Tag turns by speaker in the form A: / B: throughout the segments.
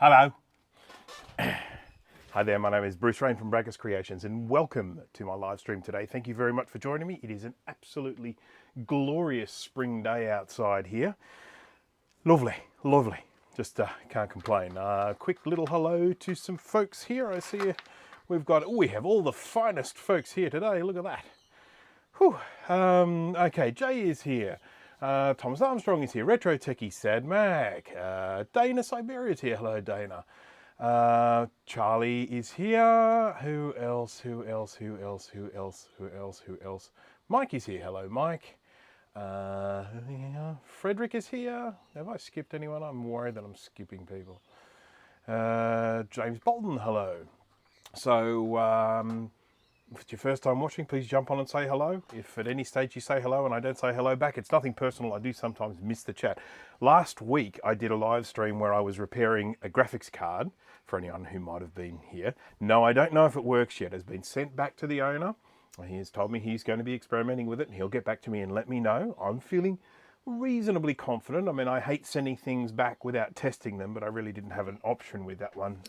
A: Hello. Hi there, my name is Bruce Rain from Brackets Creations and welcome to my live stream today. Thank you very much for joining me. It is an absolutely glorious spring day outside here. Lovely, lovely. Just can't complain. Quick little hello to some folks here. I see we have all the finest folks here today. Look at that. Whew. Okay, Jay is here. Thomas Armstrong is here. Retro Techie Sad Mac. Dana Siberia is here. Hello, Dana. Charlie is here. Who else? Mike is here. Hello, Mike. Frederick is here. Have I skipped anyone? I'm worried that I'm skipping people. James Bolton, hello. So, if it's your first time watching, please jump on and say hello. If at any stage you say hello and I don't say hello back, it's nothing personal. I do sometimes miss the chat. Last week, I did a live stream where I was repairing a graphics card for anyone who might have been here. No, I don't know if it works yet. It's been sent back to the owner. He has told me he's going to be experimenting with it and he'll get back to me and let me know. I'm feeling reasonably confident. I mean, I hate sending things back without testing them, but I really didn't have an option with that one,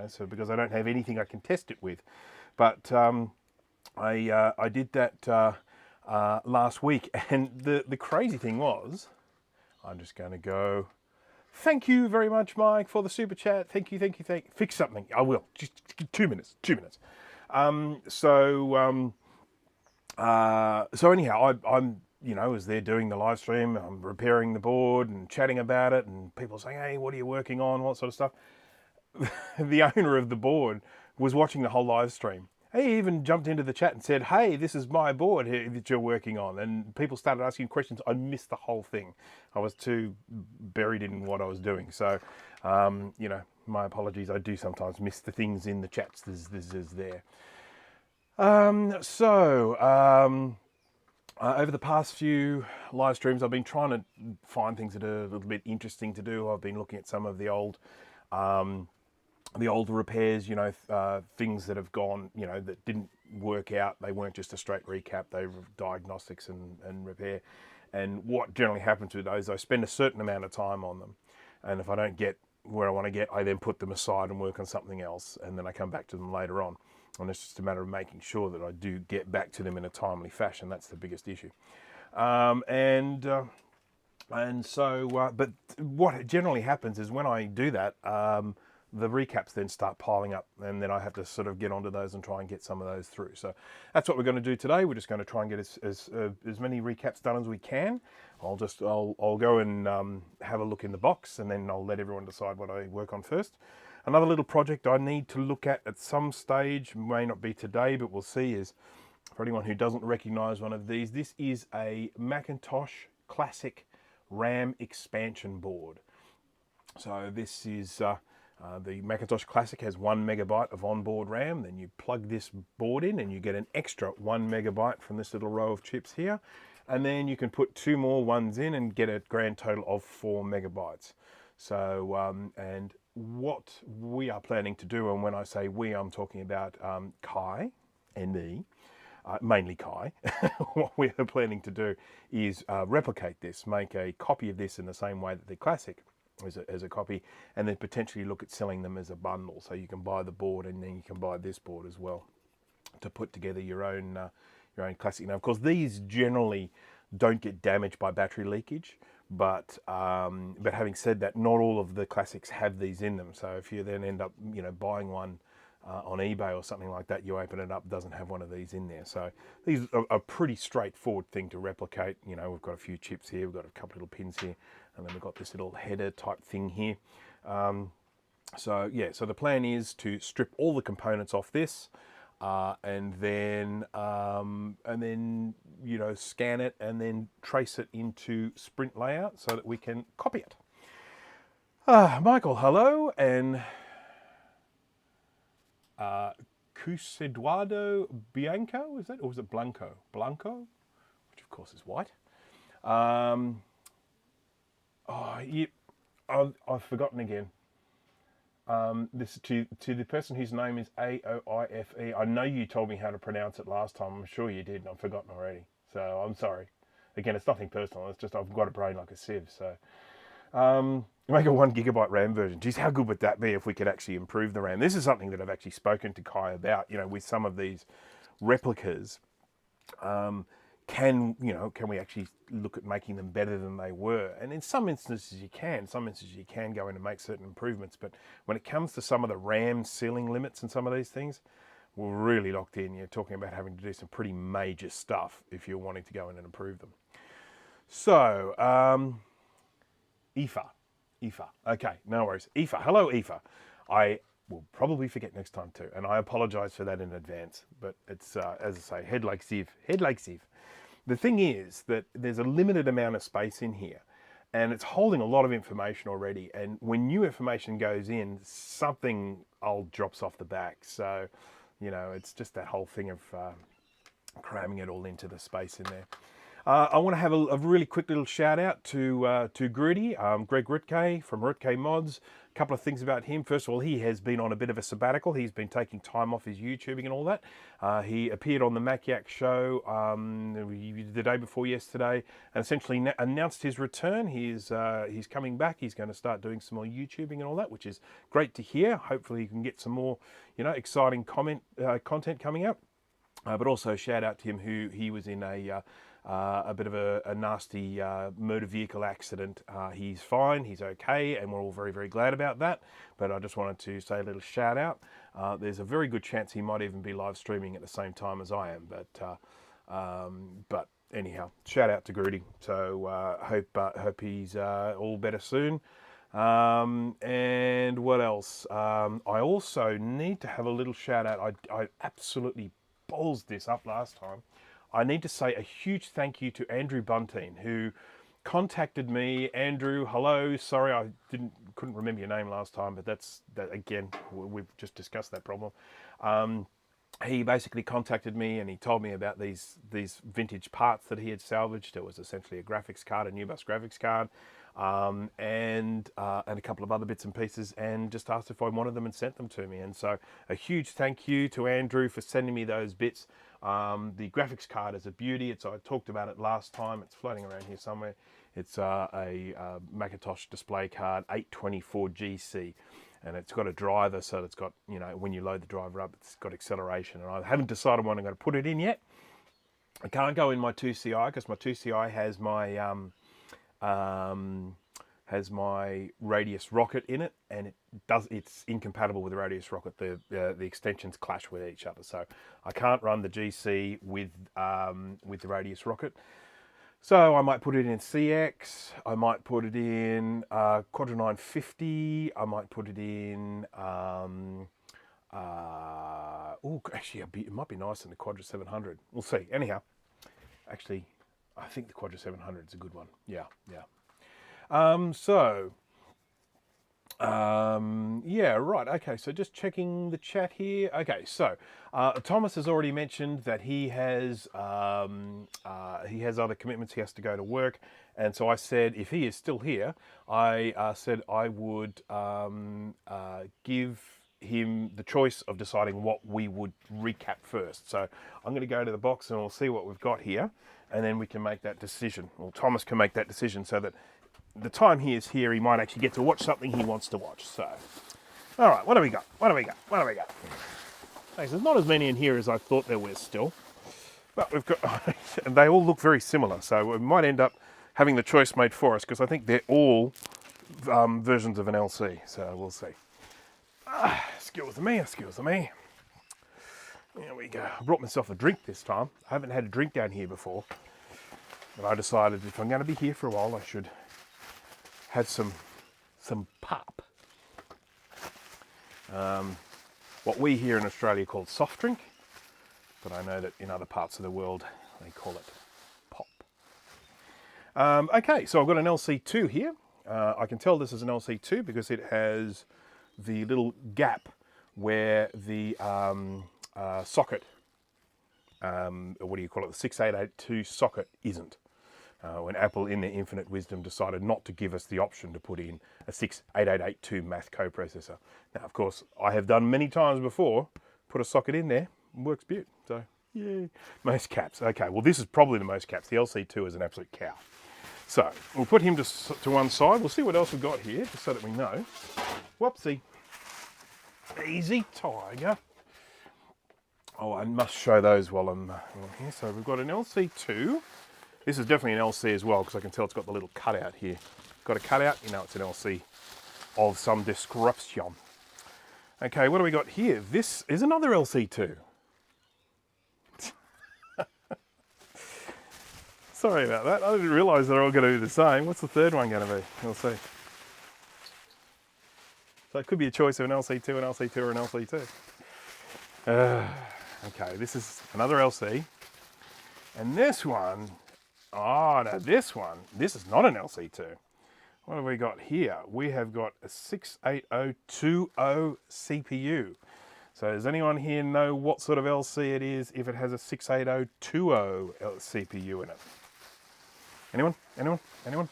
A: so because I don't have anything I can test it with. But I did that last week, and the crazy thing was, I'm just going to go, thank you very much, Mike, for the super chat. Thank you. Fix something. I will. Just 2 minutes. So anyhow, I'm was there doing the live stream. I'm repairing the board and chatting about it, and people saying, "Hey, what are you working on?" What sort of stuff. The owner of the board was watching the whole live stream. He even jumped into the chat and said, "Hey, this is my board here that you're working on." And people started asking questions. I missed the whole thing. I was too buried in what I was doing. So, my apologies. I do sometimes miss the things in the chats. This is there. Over the past few live streams, I've been trying to find things that are a little bit interesting to do. I've been looking at some of the old repairs, things that have gone, that didn't work out. They weren't just a straight recap. They were diagnostics and repair. And what generally happens with those, I spend a certain amount of time on them. And if I don't get where I want to get, I then put them aside and work on something else. And then I come back to them later on. And it's just a matter of making sure that I do get back to them in a timely fashion. That's the biggest issue. But what generally happens is when I do that, the recaps then start piling up, and then I have to sort of get onto those and try and get some of those through. So that's what we're going to do today. We're just going to try and get as many recaps done as we can. I'll go and have a look in the box, and then I'll let everyone decide what I work on first. Another little project I need to look at some stage, may not be today, but we'll see, is for anyone who doesn't recognize one of these, this is a Macintosh Classic RAM expansion board. So this is the Macintosh Classic has 1 megabyte of onboard RAM. Then you plug this board in and you get an extra 1 megabyte from this little row of chips here. And then you can put 2 more ones in and get a grand total of 4 megabytes. So, and what we are planning to do, and when I say we, I'm talking about Kai and me, mainly Kai. What we are planning to do is replicate this, make a copy of this in the same way that the Classic as a copy, and then potentially look at selling them as a bundle. So you can buy the board and then you can buy this board as well to put together your own Classic. Now, of course, these generally don't get damaged by battery leakage, but having said that, not all of the Classics have these in them. So if you then end up buying one on eBay or something like that, you open it up, doesn't have one of these in there. So these are a pretty straightforward thing to replicate. We've got a few chips here, we've got a couple little pins here, and then we've got this little header type thing here. So the plan is to strip all the components off this, and then scan it and then trace it into Sprint layout so that we can copy it. Michael, hello, and Cus Eduardo Bianco, is that, or was it Blanco? Blanco, which of course is white. I've forgotten again. This to the person whose name is Aoife. I know you told me how to pronounce it last time. I'm sure you did, and I've forgotten already. So I'm sorry. Again, it's nothing personal. It's just I've got a brain like a sieve. So Make a 1 GB RAM version. Geez, how good would that be if we could actually improve the RAM? This is something that I've actually spoken to Kai about, with some of these replicas. Can we actually look at making them better than they were? And in some instances you can. Some instances you can go in and make certain improvements. But when it comes to some of the RAM ceiling limits and some of these things, we're really locked in. You're talking about having to do some pretty major stuff if you're wanting to go in and improve them. So, Aoife. Okay, no worries. Aoife. Hello, Aoife. I will probably forget next time too, and I apologise for that in advance. But it's, as I say, head like sieve. The thing is that there's a limited amount of space in here, and it's holding a lot of information already. And when new information goes in, something old drops off the back. So, it's just that whole thing of cramming it all into the space in there. I want to have a really quick little shout out to Grudy, Greg Rutke from Rutke Mods. A couple of things about him. First of all, he has been on a bit of a sabbatical. He's been taking time off his YouTubing and all that. He appeared on the Mac Yak show the day before yesterday and essentially announced his return. He's coming back. He's going to start doing some more YouTubing and all that, which is great to hear. Hopefully you can get some more exciting content coming up. But also shout out to him who he was in a bit of a nasty motor vehicle accident. He's fine, he's okay, and we're all very, very glad about that. But I just wanted to say a little shout out. There's a very good chance he might even be live streaming at the same time as I am. But anyhow, shout out to Grudy. So hope he's all better soon. And what else? I also need to have a little shout out. I absolutely ballsed this up last time. I need to say a huge thank you to Andrew Bunteen, who contacted me. Andrew, hello. Sorry, I couldn't remember your name last time, but that again, we've just discussed that problem. He basically contacted me and he told me about these vintage parts that he had salvaged. It was essentially a graphics card, a NuBus graphics card, and a couple of other bits and pieces, and just asked if I wanted them and sent them to me. And so a huge thank you to Andrew for sending me those bits. The graphics card is a beauty. I talked about it last time. It's floating around here somewhere. It's a Macintosh display card, 824 GC. And it's got a driver, so it's got, when you load the driver up, it's got acceleration. And I haven't decided when I'm going to put it in yet. I can't go in my 2CI because my 2CI has my Radius rocket in it, and it's incompatible with the Radius rocket. The extensions clash with each other, so I can't run the GC with the Radius rocket. So I might put it in CX, I might put it in Quadra 950, I might put it in, actually it might be nice in the Quadra 700. We'll see. Anyhow, actually, I think the Quadra 700 is a good one. Yeah. Yeah, right. Okay, so just checking the chat here. Okay, so Thomas has already mentioned that he has other commitments. He has to go to work, and so I said if he is still here, I said I would give him the choice of deciding what we would recap first. So I'm going to go to the box and we'll see what we've got here, and then we can make that decision. Well, Thomas can make that decision so that the time he is here, he might actually get to watch something he wants to watch. So, all right, what do we got? Okay, there's not as many in here as I thought there were still, but we've got, and they all look very similar. So we might end up having the choice made for us because I think they're all versions of an LC. So we'll see. Excuse me. There we go. I brought myself a drink this time. I haven't had a drink down here before, but I decided if I'm going to be here for a while, I should have some pop. What we here in Australia call soft drink, but I know that in other parts of the world they call it pop. Okay, so I've got an LC2 here. I can tell this is an LC2 because it has the little gap where the socket, what do you call it, the 6882 socket isn't. When Apple, in their infinite wisdom, decided not to give us the option to put in a 8882 math coprocessor. Now, of course, I have done many times before, put a socket in there, works beaut. So, yay. Most caps. Okay, well, this is probably the most caps. The LC2 is an absolute cow. So we'll put him to one side. We'll see what else we've got here, just so that we know. Whoopsie. Easy, tiger. Oh, I must show those while I'm here. So we've got an LC2. This is definitely an LC as well, because I can tell it's got the little cutout here. Got a cutout, you know it's an LC of some description. Okay, what do we got here? This is another LC2. Sorry about that. I didn't realise they're all going to be the same. What's the third one going to be? We'll see. So it could be a choice of an LC2, an LC2, or an LC2. Okay, this is another LC. And this one, oh no, this is not an LC2. What have we got here? We have got a 68020 CPU. So does anyone here know what sort of LC it is if it has a 68020 CPU in it? Anyone? Anyone? Anyone?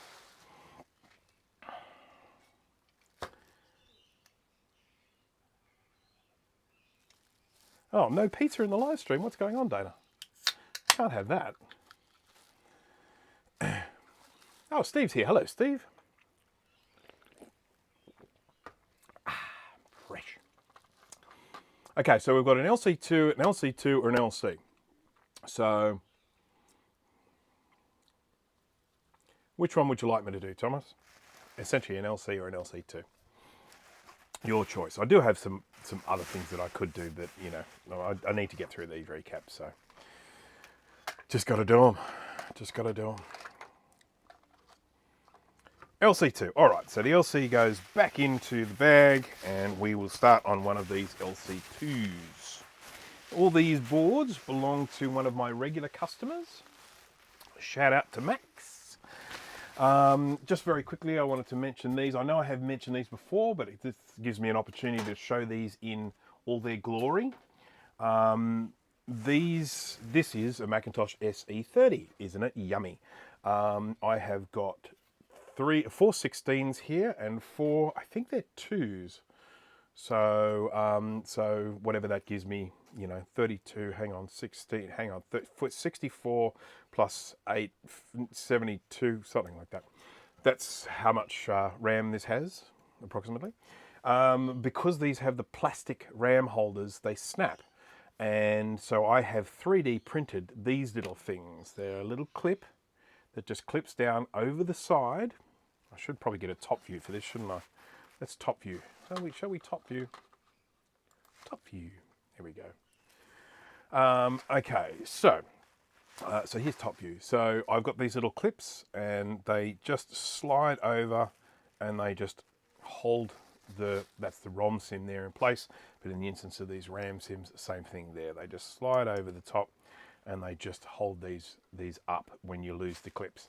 A: Oh, no pizza in the live stream. What's going on, Dana? Can't have that. Oh, Steve's here. Hello, Steve. Fresh. Okay, so we've got an LC2, an LC2, or an LC. So, which one would you like me to do, Thomas? Essentially an LC or an LC2. Your choice. I do have some other things that I could do, but you know, I need to get through these recaps, so just got to do them. Just got to do them. LC2. All right, so the LC goes back into the bag, and we will start on one of these LC2s. All these boards belong to one of my regular customers. Shout out to Max. Just very quickly, I wanted to mention these. I know I have mentioned these before, but this gives me an opportunity to show these in all their glory. This is a Macintosh SE30, isn't it? Yummy. I have got 4 16s here and 4, I think they're 2s. So, so whatever that gives me, you know, 32, hang on, 16, hang on, 64 plus 8, 72, something like that. That's how much RAM this has, approximately. Because these have the plastic RAM holders, they snap. And so I have 3D printed these little things. They're a little clip that just clips down over the side. I should probably get a top view for this, shouldn't I? Let's top view. Shall we top view? Top view. Here we go. Okay, so here's top view. So I've got these little clips, and they just slide over, and they just hold that's the ROM sim there in place. But in the instance of these RAM sims, same thing there. They just slide over the top, and they just hold these up when you lose the clips.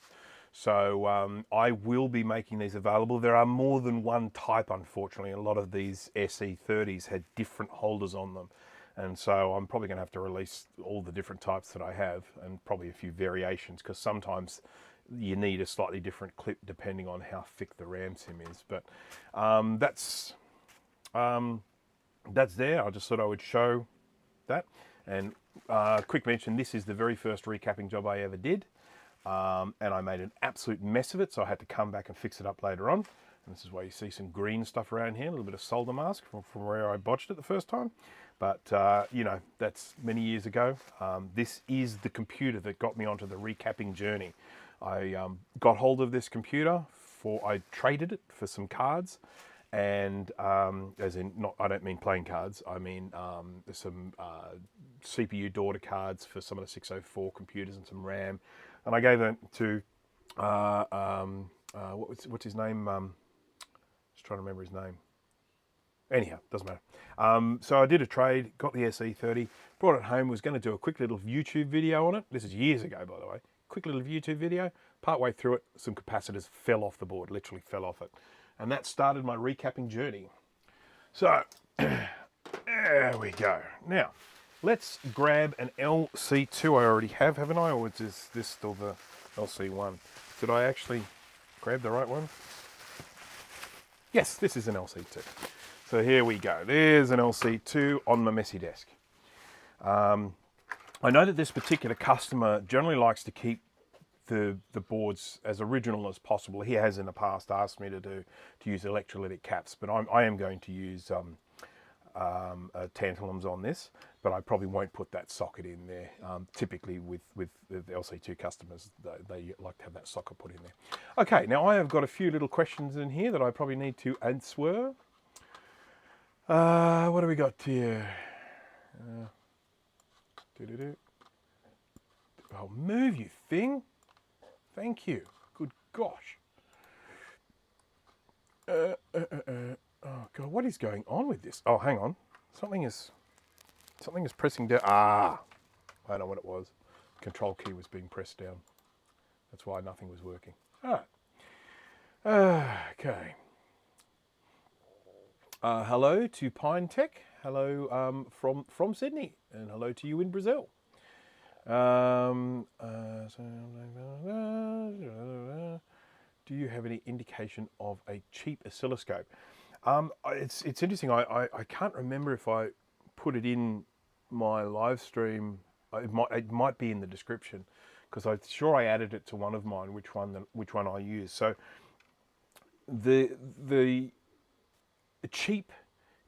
A: So I will be making these available. There are more than one type, unfortunately. A lot of these SE30s had different holders on them. And so I'm probably going to have to release all the different types that I have, and probably a few variations, because sometimes you need a slightly different clip depending on how thick the RAM sim is. But that's there. I just thought I would show that. And quick mention, this is the very first recapping job I ever did. And I made an absolute mess of it, so I had to come back and fix it up later on. And this is why you see some green stuff around here, a little bit of solder mask from where I botched it the first time. But, you know, that's many years ago. This is the computer that got me onto the recapping journey. I got hold of this computer, I traded it for some cards. And as in, I don't mean playing cards, I mean some CPU daughter cards for some of the 604 computers and some RAM. And I gave it to, what's his name? Just trying to remember his name. Anyhow, doesn't matter. So I did a trade, got the SE30, brought it home, was going to do a quick little YouTube video on it. This is years ago, by the way. Quick little YouTube video. Partway through it, some capacitors fell off the board, literally fell off it. And that started my recapping journey. So, there we go. Now, let's grab an LC2 I already have, haven't I? Or is this still the LC1? Did I actually grab the right one? Yes, this is an LC2. So here we go. There's an LC2 on my messy desk. I know that this particular customer generally likes to keep the boards as original as possible. He has in the past asked me to use electrolytic caps, but I am going to use tantalums on this, but I probably won't put that socket in there. Typically with the LC2 customers, they like to have that socket put in there. Okay, now I have got a few little questions in here that I probably need to answer. What do we got here? Oh, move, you thing. Thank you. Good gosh. Oh God, what is going on with this? Oh, hang on. Something is pressing down. Ah, I know what it was. Control key was being pressed down. That's why nothing was working. All right. Okay. Hello to Pine Tech. Hello from Sydney, and hello to you in Brazil. Do you have any indication of a cheap oscilloscope? It's interesting. I can't remember if I put it in my live stream. It might be in the description, because I'm sure I added it to one of mine. Which one I use? So the cheap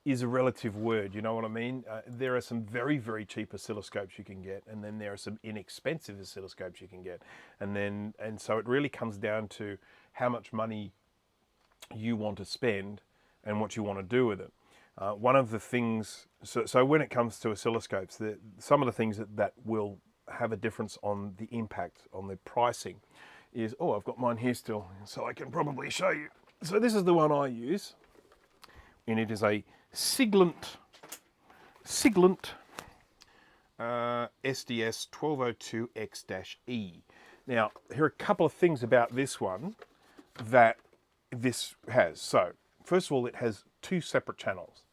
A: is a relative word, you know what I mean? There are some very, very cheap oscilloscopes you can get, and then there are some inexpensive oscilloscopes you can get. And so it really comes down to how much money you want to spend and what you want to do with it. One of the things, so when it comes to oscilloscopes, some of the things that will have a difference on the impact, on the pricing, is, oh, I've got mine here still, so I can probably show you. So this is the one I use, and it is a Siglent SDS 1202X-E. Now, here are a couple of things about this one that this has. So, first of all, it has two separate channels.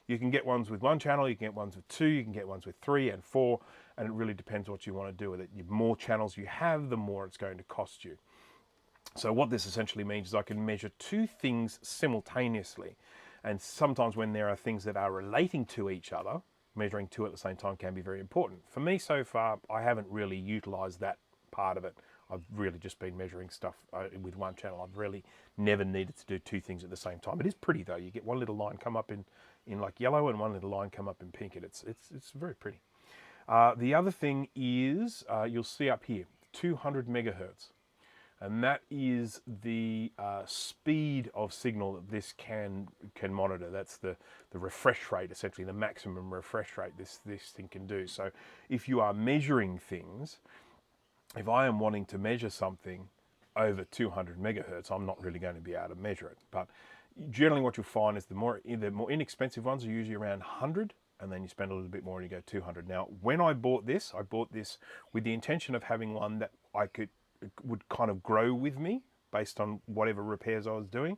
A: You can get ones with one channel, you can get ones with two, you can get ones with 3 and 4, and it really depends what you want to do with it. The more channels you have, the more it's going to cost you. So what this essentially means is I can measure two things simultaneously. And sometimes when there are things that are relating to each other, measuring two at the same time can be very important. For me so far, I haven't really utilized that part of it. I've really just been measuring stuff with one channel. I've really never needed to do two things at the same time. It is pretty though. You get one little line come up in like yellow and one little line come up in pink. And it's very pretty. The other thing is, you'll see up here, 200 megahertz. And that is the speed of signal that this can monitor. That's the refresh rate, essentially the maximum refresh rate this thing can do. So if you are measuring things, if I am wanting to measure something over 200 megahertz, I'm not really going to be able to measure it. But generally what you'll find is the more inexpensive ones are usually around 100, and then you spend a little bit more and you go 200. Now, when I bought this with the intention of having one that would kind of grow with me based on whatever repairs I was doing.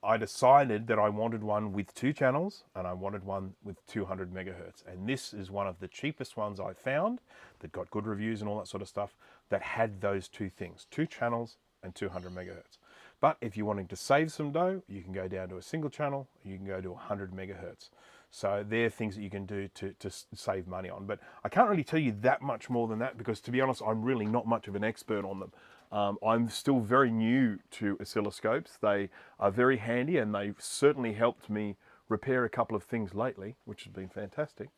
A: I decided that I wanted one with two channels and I wanted one with 200 megahertz. And this is one of the cheapest ones I found that got good reviews and all that sort of stuff that had those two things, two channels and 200 megahertz. But if you're wanting to save some dough, you can go down to a single channel, you can go to 100 megahertz. So they're things that you can do to save money on. But I can't really tell you that much more than that because, to be honest, I'm really not much of an expert on them. I'm still very new to oscilloscopes. They are very handy and they've certainly helped me repair a couple of things lately, which has been fantastic.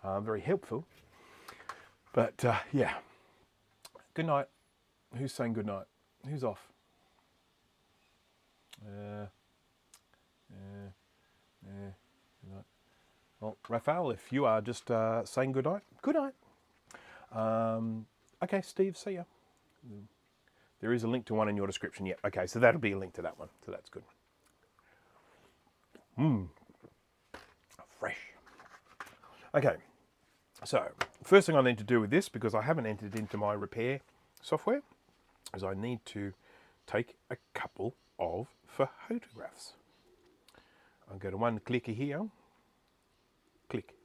A: Very helpful. But yeah, good night. Who's saying good night? Who's off? Good night. Well, Raphael, if you are just saying good night, good night. Okay, Steve, see ya. There is a link to one in your description yet. Okay, so that'll be a link to that one. So that's good. Fresh. Okay, so first thing I need to do with this, because I haven't entered into my repair software, is I need to take a couple of photographs. I'll go to one clicker here. Click.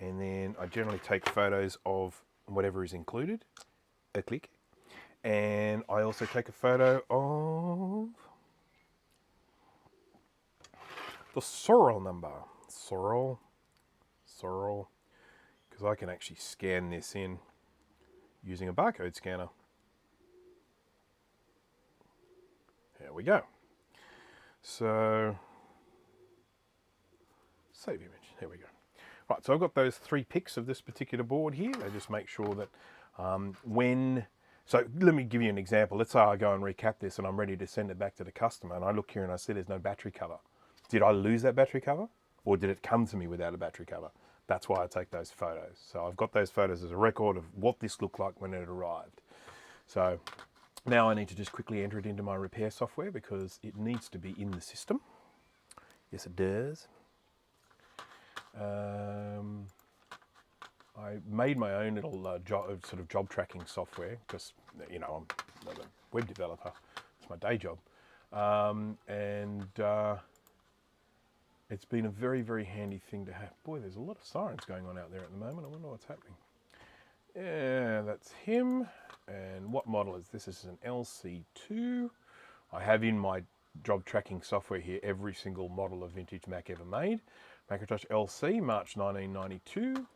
A: And then I generally take photos of whatever is included. A click. And I also take a photo of the serial number. Serial. Because I can actually scan this in using a barcode scanner. we go. So, save image. There we go. Right, so I've got those 3 pics of this particular board here. They just make sure that so let me give you an example. Let's say I go and recap this and I'm ready to send it back to the customer, and I look here and I see there's no battery cover. Did I lose that battery cover, or did it come to me without a battery cover? That's why I take those photos. So I've got those photos as a record of what this looked like when it arrived. So now I need to just quickly enter it into my repair software because it needs to be in the system. Yes, it does. I made my own little sort of job tracking software because, you know, I'm a web developer. It's my day job. It's been a very, very handy thing to have. Boy, there's a lot of sirens going on out there at the moment. I wonder what's happening. Yeah, that's him. And what model is this? This is an LC2. I have in my job tracking software here every single model of vintage Mac ever made. Macintosh LC, March 1992.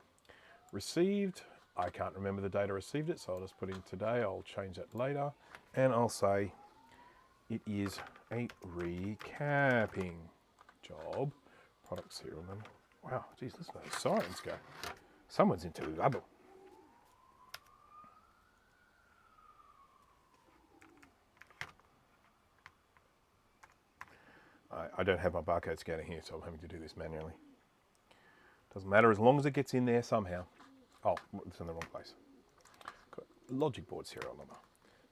A: Received. I can't remember the date I received it, so I'll just put in today. I'll change that later. And I'll say it is a recapping job. Product serial number. Wow, geez, listen to those sirens go. Someone's into trouble. I don't have my barcode scanner here, so I'm having to do this manually. Doesn't matter as long as it gets in there somehow. Oh, it's in the wrong place. Got logic board serial number.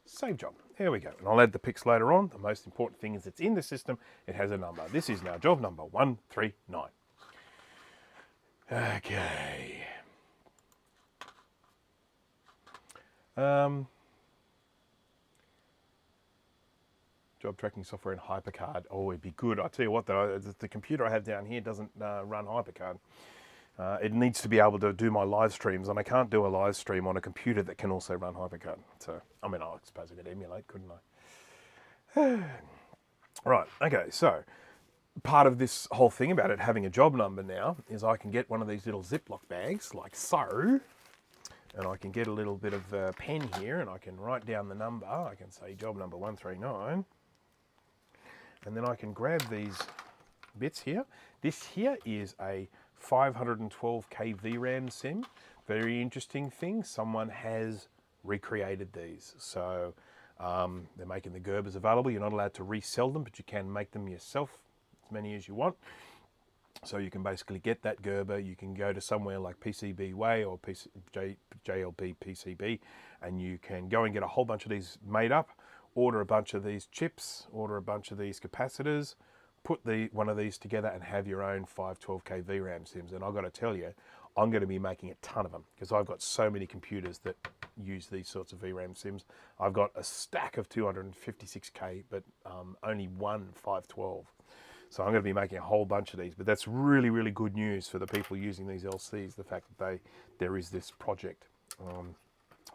A: Save job. Here we go. And I'll add the pics later on. The most important thing is it's in the system. It has a number. This is now job number 139. Okay. Job tracking software in HyperCard. Oh, it'd be good. I tell you what, though, the computer I have down here doesn't run HyperCard. It needs to be able to do my live streams, and I can't do a live stream on a computer that can also run HyperCard. So, I mean, I suppose I could emulate, couldn't I? Right, okay, so part of this whole thing about it having a job number now is I can get one of these little Ziploc bags, like so, and I can get a little bit of a pen here, and I can write down the number. I can say job number 139, and then I can grab these bits here. This here is a 512K VRAM sim. Very interesting thing. Someone has recreated these. So they're making the Gerbers available. You're not allowed to resell them, but you can make them yourself, as many as you want. So you can basically get that Gerber. You can go to somewhere like PCBWay or JLB PCB, and you can go and get a whole bunch of these made up, order a bunch of these chips, order a bunch of these capacitors, put one of these together and have your own 512K VRAM sims. And I've got to tell you, I'm going to be making a ton of them because I've got so many computers that use these sorts of VRAM sims. I've got a stack of 256K, but only one 512. So I'm going to be making a whole bunch of these, but that's really, really good news for the people using these LCs, the fact that there is this project.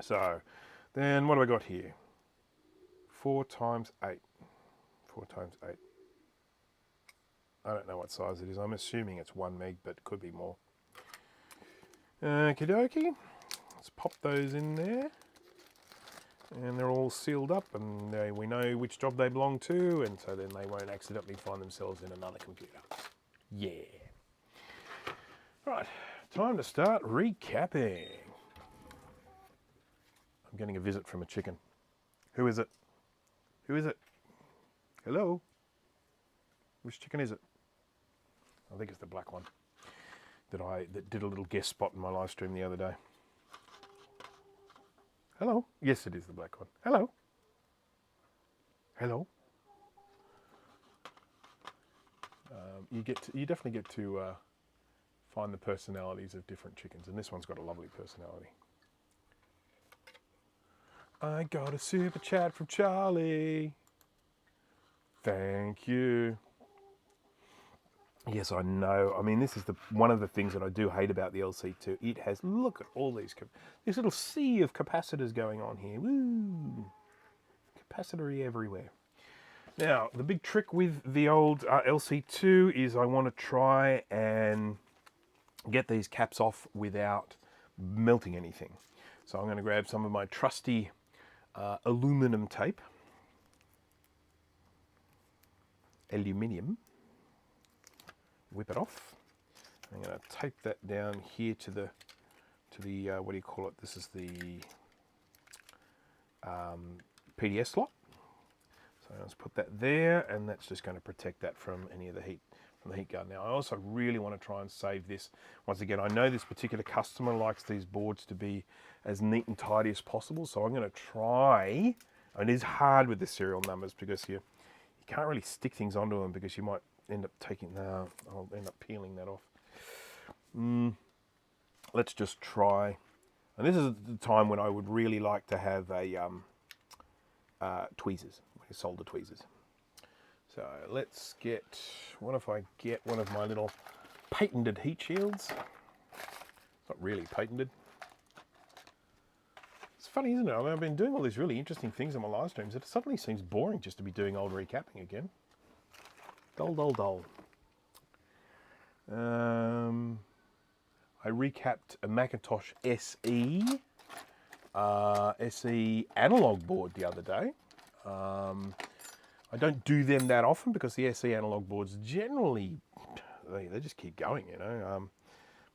A: So then what have I got here? 4 times 8. 4 times 8. I don't know what size it is. I'm assuming it's 1 meg, but it could be more. Okie dokie. Let's pop those in there. And they're all sealed up, and we know which job they belong to, and so then they won't accidentally find themselves in another computer. Yeah. Right, time to start recapping. I'm getting a visit from a chicken. Who is it? Who is it? Hello? Which chicken is it? I think it's the black one that did a little guest spot in my live stream the other day. Hello? Yes, it is the black one. Hello? Hello? You definitely get to find the personalities of different chickens, and this one's got a lovely personality. I got a super chat from Charlie. Thank you. Yes, I know. I mean, this is one of the things that I do hate about the LC2. It has, look at all this little sea of capacitors going on here. Woo! Capacitory everywhere. Now, the big trick with the old LC2 is I want to try and get these caps off without melting anything. So I'm going to grab some of my trusty aluminum tape. aluminium. Whip it off. I'm going to tape that down here to the what do you call it? This is the PDS slot. So let's put that there, and that's just going to protect that from any of the heat from the heat gun. Now I also really want to try and save this. Once again, I know this particular customer likes these boards to be as neat and tidy as possible, so I'm going to try. And it is hard with the serial numbers because you can't really stick things onto them because you might end up I'll end up peeling that off. Let's just try. And this is the time when I would really like to have a tweezers, solder tweezers. So let's get, what if I get one of my little patented heat shields? It's not really patented. It's funny, isn't it? I mean, I've been doing all these really interesting things on my live streams. It suddenly seems boring just to be doing old recapping again. Dull, dull, dull. I recapped a Macintosh SE analog board the other day. I don't do them that often because the SE analog boards generally, they just keep going, you know.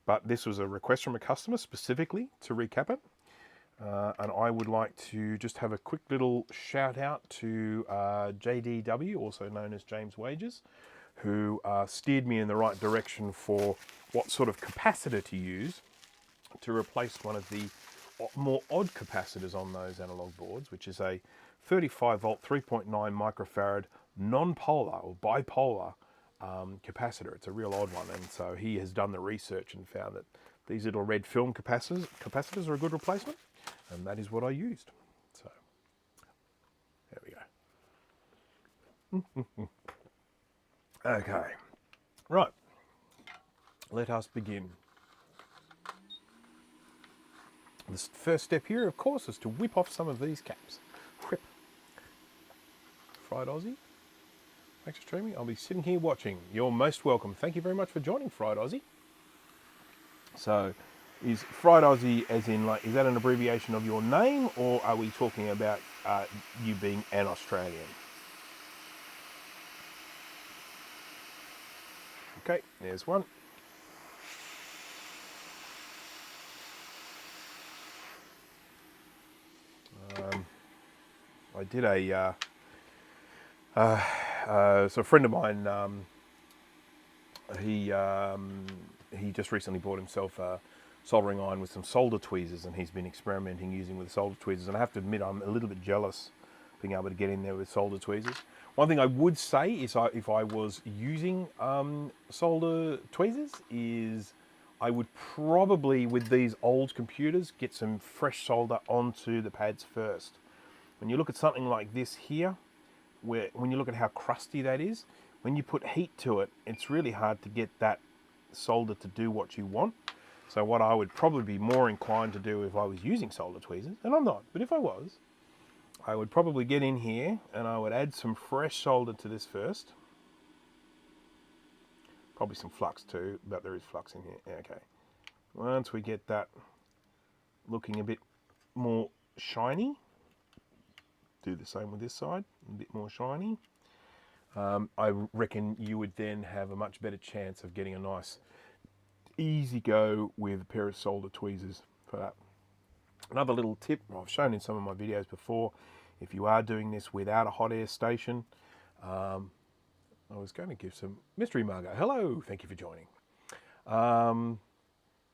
A: But this was a request from a customer specifically to recap it. And I would like to just have a quick little shout out to JDW, also known as James Wages, who steered me in the right direction for what sort of capacitor to use to replace one of the more odd capacitors on those analog boards, which is a 35 volt 3.9 microfarad non-polar or bipolar capacitor. It's a real odd one, and so he has done the research and found that these little red film capacitors are a good replacement, and that is what I used. So there we go. Okay, right, let us begin. The first step here, of course, is to whip off some of these caps. Whip. Fried Aussie. Thanks for streaming. I'll be sitting here watching. You're most welcome. Thank you very much for joining, Fried Aussie. So, is Fried Aussie as in, like, is that an abbreviation of your name, or are we talking about you being an Australian? Okay, there's one. I did so a friend of mine, he just recently bought himself a soldering iron with some solder tweezers, and he's been experimenting using with solder tweezers. And I have to admit, I'm a little bit jealous being able to get in there with solder tweezers. One thing I would say is if I was using solder tweezers is I would probably, with these old computers, get some fresh solder onto the pads first. When you look at something like this here, when you look at how crusty that is, when you put heat to it, it's really hard to get that solder to do what you want. So what I would probably be more inclined to do if I was using solder tweezers, and I'm not, but if I was, I would probably get in here and I would add some fresh solder to this first. Probably some flux too, but there is flux in here. Okay. Once we get that looking a bit more shiny, do the same with this side, a bit more shiny. I reckon you would then have a much better chance of getting a nice easy go with a pair of solder tweezers for that. Another little tip I've shown in some of my videos before, if you are doing this without a hot air station, I was going to give some mystery Margot. Hello, thank you for joining.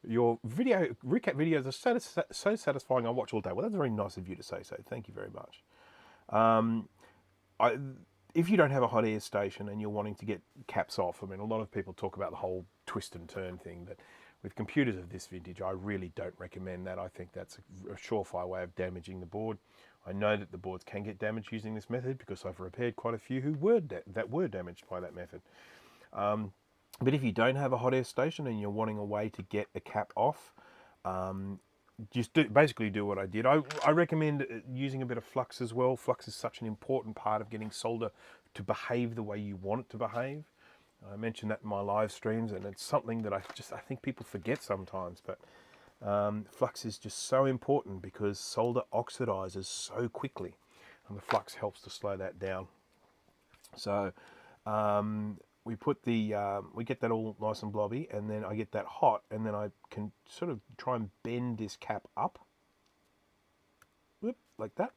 A: Your recap videos are so satisfying. I watch all day. Well, that's very nice of you to say so. Thank you very much. If you don't have a hot air station and you're wanting to get caps off, I mean, a lot of people talk about the whole twist and turn thing, but with computers of this vintage, I really don't recommend that. I think that's a surefire way of damaging the board. I know that the boards can get damaged using this method because I've repaired quite a few that were damaged by that method. But if you don't have a hot air station and you're wanting a way to get a cap off, just basically do what I did. I recommend using a bit of flux as well. Flux is such an important part of getting solder to behave the way you want it to behave. I mentioned that in my live streams, and it's something that I think people forget sometimes. But flux is just so important because solder oxidizes so quickly, and the flux helps to slow that down. So we put the we get that all nice and blobby, and then I get that hot, and then I can sort of try and bend this cap up, whoop, like that,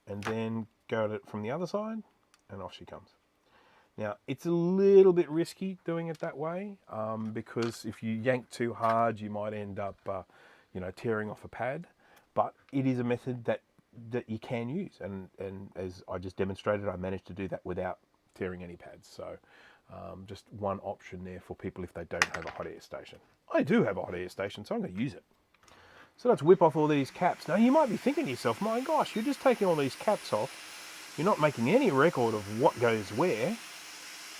A: and then go at it from the other side, and off she comes. Now, it's a little bit risky doing it that way, because if you yank too hard, you might end up, tearing off a pad. But it is a method that you can use, and as I just demonstrated, I managed to do that without tearing any pads. So, just one option there for people if they don't have a hot air station. I do have a hot air station, so I'm going to use it. So let's whip off all these caps. Now, you might be thinking to yourself, my gosh, you're just taking all these caps off. You're not making any record of what goes where.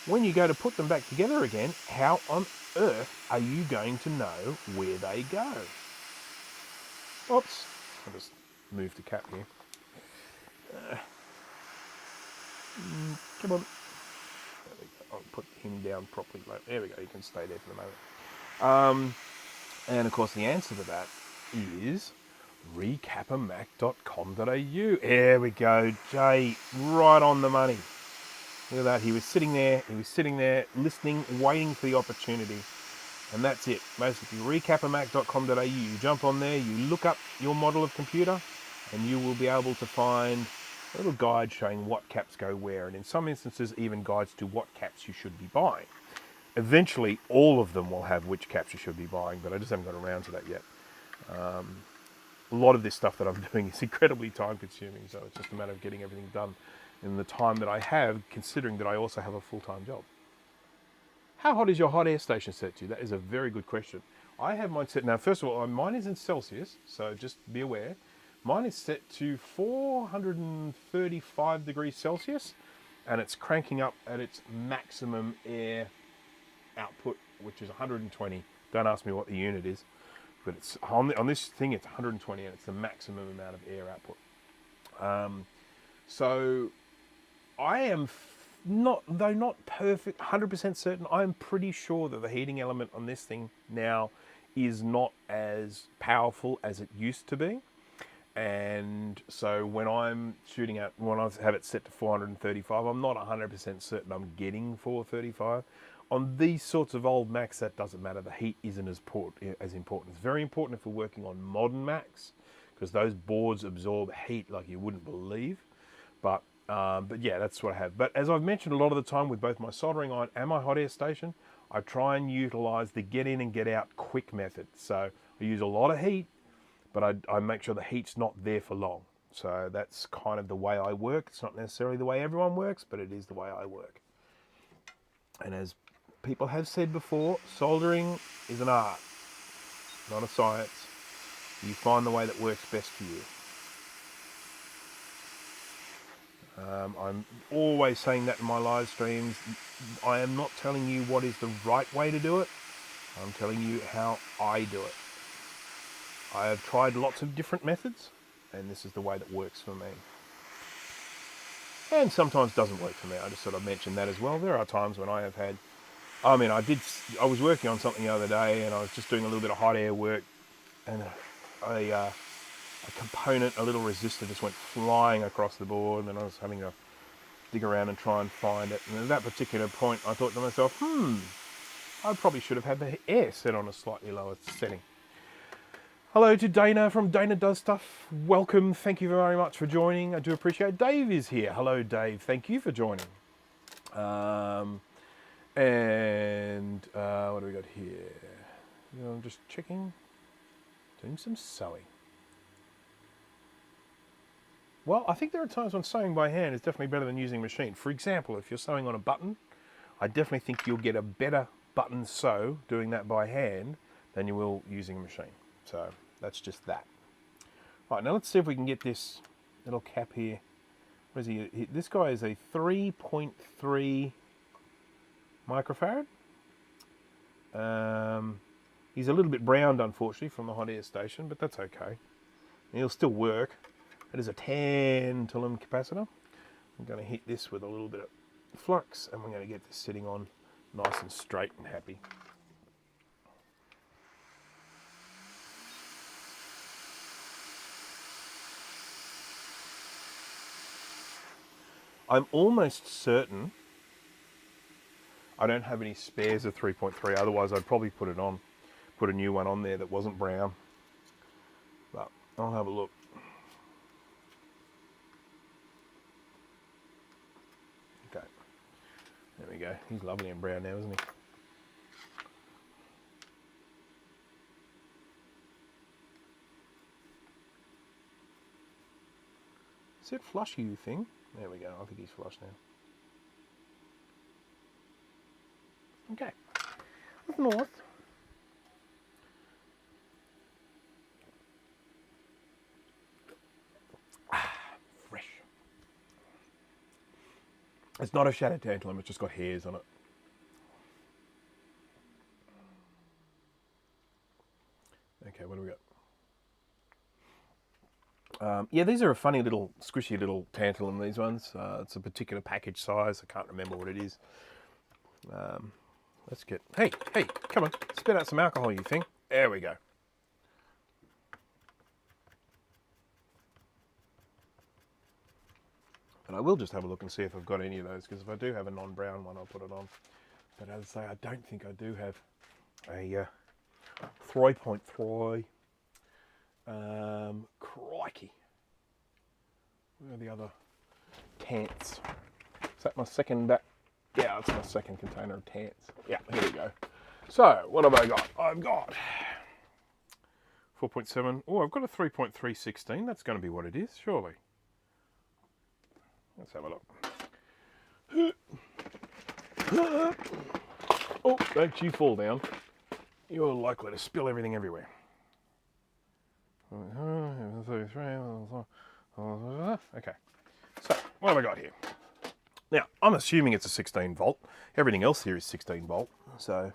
A: When you go to put them back together again, how on earth are you going to know where they go? Oops, I'll just move the cap here. Come on. I'll put him down properly. There we go, you can stay there for the moment. And of course the answer to that is recapamac.com.au. There we go, Jay, right on the money. Look at that, he was sitting there, listening, waiting for the opportunity. And that's it, basically, recapamac.com.au. You jump on there, you look up your model of computer, and you will be able to find a little guide showing what caps go where, and in some instances, even guides to what caps you should be buying. Eventually, all of them will have which caps you should be buying, but I just haven't got around to that yet. A lot of this stuff that I'm doing is incredibly time consuming, so it's just a matter of getting everything done in the time that I have, considering that I also have a full-time job. How hot is your hot air station set to? That is a very good question. I have mine set, now first of all, mine is in Celsius, so just be aware. Mine is set to 435 degrees Celsius, and it's cranking up at its maximum air output, which is 120. Don't ask me what the unit is, but it's on this thing, it's 120, and it's the maximum amount of air output. So I am not perfect, 100% certain, I'm pretty sure that the heating element on this thing now is not as powerful as it used to be. And so when I'm shooting out, when I have it set to 435, I'm not 100% certain I'm getting 435. On these sorts of old Macs, that doesn't matter. The heat isn't as important. It's very important if we're working on modern Macs, because those boards absorb heat like you wouldn't believe. But yeah, that's what I have. But as I've mentioned a lot of the time with both my soldering iron and my hot air station, I try and utilize the get in and get out quick method. So I use a lot of heat, but I make sure the heat's not there for long. So that's kind of the way I work. It's not necessarily the way everyone works, but it is the way I work. And as people have said before, soldering is an art, not a science. You find the way that works best for you. I'm always saying that in my live streams. I am not telling you what is the right way to do it. I'm telling you how I do it. I have tried lots of different methods, and this is the way that works for me. And sometimes doesn't work for me. I just sort of mentioned that as well. There are times when I have had, I was working on something the other day, and I was just doing a little bit of hot air work, and a component, a little resistor, just went flying across the board, and I was having to dig around and try and find it. And at that particular point, I thought to myself, I probably should have had the air set on a slightly lower setting. Hello to Dana from Dana Does Stuff. Welcome. Thank you very much for joining. I do appreciate it. Dave is here. Hello, Dave. Thank you for joining. What do we got here? I'm just checking. Doing some sewing. Well, I think there are times when sewing by hand is definitely better than using a machine. For example, if you're sewing on a button, I definitely think you'll get a better button sew doing that by hand than you will using a machine. So that's just that. Right, now let's see if we can get this little cap here. What is he? This guy is a 3.3 microfarad. He's a little bit browned, unfortunately, from the hot air station, but that's okay. He'll still work. It is a tantalum capacitor. I'm going to hit this with a little bit of flux, and we're going to get this sitting on nice and straight and happy. I'm almost certain I don't have any spares of 3.3, otherwise I'd probably put a new one on there that wasn't brown. But I'll have a look. Okay, there we go. He's lovely and brown now, isn't he? Is it flush, you thing? There we go. I think he's flush now. Okay. Up north. Fresh. It's not a shattered tantalum, it's just got hairs on it. Okay, what do we got? Yeah, these are a funny little, squishy little tantalum, these ones. It's a particular package size. I can't remember what it is. Let's get... Hey, come on. Spit out some alcohol, you thing. There we go. But I will just have a look and see if I've got any of those, because if I do have a non-brown one, I'll put it on. But as I say, I don't think I do have a 3.3. Crikey. Where are the other tants? Is that my second back? Yeah, that's my second container of tants. Yeah, here we go. So, what have I got? I've got 4.7. Oh, I've got a 3.316. That's going to be what it is, surely. Let's have a look. Oh, don't you fall down. You're likely to spill everything everywhere. Okay, so what have I got here? Now, I'm assuming it's a 16 volt. Everything else here is 16 volt, so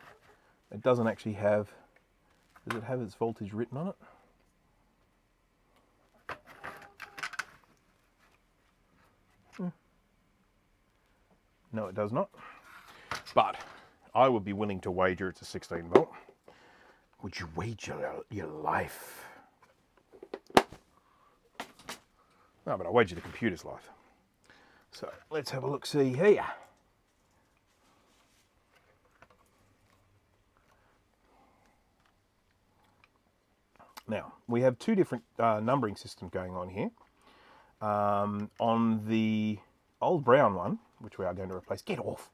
A: it doesn't actually have... Does it have its voltage written on it? No, it does not. But I would be willing to wager it's a 16 volt. Would you wager your life? No, but I wager the computer's life. So let's have a look, see here. Now, we have two different numbering systems going on here. On the old brown one, which we are going to replace, get off.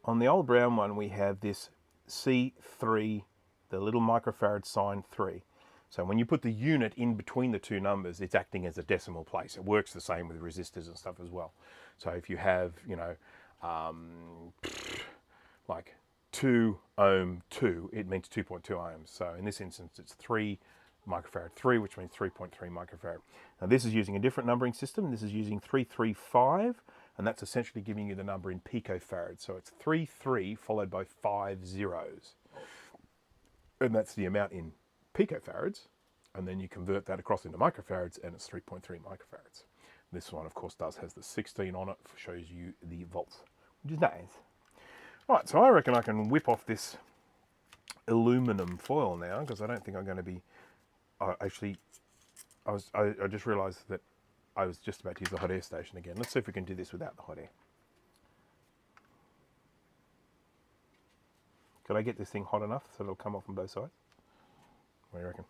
A: On the old brown one, we have this C3, the little microfarad sign 3. So when you put the unit in between the two numbers, it's acting as a decimal place. It works the same with resistors and stuff as well. So if you have, you know, like 2 ohm 2, it means 2.2 ohms. So in this instance, it's 3 microfarad 3, which means 3.3 microfarad. Now this is using a different numbering system. This is using 335, and that's essentially giving you the number in picofarad. So it's 3 followed by 5 zeros. And that's the amount in picofarads, and then you convert that across into microfarads, and it's 3.3 microfarads. This one, of course, has the 16 on it, shows you the volts, which is nice. Right, so I reckon I can whip off this aluminum foil now, because I don't think I'm going to be... I just realised that I was just about to use the hot air station again. Let's see if we can do this without the hot air. Could I get this thing hot enough so it'll come off on both sides? What do you reckon?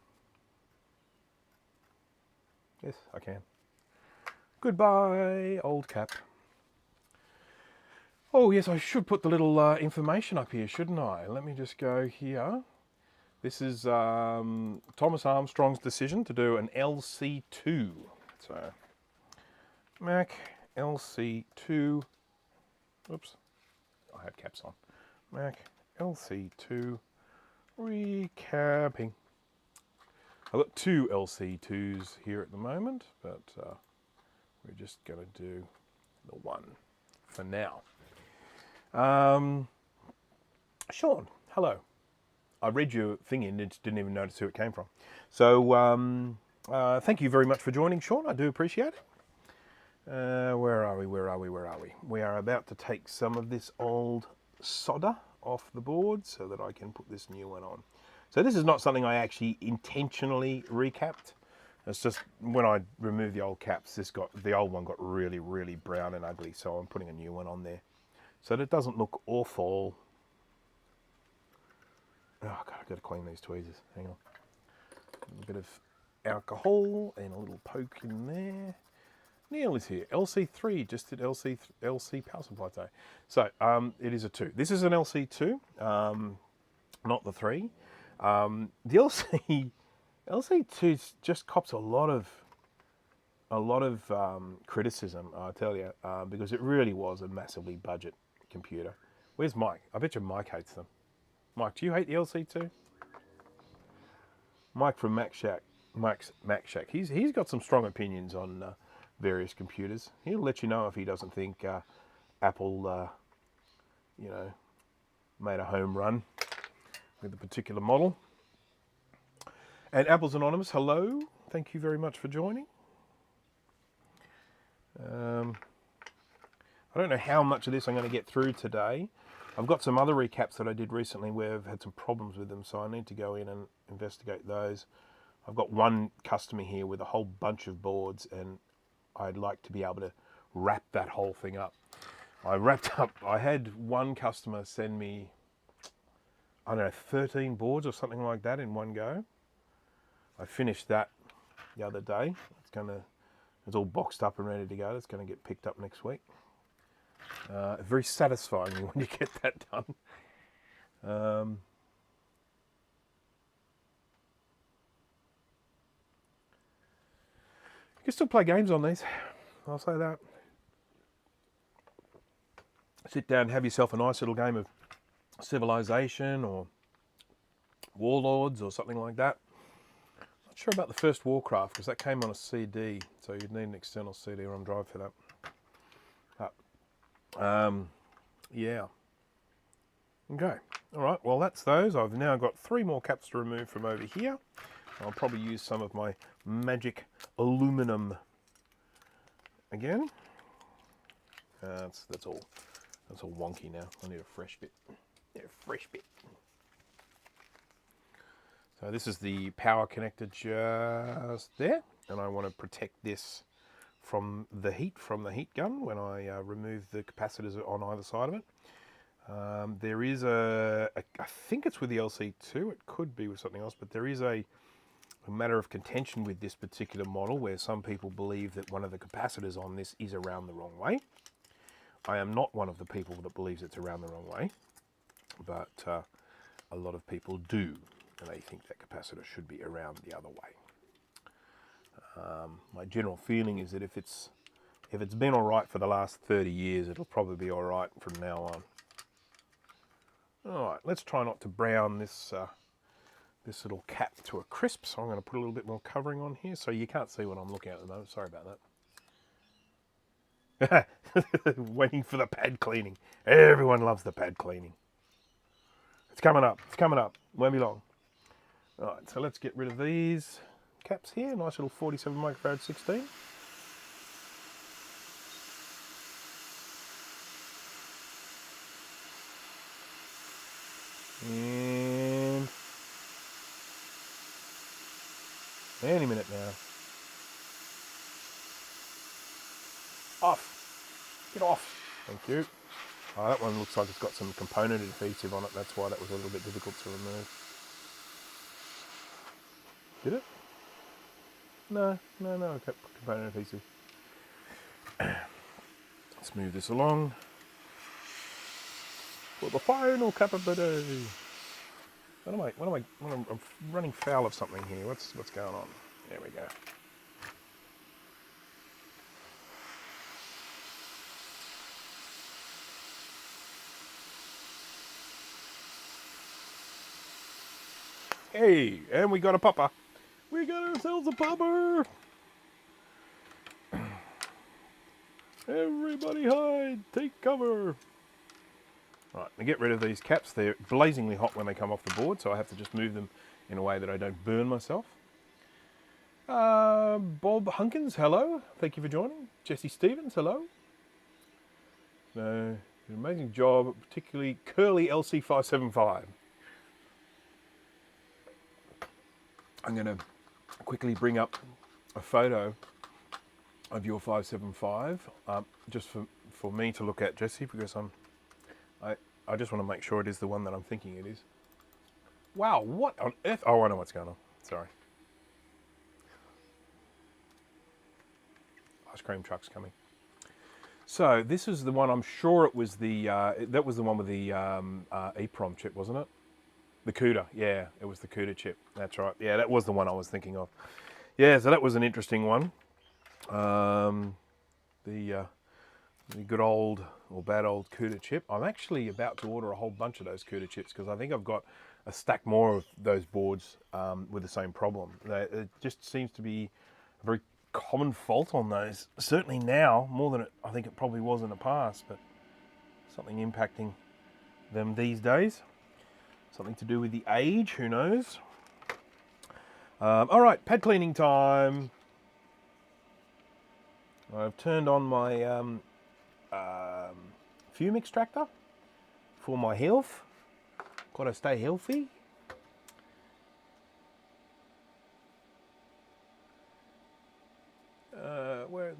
A: Yes, I can. Goodbye, old cap. Oh yes, I should put the little information up here, shouldn't I? Let me just go here. This is Thomas Armstrong's decision to do an LC2. So, Mac LC2. Oops, I have caps on. Mac LC2 recapping. I've got 2 LC2s here at the moment, but we're just going to do the one for now. Sean, hello. I read your thing in and didn't even notice who it came from. So thank you very much for joining, Sean. I do appreciate it. Where are we? We are about to take some of this old solder off the board so that I can put this new one on. So this is not something I actually intentionally recapped. It's just when I removed the old caps, the old one got really, really brown and ugly. So I'm putting a new one on there. so that it doesn't look awful. Oh God, I've got to clean these tweezers. Hang on. A little bit of alcohol and a little poke in there. Neil is here. LC3, just did LC power supply today. So it is a 2. This is an LC2, not the 3. The LC2 just cops a lot of criticism, I tell you, because it really was a massively budget computer. Where's Mike? I bet you Mike hates them. Mike, do you hate the LC2? Mike from Mac Shack. Mike's Mac Shack. He's got some strong opinions on various computers. He'll let you know if he doesn't think Apple, made a home run with a particular model. And Apple's Anonymous, hello. Thank you very much for joining. I don't know how much of this I'm going to get through today. I've got some other recaps that I did recently where I've had some problems with them, so I need to go in and investigate those. I've got one customer here with a whole bunch of boards, and I'd like to be able to wrap that whole thing up. I had one customer send me, I don't know, 13 boards or something like that in one go. I finished that the other day. It's all boxed up and ready to go. It's going to get picked up next week. Very satisfying when you get that done. You can still play games on these, I'll say that. Sit down and have yourself a nice little game of Civilization or Warlords or something like that. Not sure about the first Warcraft because that came on a CD, so you'd need an external CD-ROM drive for that. Yeah. Okay. All right. Well, that's those. I've now got 3 more caps to remove from over here. I'll probably use some of my magic aluminum again. That's all wonky now. I need a fresh bit. So this is the power connector just there, and I want to protect this from the heat gun when I remove the capacitors on either side of it. There is I think it's with the LC2, it could be with something else, but there is a matter of contention with this particular model where some people believe that one of the capacitors on this is around the wrong way. I am not one of the people that believes it's around the wrong way, but a lot of people do, and they think that capacitor should be around the other way. My general feeling is that if it's been all right for the last 30 years, it'll probably be all right from now on. All right, let's try not to brown this little cap to a crisp. So I'm going to put a little bit more covering on here, so you can't see what I'm looking at the moment. Sorry about that. Waiting for the pad cleaning. Everyone loves the pad cleaning. It's coming up. Won't be long. All right, so let's get rid of these caps here. Nice little 47 microfarad 16. And any minute now. Off. Get off. Thank you. Oh, that one looks like it's got some component adhesive on it. That's why that was a little bit difficult to remove. Did it? No, I've got component adhesive. Let's move this along. For the final Capacitor. I'm running foul of something here. What's going on? There we go. Hey, and we got a popper. We got ourselves a popper. Everybody hide, take cover. Right, to get rid of these caps, they're blazingly hot when they come off the board, so I have to just move them in a way that I don't burn myself. Bob Hunkins, hello. Thank you for joining. Jesse Stevens, hello. An amazing job, particularly curly LC575. I'm going to quickly bring up a photo of your 575, just for me to look at, Jesse, because I'm I just want to make sure it is the one that I'm thinking it is. Wow, what on earth? Oh, I know what's going on. Sorry. Ice cream truck's coming. So this is the one, I'm sure it was the, that was the one with the EEPROM chip, wasn't it? The CUDA, yeah, it was the CUDA chip. That's right. Yeah, that was the one I was thinking of. Yeah, so that was an interesting one. The good old, or bad old CUDA chip. I'm actually about to order a whole bunch of those CUDA chips because I think I've got a stack more of those boards with the same problem. It just seems to be a very common fault on those. Certainly now, more than I think it probably was in the past, but something impacting them these days. Something to do with the age, who knows? All right, pad cleaning time. I've turned on my fume extractor for my health. Got to stay healthy. What?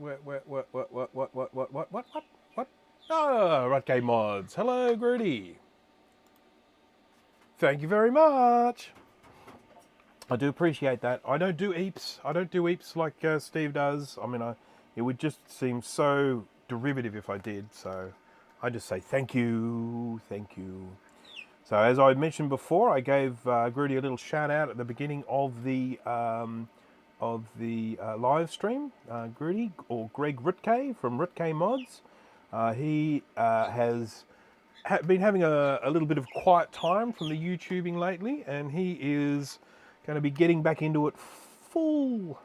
A: Ah, Rutgay Mods. Hello, Grudy. Thank you very much. I do appreciate that. I don't do EEPs. I don't do EEPs like Steve does. I mean, it would just seem so derivative if I did. So I just say thank you, thank you. So as I mentioned before, I gave Grudy a little shout out at the beginning of the live stream. Grudy, or Greg Rutke from Rutke Mods. He has been having a little bit of quiet time from the YouTubing lately, and he is going to be getting back into it full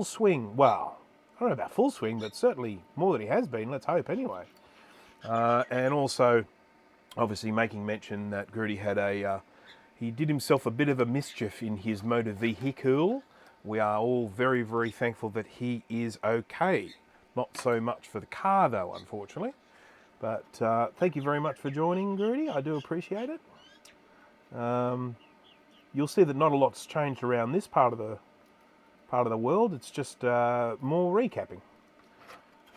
A: swing. Well, I don't know about full swing, but certainly more than he has been, let's hope anyway. And also, obviously making mention that Grudy had he did himself a bit of a mischief in his motor vehicle. We are all very, very thankful that he is okay. Not so much for the car though, unfortunately. But thank you very much for joining, Grudy. I do appreciate it. You'll see that not a lot's changed around this part of the world. It's just more recapping.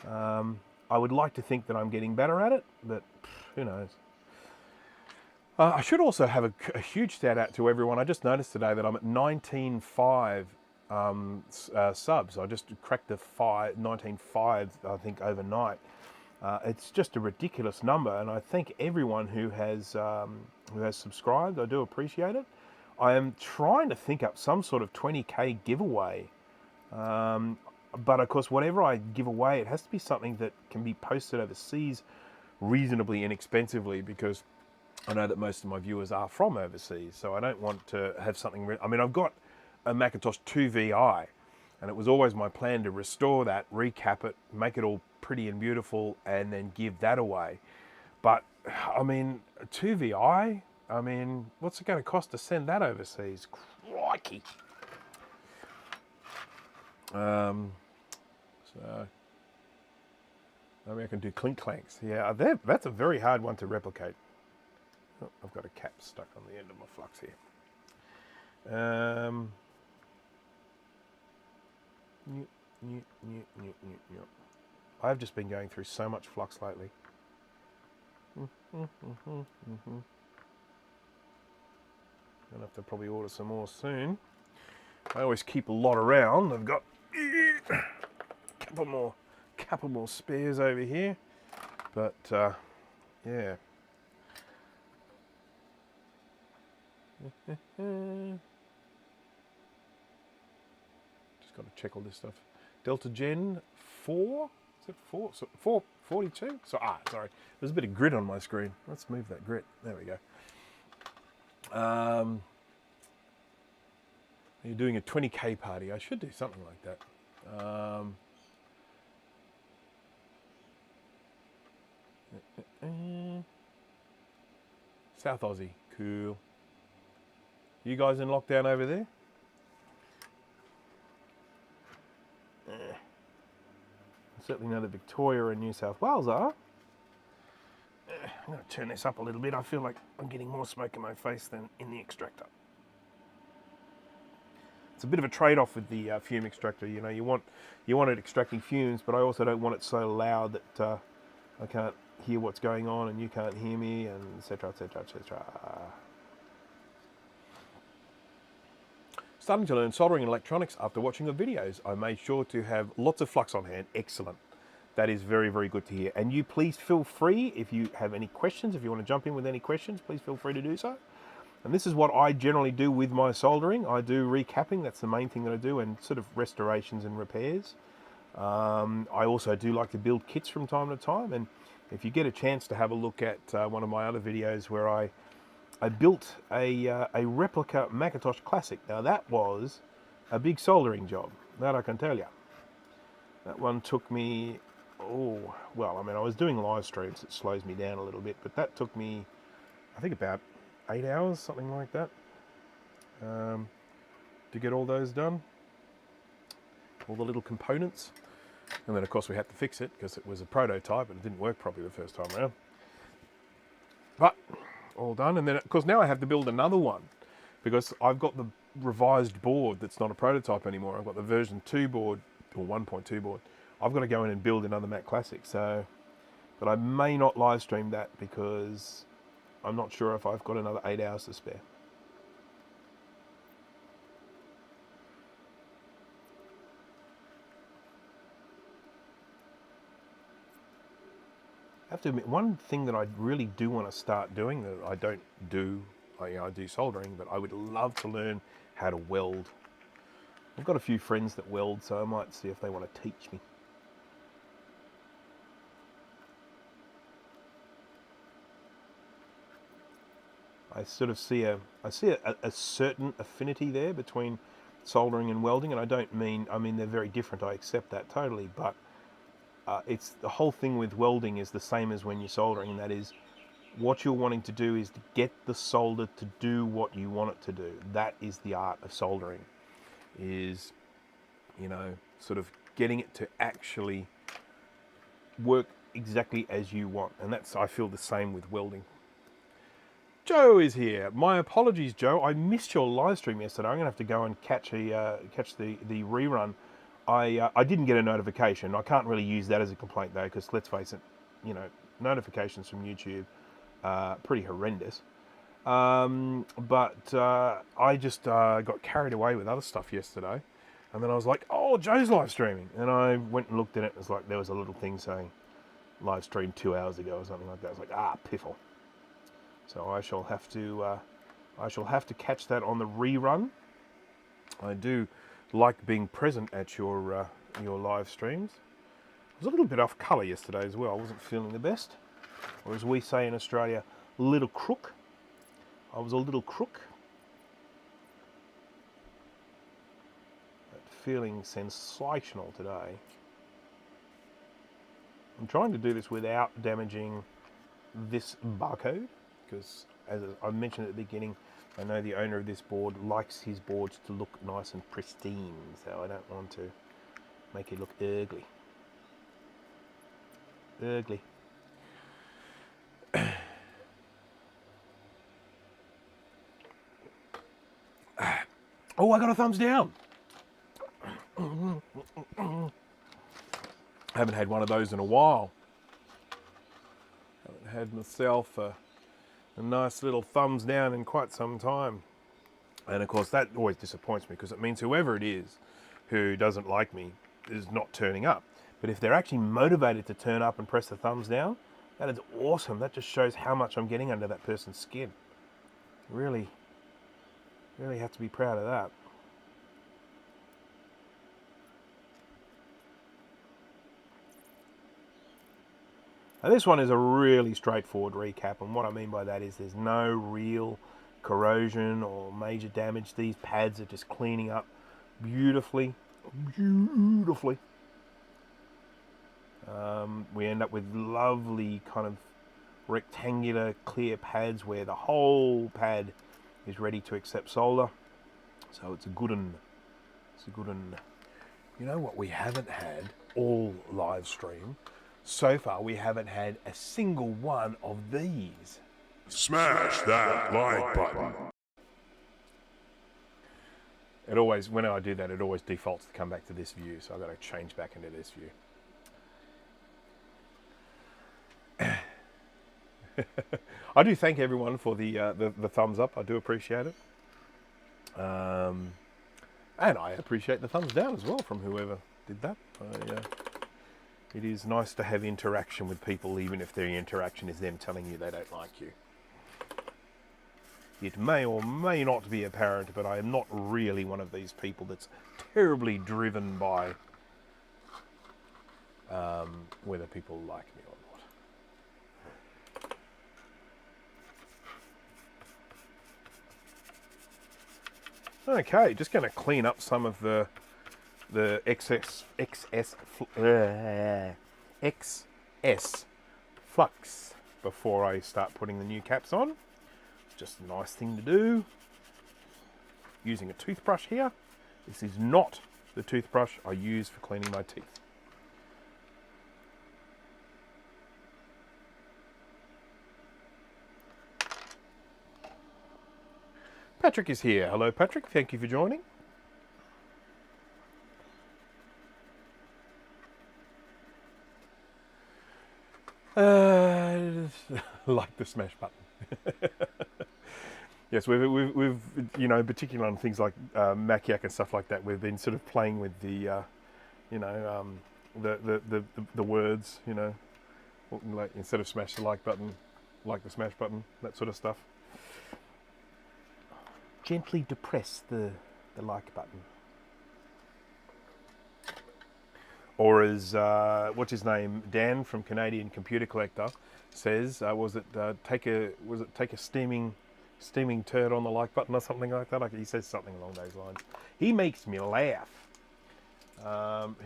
A: I would like to think that I'm getting better at it, but who knows. I should also have a huge shout out to everyone. I just noticed today that I'm at 19.5 subs. I just cracked the 19.5, I think, overnight. It's just a ridiculous number, and I thank everyone who has subscribed. I do appreciate it. I am trying to think up some sort of 20k giveaway, but of course, whatever I give away, it has to be something that can be posted overseas reasonably inexpensively, because I know that most of my viewers are from overseas, so I don't want to have something. I mean, I've got a Macintosh 2 VI, and it was always my plan to restore that, recap it, make it all pretty and beautiful, and then give that away. But I mean, 2 VI, I mean, what's it going to cost to send that overseas? Crikey. So maybe I can do clink clanks. Yeah, that's a very hard one to replicate. Oh, I've got a cap stuck on the end of my flux here. I've just been going through so much flux lately. Gonna have to probably order some more soon. I always keep a lot around. I've got a couple more spares over here, but yeah. Just got to check all this stuff. Delta Gen 4? Is it 4? So 442? So, sorry. There's a bit of grit on my screen. Let's move that grit. There we go. You're doing a 20k party. I should do something like that. South Aussie. Cool. You guys in lockdown over there? I certainly know that Victoria and New South Wales are. I'm going to turn this up a little bit. I feel like I'm getting more smoke in my face than in the extractor. It's a bit of a trade-off with the fume extractor. You want it extracting fumes, but I also don't want it so loud that I can't hear what's going on and you can't hear me, and etc, etc, etc. Starting to learn soldering and electronics after watching the videos. I made sure to have lots of flux on hand. Excellent. That is very, very good to hear. And you please feel free, if you have any questions, if you want to jump in with any questions, please feel free to do so. And this is what I generally do with my soldering. I do recapping, that's the main thing that I do, and sort of restorations and repairs. I also do like to build kits from time to time, and if you get a chance to have a look at one of my other videos where I built a replica Macintosh Classic. Now that was a big soldering job, that I can tell you. That one took me, oh, well, I mean, I was doing live streams, it slows me down a little bit, but that took me, I think about 8 hours, something like that, to get all those done, all the little components. And then of course we had to fix it because it was a prototype and it didn't work properly the first time around. But all done, and then of course now I have to build another one because I've got the revised board that's not a prototype anymore. I've got the version 2 board, or 1.2 board. I've got to go in and build another Mac Classic, so, but I may not live stream that because I'm not sure if I've got another 8 hours to spare. I have to admit, one thing that I really do want to start doing that I don't do, I do soldering, but I would love to learn how to weld. I've got a few friends that weld, so I might see if they want to teach me. I sort of see a certain affinity there between soldering and welding, and I mean they're very different, I accept that totally, but it's the whole thing with welding is the same as when you're soldering, and that is what you're wanting to do is to get the solder to do what you want it to do. That is the art of soldering, is, you know, sort of getting it to actually work exactly as you want. And that's, I feel the same with welding. Joe is here. My apologies, Joe. I missed your live stream yesterday. I'm going to have to go and catch the rerun. I didn't get a notification. I can't really use that as a complaint though, because let's face it, you know, notifications from YouTube are pretty horrendous. But I just got carried away with other stuff yesterday, and then I was like, oh, Joe's live streaming, and I went and looked at it. And it was like there was a little thing saying live stream 2 hours ago or something like that. I was like, ah, piffle. So I shall have to catch that on the rerun. I do like being present at your live streams. I was a little bit off colour yesterday as well. I wasn't feeling the best, or as we say in Australia, little crook. I was a little crook. But feeling sensational today. I'm trying to do this without damaging this barcode, because as I mentioned at the beginning, I know the owner of this board likes his boards to look nice and pristine, so I don't want to make it look ugly. Ugly. Oh, I got a thumbs down. I haven't had one of those in a while. Haven't had myself a nice little thumbs down in quite some time. And of course that always disappoints me, because it means whoever it is who doesn't like me is not turning up. But if they're actually motivated to turn up and press the thumbs down, that is awesome. That just shows how much I'm getting under that person's skin. Really have to be proud of that. Now this one is a really straightforward recap, and what I mean by that is there's no real corrosion or major damage. These pads are just cleaning up beautifully. We end up with lovely kind of rectangular clear pads where the whole pad is ready to accept solder. So it's a good one. It's a good one. You know what we haven't had all live stream? So far we haven't had a single one of these.
B: Smash that like button.
A: It always, when I do that, it always defaults to come back to this view, so I've got to change back into this view. I do thank everyone for the thumbs up. I do appreciate it. And I appreciate the thumbs down as well from whoever did that. It is nice to have interaction with people, even if their interaction is them telling you they don't like you. It may or may not be apparent, but I am not really one of these people that's terribly driven by whether people like me or not. Okay, just going to clean up some of the excess flux before I start putting the new caps on. It's just a nice thing to do. Using a toothbrush here. This is not the toothbrush I use for cleaning my teeth. Patrick is here. Hello, Patrick. Thank you for joining. Like the smash button. Yes, we've you know, particularly on things like Maciac and stuff like that, we've been sort of playing with the you know, the words, you know, like instead of smash the like button, like the smash button, that sort of stuff. Gently depress the like button. Or as what's his name, Dan from Canadian Computer Collector says, was it take a steaming turd on the like button or something like that? Like, he says something along those lines. He makes me laugh.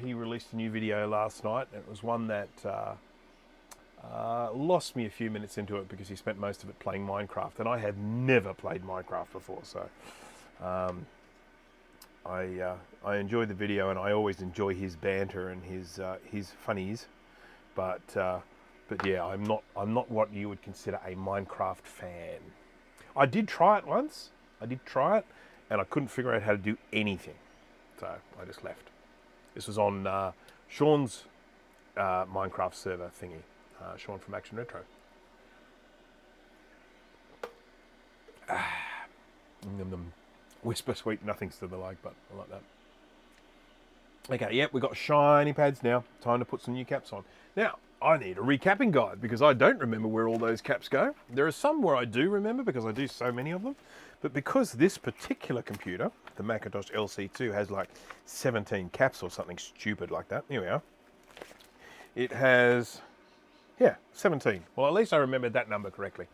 A: He released a new video last night. And it was one that lost me a few minutes into it because he spent most of it playing Minecraft, and I have never played Minecraft before, so I enjoy the video, and I always enjoy his banter and his funnies, but yeah, I'm not what you would consider a Minecraft fan. I did try it once. And I couldn't figure out how to do anything, so I just left. This was on Sean's Minecraft server thingy. Sean from Action Retro. Whisper sweet nothings to the like button. I like that. Okay, yep, we've got shiny pads now. Time to put some new caps on. Now, I need a recapping guide because I don't remember where all those caps go. There are some where I do remember because I do so many of them. But because this particular computer, the Macintosh LC2, has like 17 caps or something stupid like that. Here we are. It has... yeah, 17. Well, at least I remembered that number correctly.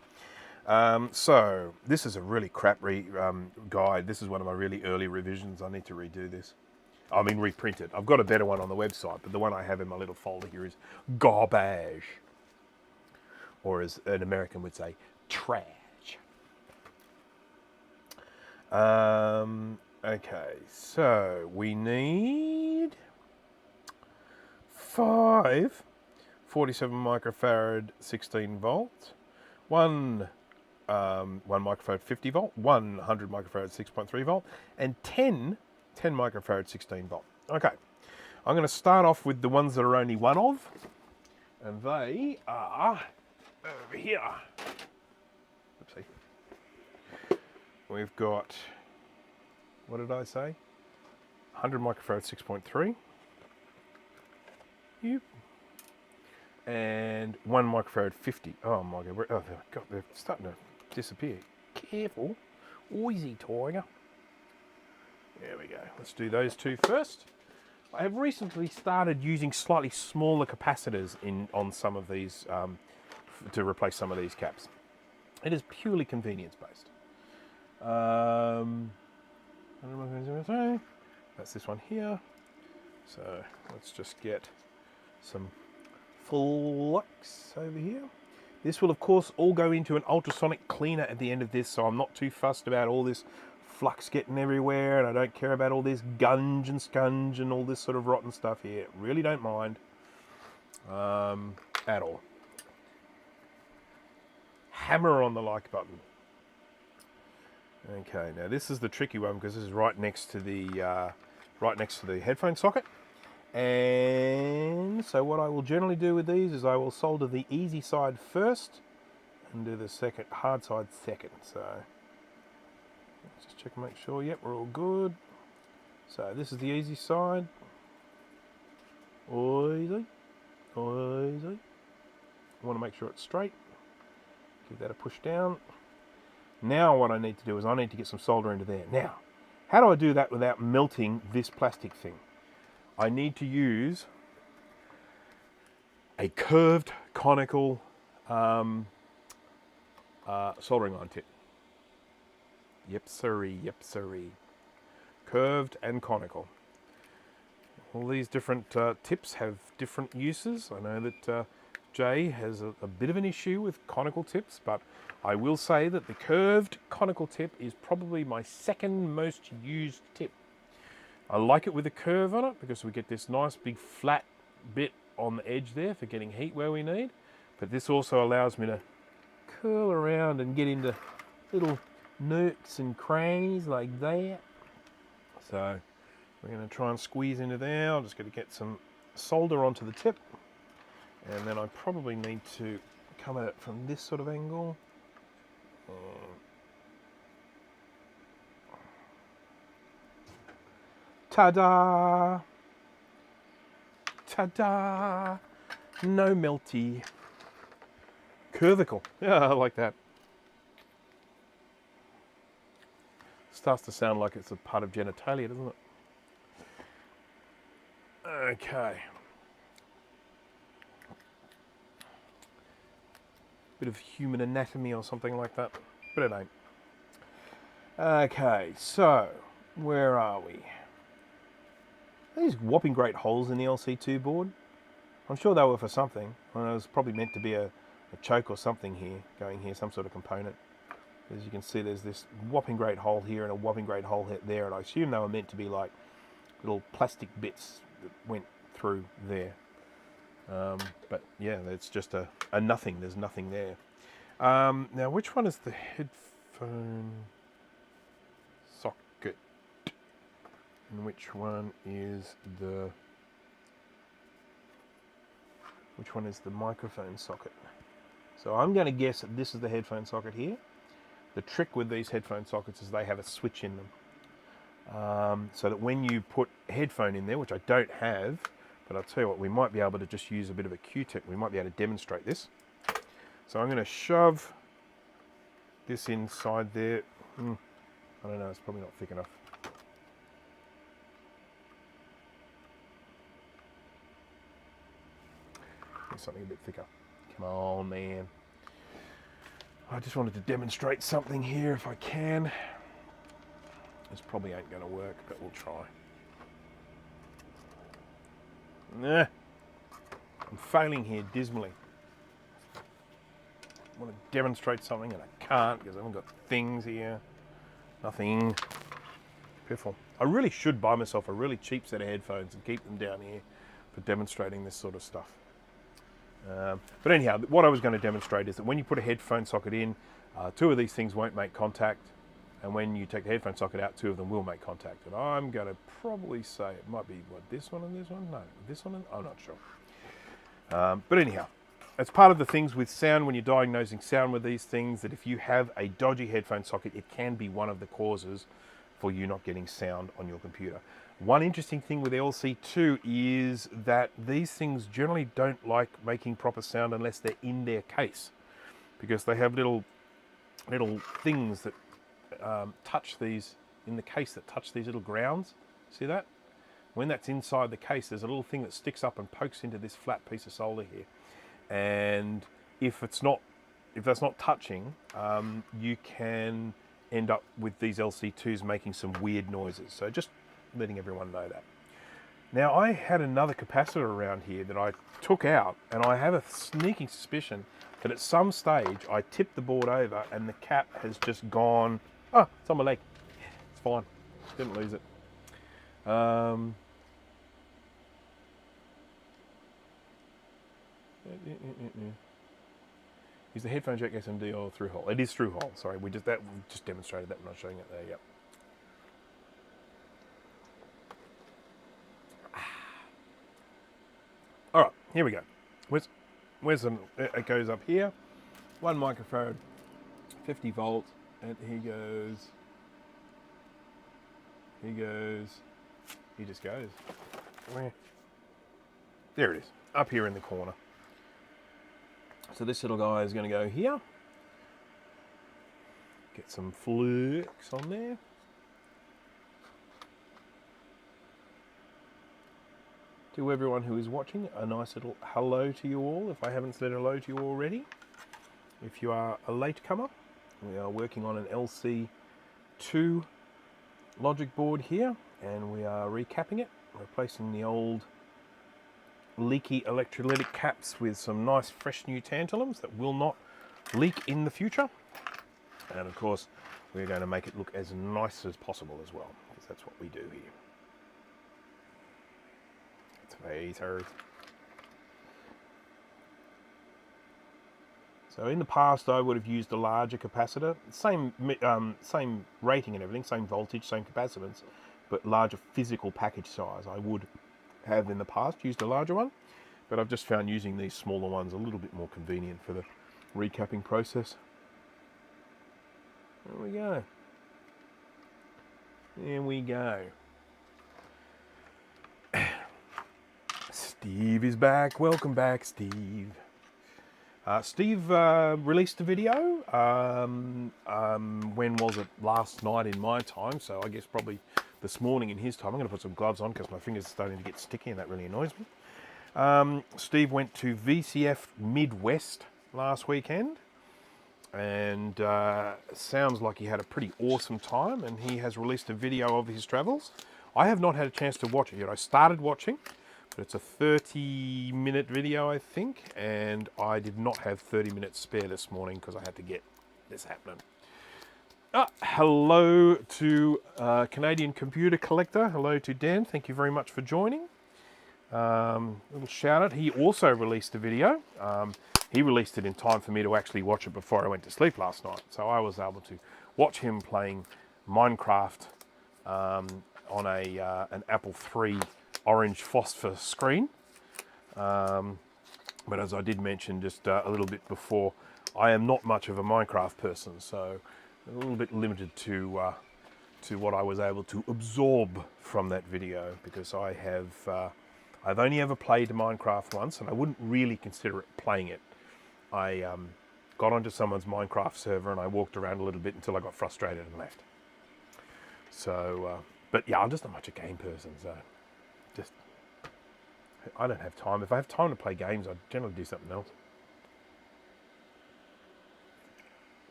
A: So, this is a really crap guide. This is one of my really early revisions. I need to redo this. I mean, reprint it. I've got a better one on the website, but the one I have in my little folder here is garbage. Or as an American would say, trash. Okay, so we need 5 47 microfarad 16 volts, one microfarad 50 volt, 100 microfarad 6.3 volt, and 10 microfarad 16 volt. Okay, I'm going to start off with the ones that are only one of, and they are over here. Oopsie. We've got, what did I say? 100 microfarad 6.3. Yep. And 1 microfarad 50. Oh my god, they're starting to disappear. Careful. Easy, Tiger. There we go. Let's do those two first. I have recently started using slightly smaller capacitors on some of these to replace some of these caps. It is purely convenience based. That's this one here. So let's just get some flux over here. This will of course all go into an ultrasonic cleaner at the end of this, so I'm not too fussed about all this flux getting everywhere, and I don't care about all this gunge and scunge and all this sort of rotten stuff here. Really don't mind at all. Hammer on the like button. Okay, now this is the tricky one because this is right next to the headphone socket. And so what I will generally do with these is I will solder the easy side first, and do the second hard side second. So let's just check and make sure. Yep, we're all good. So this is the easy side. Easy, easy. I want to make sure it's straight. Give that a push down. Now what I need to do is I need to get some solder into there. Now, how do I do that without melting this plastic thing? I need to use a curved conical soldering iron tip. Yep, sirree, yep, sirree. Curved and conical. All these different tips have different uses. I know that Jay has a bit of an issue with conical tips, but I will say that the curved conical tip is probably my second most used tip. I like it with a curve on it because we get this nice big flat bit on the edge there for getting heat where we need. But this also allows me to curl around and get into little nooks and crannies like that. So we're going to try and squeeze into there. I'm just going to get some solder onto the tip. And then I probably need to come at it from this sort of angle. Ta-da! Ta-da! No melty. Curvical. Yeah, I like that. Starts to sound like it's a part of genitalia, doesn't it? Okay. Bit of human anatomy or something like that, but it ain't. Okay, so where are we? These whopping great holes in the LC2 board. I'm sure they were for something. Well, it was probably meant to be a choke or something here, going here, some sort of component. As you can see, there's this whopping great hole here and a whopping great hole there, and I assume they were meant to be like little plastic bits that went through there. But yeah, it's just a nothing. There's nothing there. Now, which one is the headphone socket? And which one is the microphone socket? So I'm going to guess that this is the headphone socket here. The trick with these headphone sockets is they have a switch in them. So that when you put a headphone in there, which I don't have, but I'll tell you what, we might be able to just use a bit of a Q-tip. We might be able to demonstrate this. So I'm going to shove this inside there. I don't know, it's probably not thick enough. Need something a bit thicker. Come on, man. I just wanted to demonstrate something here if I can. This probably ain't going to work, but we'll try. Nah. I'm failing here dismally. I want to demonstrate something and I can't because I haven't got things here. Nothing. Piffle. I really should buy myself a really cheap set of headphones and keep them down here for demonstrating this sort of stuff. But anyhow, what I was going to demonstrate is that when you put a headphone socket in, two of these things won't make contact, and when you take the headphone socket out, two of them will make contact. And I'm going to probably say it might be, what, this one and this one? No, this one and, I'm not sure. But anyhow, it's part of the things with sound when you're diagnosing sound with these things, that if you have a dodgy headphone socket, it can be one of the causes for you not getting sound on your computer. One interesting thing with LC2 is that these things generally don't like making proper sound unless they're in their case, because they have little things that touch these in the case, that touch these little grounds. See that? When that's inside the case, there's a little thing that sticks up and pokes into this flat piece of solder here. And if that's not touching, you can end up with these LC2s making some weird noises. So just letting everyone know that. Now, I had another capacitor around here that I took out, and I have a sneaking suspicion that at some stage I tipped the board over and the cap has just gone. Oh, it's on my leg. It's fine. Didn't lose it. Is the headphone jack SMD or through hole? It is through hole. Sorry, we just demonstrated that. We're not showing it there. Yep. All right, here we go. Where's it goes up here, 1 microfarad, 50 volt, and he just goes. Where? There it is, up here in the corner. So this little guy is going to go here. Get some flux on there. To everyone who is watching, a nice little hello to you all, if I haven't said hello to you already. If you are a latecomer, we are working on an LC2 logic board here, and we are recapping it, replacing the old leaky electrolytic caps with some nice fresh new tantalums that will not leak in the future. And of course, we're going to make it look as nice as possible as well, because that's what we do here. Capacitors. So in the past, I would have used a larger capacitor, same rating and everything, same voltage, same capacitance, but larger physical package size. I would have in the past used a larger one, but I've just found using these smaller ones a little bit more convenient for the recapping process. There we go. There we go. Steve is back. Welcome back, Steve. Steve released a video. When was it? Last night in my time, so I guess probably this morning in his time. I'm going to put some gloves on because my fingers are starting to get sticky and that really annoys me. Steve went to VCF Midwest last weekend, and sounds like he had a pretty awesome time, and he has released a video of his travels. I have not had a chance to watch it yet. I started watching, but it's a 30-minute video, I think, and I did not have 30 minutes spare this morning because I had to get this happening. Hello to Canadian Computer Collector. Hello to Dan. Thank you very much for joining. Little shout out. He also released a video. He released it in time for me to actually watch it before I went to sleep last night. So I was able to watch him playing Minecraft on an Apple III orange phosphor screen. But as I did mention just a little bit before, I am not much of a Minecraft person, so a little bit limited to what I was able to absorb from that video, because I've only ever played Minecraft once, and I wouldn't really consider it playing it. I got onto someone's Minecraft server and I walked around a little bit until I got frustrated and left. So, but yeah, I'm just not much a game person, so I don't have time. If I have time to play games, I generally do something else.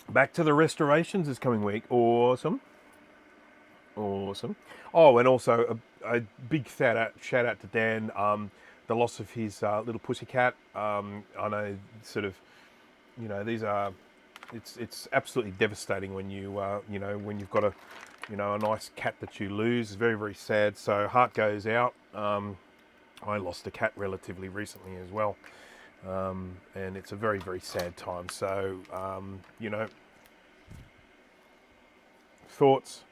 A: Back to the restorations this coming week. Awesome. Awesome. Oh, and also a big shout out to Dan. The loss of his little pussycat. I know, sort of, these are. It's absolutely devastating when you when you've got a nice cat that you lose. It's very, very sad. So heart goes out. I lost a cat relatively recently as well, and it's a very, very sad time. So thoughts.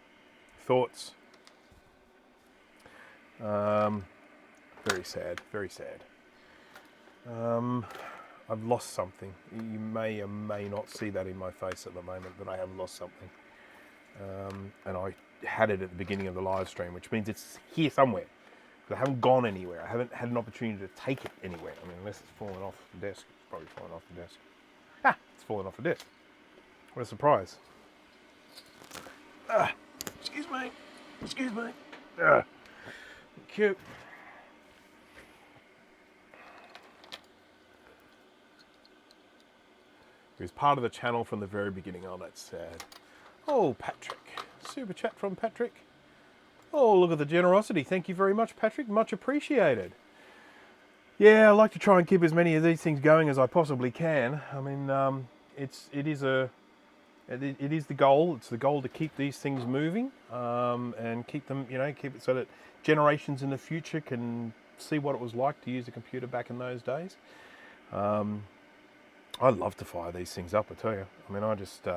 A: Very sad, very sad. I've lost something. You may or may not see that in my face at the moment, but I have lost something. And I had it at the beginning of the live stream, which means it's here somewhere. But I haven't gone anywhere. I haven't had an opportunity to take it anywhere. I mean, unless it's fallen off the desk. It's probably fallen off the desk. It's fallen off the desk. What a surprise. Excuse me. Excuse me. Cute. He was part of the channel from the very beginning. Oh, that's sad. Oh, Patrick. Super chat from Patrick. Oh, look at the generosity. Thank you very much, Patrick. Much appreciated. Yeah, I like to try and keep as many of these things going as I possibly can. I mean, it is the goal. It's the goal to keep these things moving, and keep them, keep it so that generations in the future can see what it was like to use a computer back in those days. I love to fire these things up, I tell you. I mean, I just,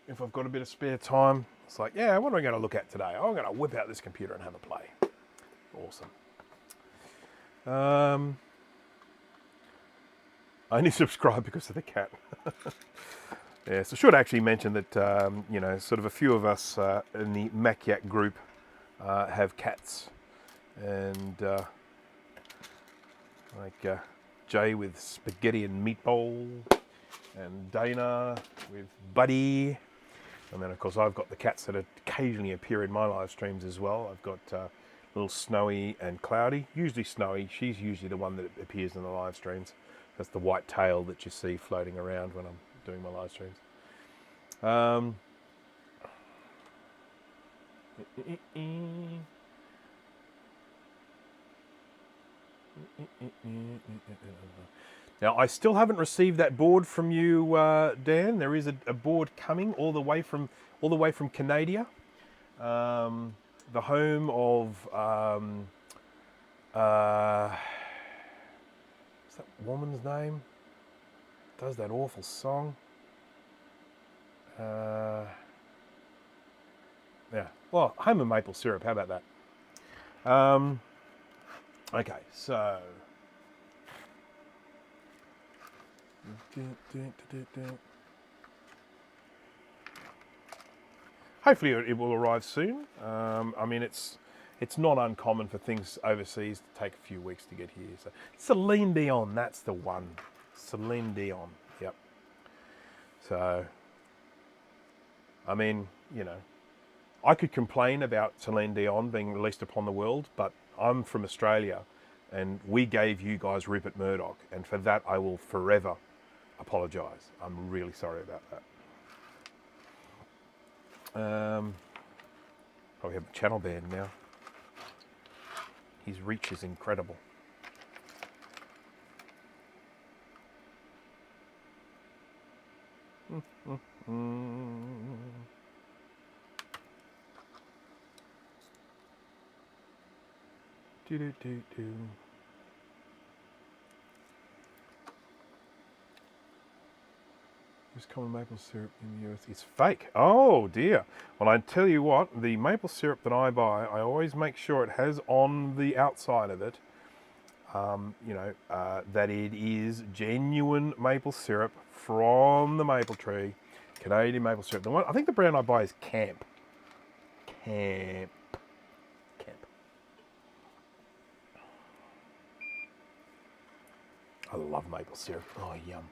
A: if I've got a bit of spare time, it's like, yeah, what am I going to look at today? I'm going to whip out this computer and have a play. Awesome. I only subscribe because of the cat. Yeah, so I should actually mention that, you know, sort of a few of us in the Macyak group have cats. And like Jay with spaghetti and meatball, and Dana with Buddy. And then, of course, I've got the cats that occasionally appear in my live streams as well. I've got little Snowy and Cloudy. Usually Snowy. She's usually the one that appears in the live streams. That's the white tail that you see floating around when I'm doing my live streams. Now, I still haven't received that board from you, Dan. There is a board coming all the way from Canada, the home of what's that woman's name? Does that awful song? Yeah. Well, home of maple syrup. How about that? Okay, so. Hopefully it will arrive soon. I mean, it's not uncommon for things overseas to take a few weeks to get here. So Celine Dion, that's the one. Celine Dion, yep. So, I mean, you know, I could complain about Celine Dion being released upon the world, but I'm from Australia, and we gave you guys Rupert Murdoch, and for that I will forever apologise. I'm really sorry about that. Probably have a channel banned now. His reach is incredible. Just common maple syrup in the US. It's fake. Oh dear. Well, I tell you what, the maple syrup that I buy, I always make sure it has on the outside of it, you know, that it is genuine maple syrup from the maple tree, Canadian maple syrup. The one, I think the brand I buy is Camp. Camp. I love maple syrup. Oh, yum.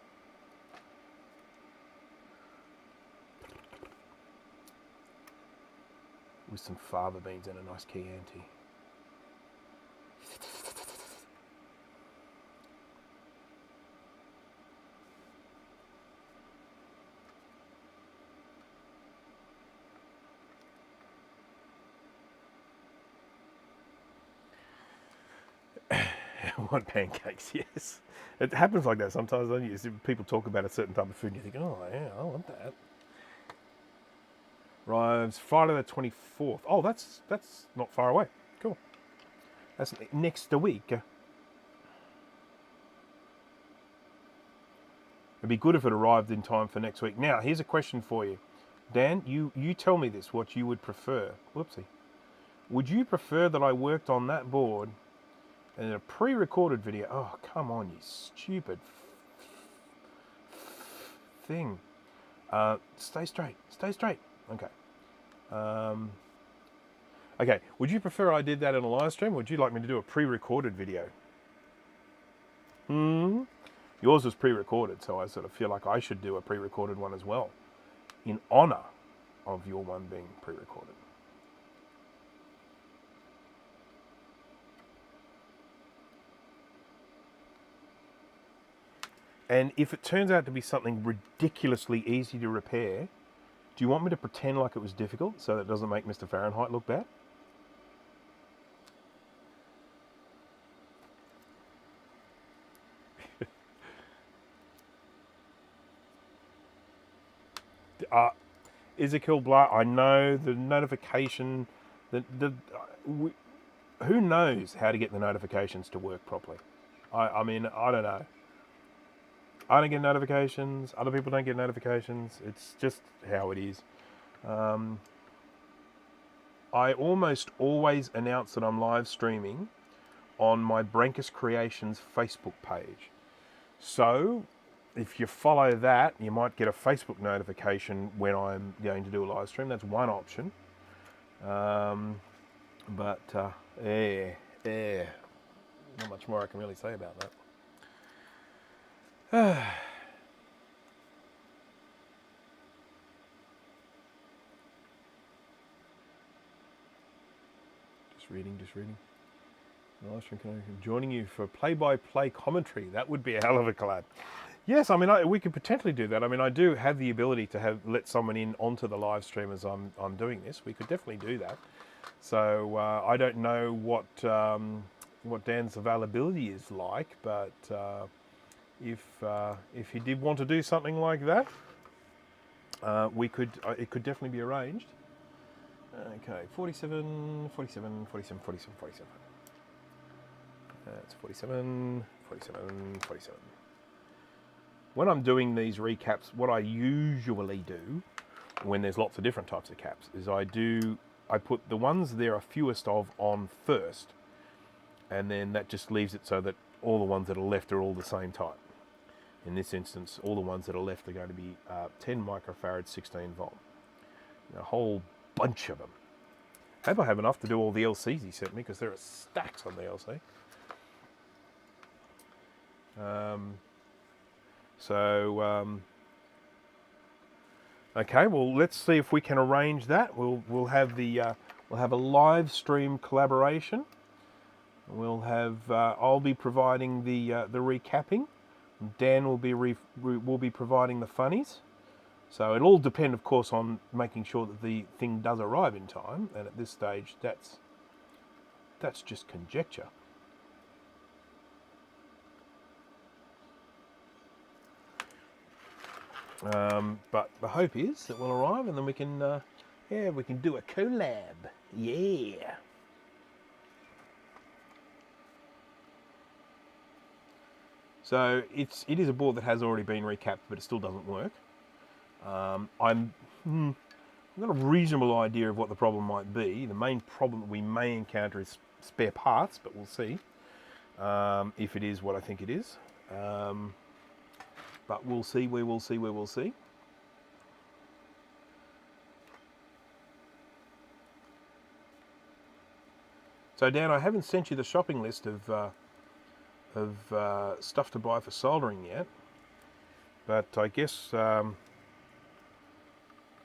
A: With some fava beans and a nice Chianti. Want pancakes? Yes. It happens like that sometimes. Don't you? People talk about a certain type of food and you think, oh yeah, I want that. Arrives Friday the 24th. Oh, that's not far away. Cool. That's next week. It'd be good if it arrived in time for next week. Now, here's a question for you. Dan, you tell me this, what you would prefer. Whoopsie. Would you prefer that I worked on that board in a pre-recorded video? Oh, come on, you stupid thing. Stay straight. Stay straight. Okay. Okay. Would you prefer I did that in a live stream, or would you like me to do a pre-recorded video? Yours was pre-recorded, so I sort of feel like I should do a pre-recorded one as well, in honor of your one being pre-recorded. And if it turns out to be something ridiculously easy to repair, do you want me to pretend like it was difficult so that it doesn't make Mr. Fahrenheit look bad? Ezekiel Blah, I know the notification, who knows how to get the notifications to work properly? I mean, I don't know. I don't get notifications, other people don't get notifications, it's just how it is. I almost always announce that I'm live streaming on my Brankus Creations Facebook page. So if you follow that, you might get a Facebook notification when I'm going to do a live stream. That's one option. But not much more I can really say about that. Just reading. Live stream joining you for play-by-play commentary. That would be a hell of a collab. Yes, I mean we could potentially do that. I mean I do have the ability to let someone in onto the live stream as I'm doing this. We could definitely do that. So I don't know what Dan's availability is like, but if he did want to do something like that, we could. It could definitely be arranged. Okay, 47. That's 47. When I'm doing these recaps, what I usually do when there's lots of different types of caps is I put the ones there are fewest of on first, and then that just leaves it so that all the ones that are left are all the same type. In this instance, all the ones that are left are going to be 10 microfarad, 16 volt. A whole bunch of them. I hope I have enough to do all the LCs he sent me, because there are stacks on the LC. Okay, well let's see if we can arrange that. We'll have a live stream collaboration. We'll have I'll be providing the recapping. Dan will be providing the funnies. So it'll all depend, of course, on making sure that the thing does arrive in time. And at this stage, that's just conjecture. But the hope is that we'll arrive, and then we can do a collab. Yeah. So it is a board that has already been recapped, but it still doesn't work. I've got a reasonable idea of what the problem might be. The main problem that we may encounter is spare parts, but we'll see if it is what I think it is. But we'll see. We will see. So Dan, I haven't sent you the shopping list of stuff to buy for soldering yet, but I guess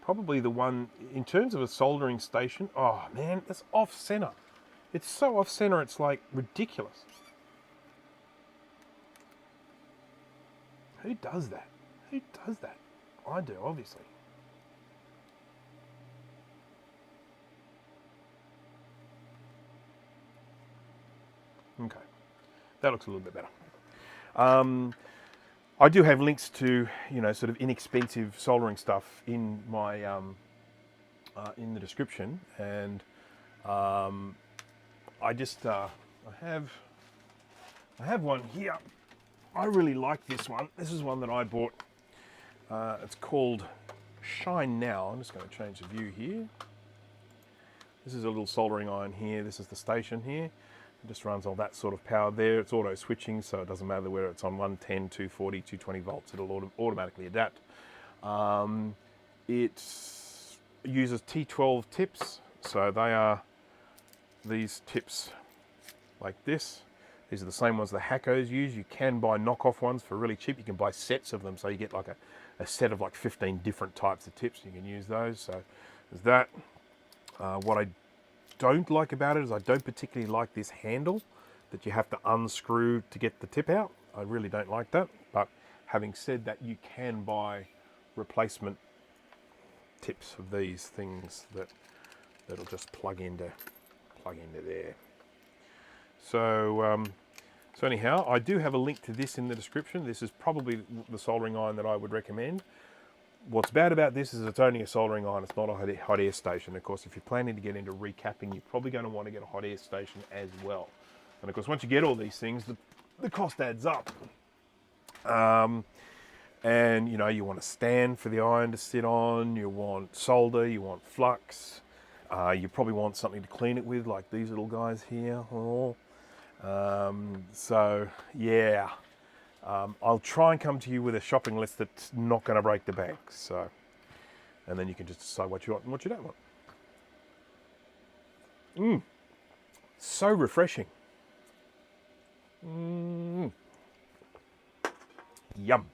A: probably the one in terms of a soldering station. Oh man, that's off center. It's so off center. It's like ridiculous. Who does that? Who does that? I do, obviously. Okay, that looks a little bit better. I do have links to, sort of inexpensive soldering stuff in my in the description, and I have one here. I really like this one. This is one that I bought. It's called Shine Now. I'm just going to change the view here. This is a little soldering iron here. This is the station here. It just runs all that sort of power there. It's auto switching, so it doesn't matter whether it's on 110, 240, 220 volts. It'll automatically adapt. It uses T12 tips. So they are these tips like this. These are the same ones the hackos use. You can buy knockoff ones for really cheap. You can buy sets of them, so you get like a set of like 15 different types of tips. You can use those. So there's that. What I don't like about it is I don't particularly like this handle that you have to unscrew to get the tip out. I really don't like that. But having said that, you can buy replacement tips of these things that'll just plug into there. So anyhow, I do have a link to this in the description. This is probably the soldering iron that I would recommend. What's bad about this is it's only a soldering iron. It's not a hot air station. Of course, if you're planning to get into recapping, you're probably going to want to get a hot air station as well. And of course, once you get all these things, the cost adds up. And you want a stand for the iron to sit on. You want solder. You want flux. You probably want something to clean it with, like these little guys here. So yeah, I'll try and come to you with a shopping list that's not going to break the bank. So, and then you can just decide what you want and what you don't want. So refreshing. Yum.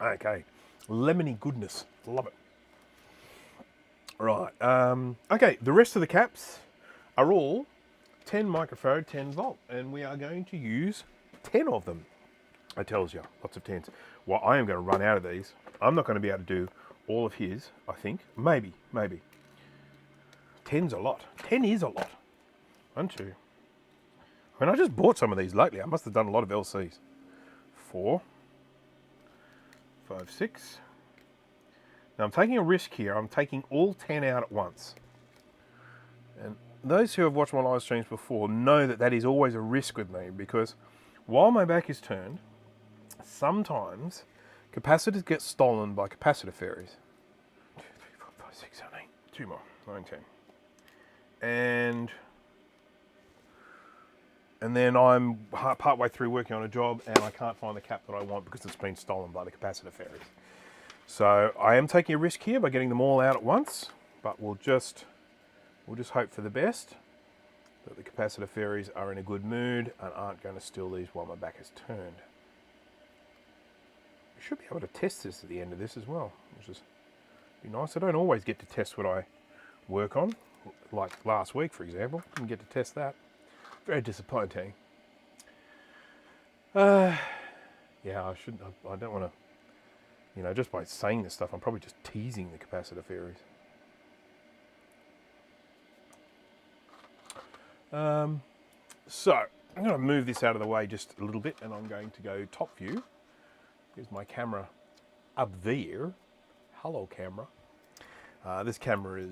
A: Okay, lemony goodness, love it. Right. Okay, the rest of the caps are all 10 microfarad, 10 volt, and we are going to use 10 of them. I tells you, lots of 10s. Well, I am going to run out of these. I'm not going to be able to do all of his, I think. Maybe. 10's a lot. 10 is a lot. 1, 2. I mean, I just bought some of these lately. I must have done a lot of LCs. 4, 5, 6. Now I'm taking a risk here. I'm taking all 10 out at once. And those who have watched my live streams before know that that is always a risk with me, because while my back is turned, sometimes capacitors get stolen by capacitor fairies. 2, 3, 4, 5, 6, 7, 8. 2 more. 9, 10. And then I'm partway through working on a job and I can't find the cap that I want because it's been stolen by the capacitor fairies. So I am taking a risk here by getting them all out at once, but we'll just hope for the best, that the capacitor fairies are in a good mood and aren't going to steal these while my back is turned. I should be able to test this at the end of this as well, which is be nice. I don't always get to test what I work on, like last week, for example. Didn't get to test that. Very disappointing. Yeah, I shouldn't. I don't want to. You know, just by saying this stuff, I'm probably just teasing the capacitor fairies. So I'm going to move this out of the way just a little bit, and I'm going to go top view. Here's my camera up there. Hello, camera. This camera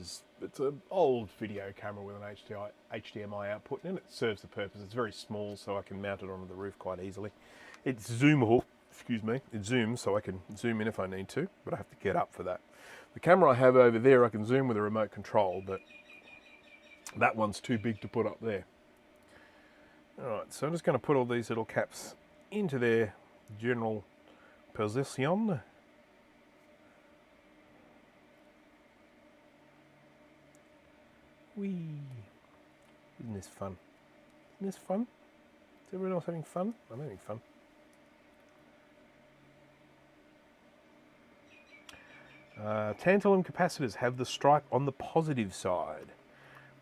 A: it's an old video camera with an HDMI output, and it serves the purpose. It's very small, so I can mount it onto the roof quite easily. It's zoomable, it zooms, so I can zoom in if I need to, but I have to get up for that. The camera I have over there, I can zoom with a remote control, but that one's too big to put up there. Alright, so I'm just going to put all these little caps into their general position. Whee! Isn't this fun? Isn't this fun? Is everyone else having fun? I'm having fun. Tantalum capacitors have the stripe on the positive side.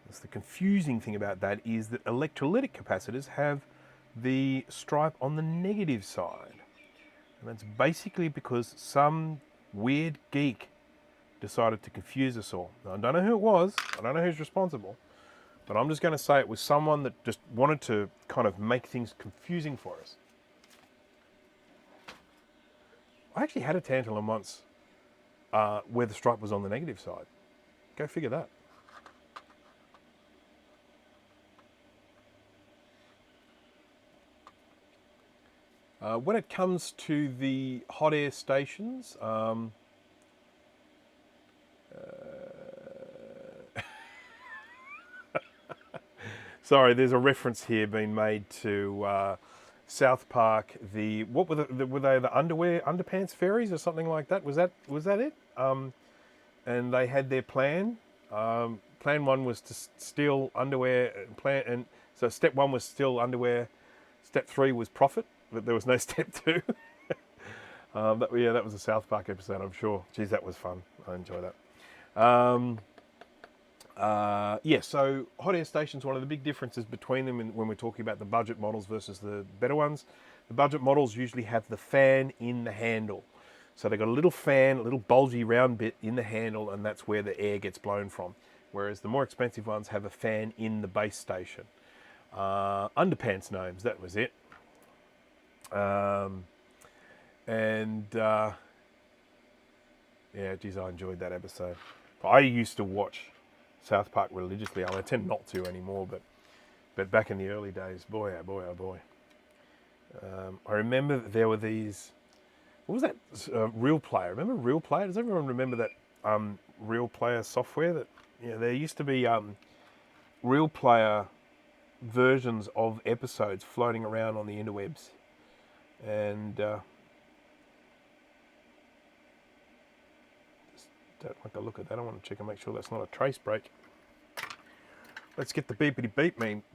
A: That's the confusing thing about that, is that electrolytic capacitors have the stripe on the negative side. And that's basically because some weird geek decided to confuse us all. Now, I don't know who it was, I don't know who's responsible, but I'm just going to say it was someone that just wanted to kind of make things confusing for us. I actually had a tantalum once where the stripe was on the negative side. Go figure that. When it comes to the hot air stations, sorry, there's a reference here being made to South Park. What were they the underpants fairies or something like that? Was that it? And they had their plan. Plan 1 was to steal underwear. So step 1 was steal underwear. Step 3 was profit. But there was no step 2. That was a South Park episode, I'm sure. Geez, that was fun. I enjoy that. Yeah, so hot air stations, one of the big differences between them when we're talking about the budget models versus the better ones. The budget models usually have the fan in the handle. So they've got a little fan, a little bulgy round bit in the handle, and that's where the air gets blown from. Whereas the more expensive ones have a fan in the base station. Underpants gnomes, that was it. Yeah, geez, I enjoyed that episode. I used to watch South Park religiously. I tend not to anymore, but back in the early days, boy, oh boy, oh boy. I remember that there were these. What was that? Real Player. Remember Real Player? Does everyone remember that Real Player software? That there used to be Real Player versions of episodes floating around on the interwebs. And just don't like the look of that. I want to check and make sure that's not a trace break. Let's get the beepity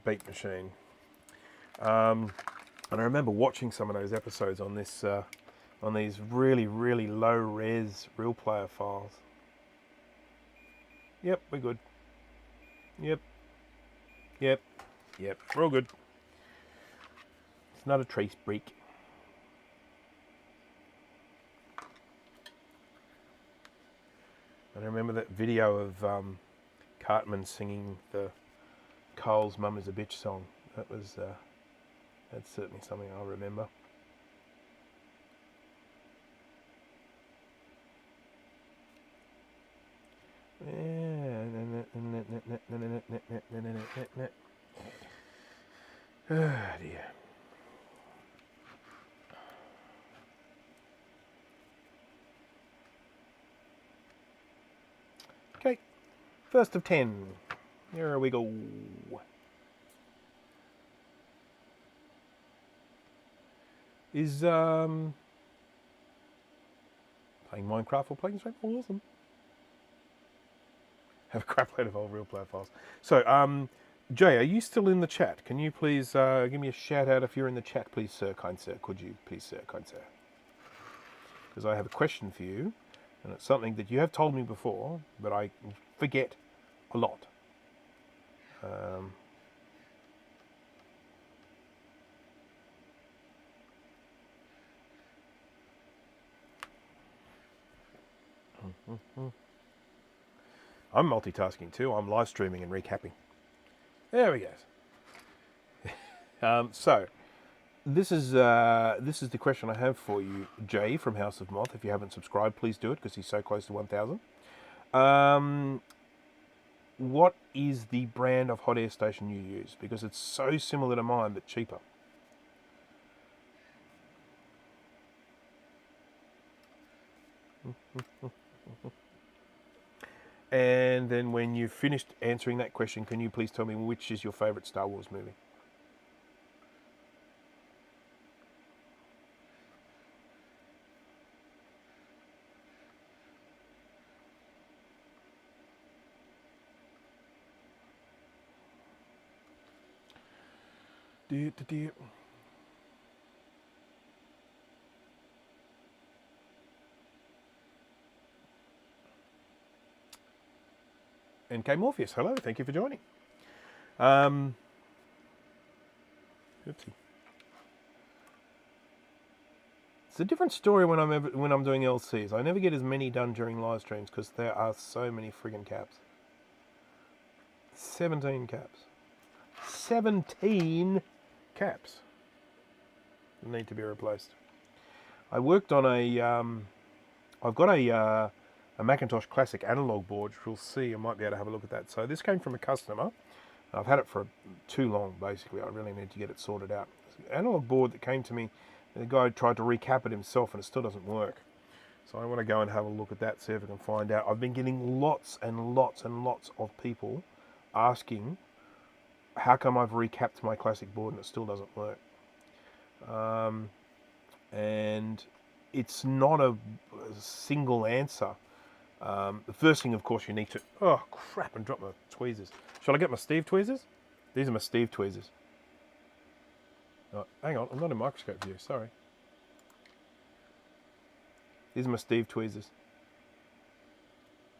A: beep machine. And I remember watching some of those episodes on this, on these really, really low res real player files. Yep, we're good. Yep, yep, yep, we're all good. It's not a trace break. And I remember that video of Cartman singing the Cole's Mum is a Bitch song. That was, that's certainly something I'll remember. Oh dear. Okay, first of 10. Here we go. Is playing Minecraft or playing Straight awesome? Have a crap load of old real player files. So, Jay, are you still in the chat? Can you please give me a shout out if you're in the chat, please, sir, kind sir? Could you, please, sir, kind sir? Because I have a question for you, and it's something that you have told me before, but I forget a lot. I'm multitasking too. I'm live streaming and recapping. There we go. So, this is the question I have for you, Jay from House of Moth. If you haven't subscribed, please do it because he's so close to 1,000. What is the brand of hot air station you use? Because it's so similar to mine but cheaper. And then when you've finished answering that question, can you please tell me which is your favourite Star Wars movie? NK Morpheus, hello, thank you for joining. Oopsie. It's a different story when I'm doing LCs. I never get as many done during live streams because there are so many friggin' caps. 17 caps. 17 caps need to be replaced. I worked on I've got a Macintosh Classic analog board, which we'll see. I might be able to have a look at that. So this came from a customer. I've had it for too long, basically. I really need to get it sorted out. It's an analog board that came to me. The guy tried to recap it himself, and it still doesn't work. So I want to go and have a look at that, see if I can find out. I've been getting lots and lots and lots of people asking, how come I've recapped my classic board and it still doesn't work? And it's not a single answer. The first thing, of course, you need to... Oh, crap, and drop my tweezers. Shall I get my Steve tweezers? These are my Steve tweezers. Oh, hang on, I'm not in microscope view, sorry. These are my Steve tweezers.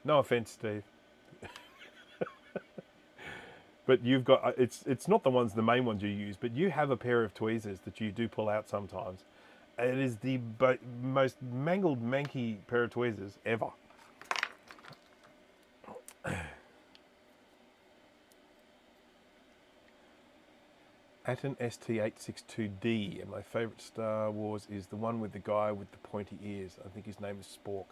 A: No offense, Steve. But you've got... It's not the main ones you use, but you have a pair of tweezers that you do pull out sometimes. It is the most mangled, manky pair of tweezers ever. Aten ST862D, and my favourite Star Wars is the one with the guy with the pointy ears. I think his name is Spork.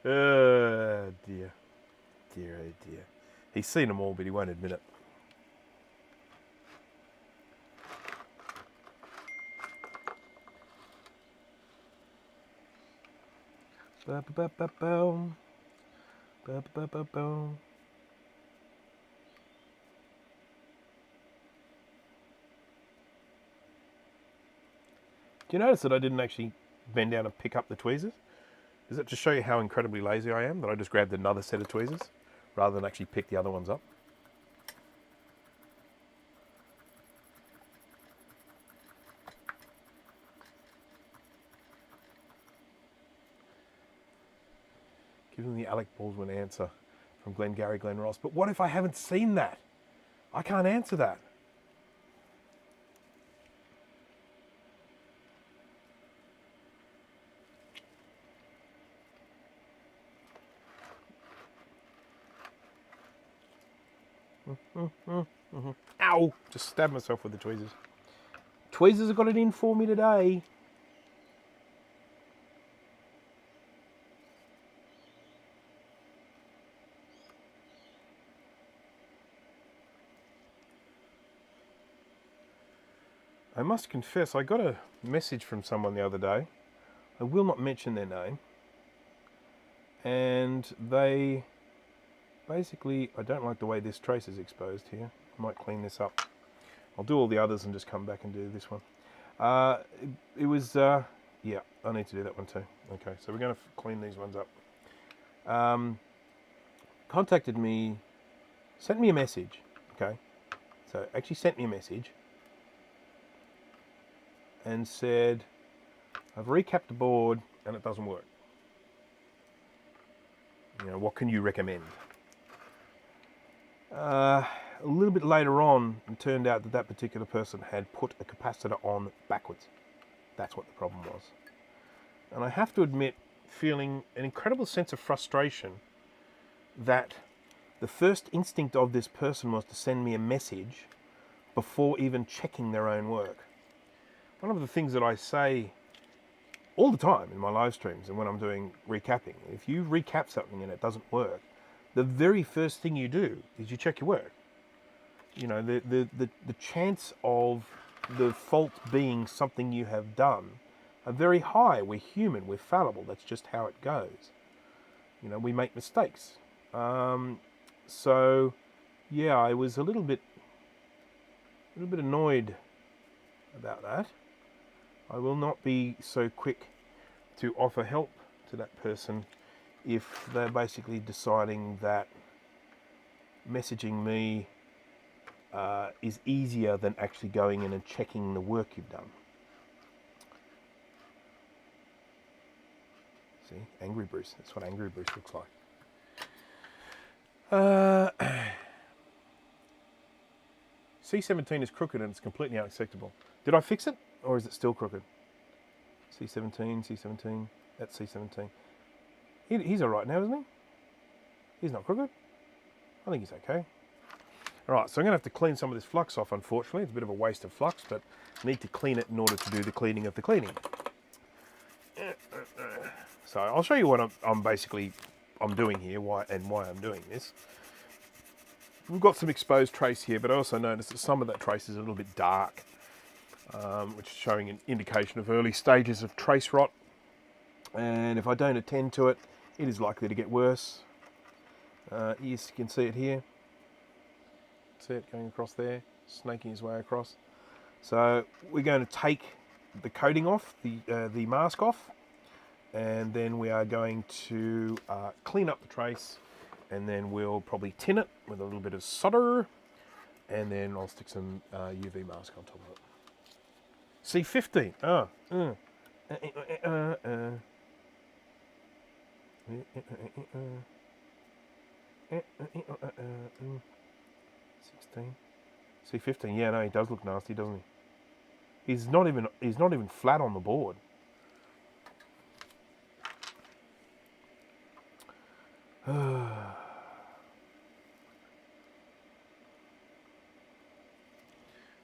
A: Oh dear. Dear, oh dear. He's seen them all, but he won't admit it. Ba-ba-ba-ba-boom. Ba-ba-ba-ba-boom. you notice that I didn't actually bend down and pick up the tweezers? Does that just show you how incredibly lazy I am, that I just grabbed another set of tweezers rather than actually pick the other ones up? Give them the Alec Baldwin answer from Glengarry Glen Ross. But what if I haven't seen that? I can't answer that. Ow! Just stabbed myself with the tweezers. Tweezers have got it in for me today. I must confess, I got a message from someone the other day. I will not mention their name. And they basically, I don't like the way this trace is exposed here. I might clean this up. I'll do all the others and just come back and do this one. It was, yeah, I need to do that one too. Okay, so we're going to clean these ones up. Contacted me, sent me a message, okay? So actually sent me a message and said, I've recapped the board and it doesn't work. You know, what can you recommend? A little bit later on, it turned out that that particular person had put a capacitor on backwards. That's what the problem was. And I have to admit, feeling an incredible sense of frustration that the first instinct of this person was to send me a message before even checking their own work. One of the things that I say all the time in my live streams and when I'm doing recapping, if you recap something and it doesn't work, the very first thing you do is you check your work. You know, the chance of the fault being something you have done are very high. We're human, we're fallible, that's just how it goes. You know, we make mistakes. So, yeah, I was a little bit annoyed about that. I will not be so quick to offer help to that person if they're basically deciding that messaging me is easier than actually going in and checking the work you've done. See, Angry Bruce, that's what Angry Bruce looks like. C17 is crooked and it's completely unacceptable. Did I fix it or is it still crooked? C17, that's C17. He's all right now, isn't he? He's not crooked. I think he's okay. All right, so I'm going to have to clean some of this flux off, unfortunately. It's a bit of a waste of flux, but I need to clean it in order to do the cleaning of the cleaning. So I'll show you what I'm doing here, why I'm doing this. We've got some exposed trace here, but I also noticed that some of that trace is a little bit dark, which is showing an indication of early stages of trace rot. And if I don't attend to it, it is likely to get worse. You can see it here. See it going across there, snaking his way across. So we're going to take the coating off, the mask off, and then we are going to clean up the trace, and then we'll probably tin it with a little bit of solder, and then I'll stick some UV mask on top of it. C15. C15. Yeah, no, he does look nasty, doesn't he? He's not even flat on the board.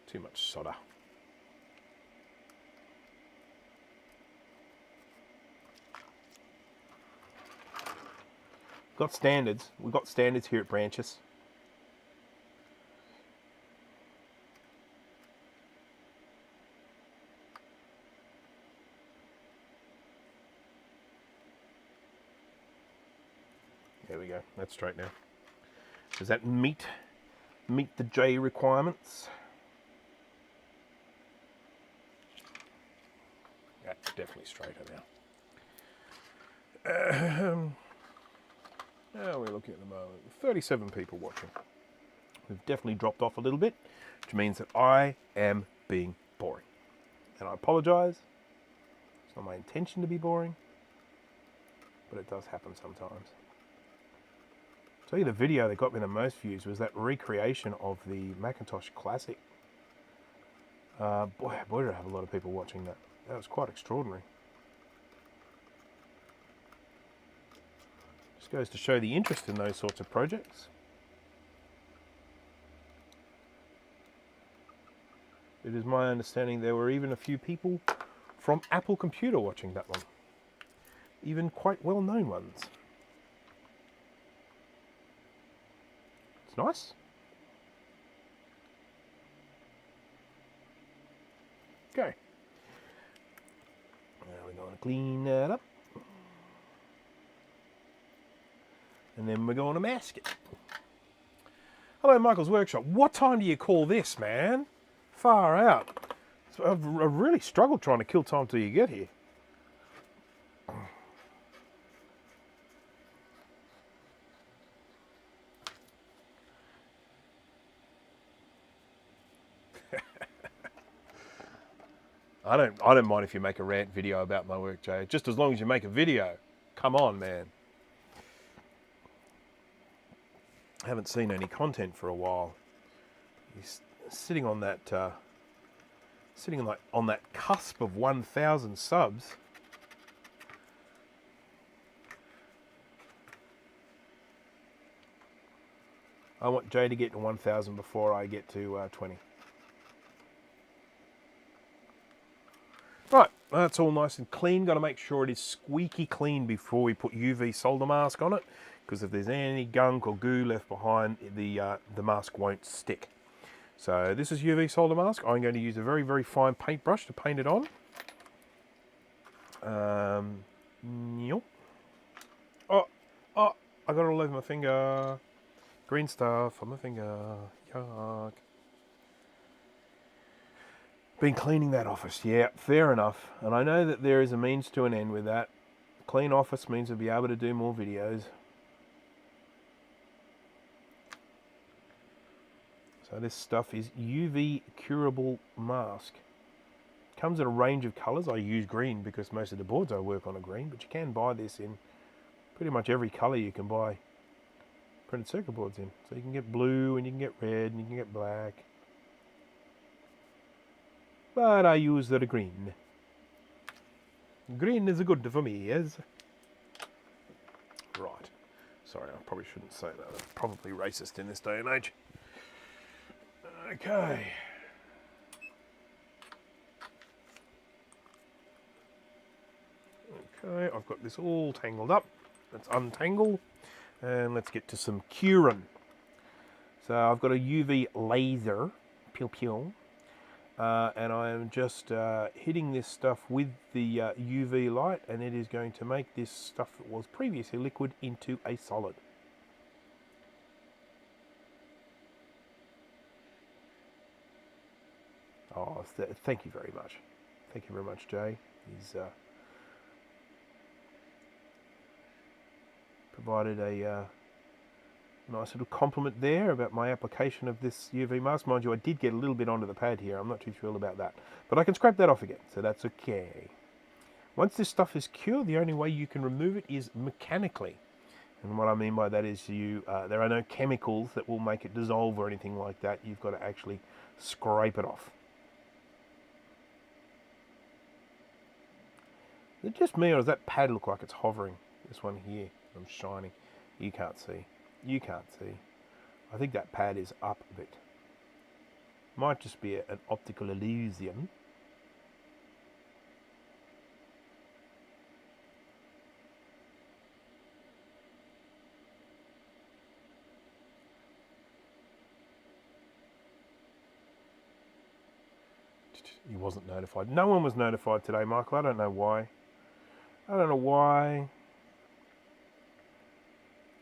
A: Too much solder. Got standards. We've got standards here at Branches. There we go. That's straight now. Does that meet the J requirements? definitely straighter now. How are we looking at the moment? 37 people watching. We've definitely dropped off a little bit, which means that I am being boring. And I apologise. It's not my intention to be boring, but it does happen sometimes. I'll tell you, the video that got me the most views was that recreation of the Macintosh Classic. Boy did I have a lot of people watching that. That was quite extraordinary. Just goes to show the interest in those sorts of projects. It is my understanding there were even a few people from Apple Computer watching that one. Even quite well-known ones. It's nice. Okay. Now we're going to clean that up. And then we're going to mask it. Hello, Michael's Workshop. What time do you call this, man? Far out. So I've really struggled trying to kill time till you get here. I don't mind if you make a rant video about my work, Jay. Just as long as you make a video. Come on, man. I haven't seen any content for a while. He's sitting on that, on that cusp of 1,000 subs. I want Jay to get to 1,000 before I get to 20. Right, that's all nice and clean. Got to make sure it is squeaky clean before we put UV solder mask on it, because if there's any gunk or goo left behind, the mask won't stick. So this is UV solder mask. I'm going to use a very, very fine paintbrush to paint it on. Yep. Oh, I got it all over my finger. Green stuff on my finger. Yuck. Been cleaning that office. Yeah, fair enough. And I know that there is a means to an end with that. Clean office means we'll be able to do more videos. So this stuff is UV curable mask. Comes in a range of colours. I use green because most of the boards I work on are green, but you can buy this in pretty much every colour you can buy printed circuit boards in. So you can get blue and you can get red and you can get black. But I use the green. Green is good for me, yes? Right. Sorry, I probably shouldn't say that. That's probably racist in this day and age. Okay. Okay, I've got this all tangled up. Let's untangle and let's get to some curing. So I've got a UV laser, pew pew, and I am just hitting this stuff with the UV light, and it is going to make this stuff that was previously liquid into a solid. Oh, thank you very much. Thank you very much, Jay. He's provided a nice little compliment there about my application of this UV mask. Mind you, I did get a little bit onto the pad here. I'm not too thrilled about that. But I can scrape that off again, so that's okay. Once this stuff is cured, the only way you can remove it is mechanically. And what I mean by that is there are no chemicals that will make it dissolve or anything like that. You've got to actually scrape it off. Is it just me, or does that pad look like it's hovering? This one here, I'm shining. You can't see. You can't see. I think that pad is up a bit. Might just be an optical illusion. He wasn't notified. No one was notified today, Michael. I don't know why. I don't know why.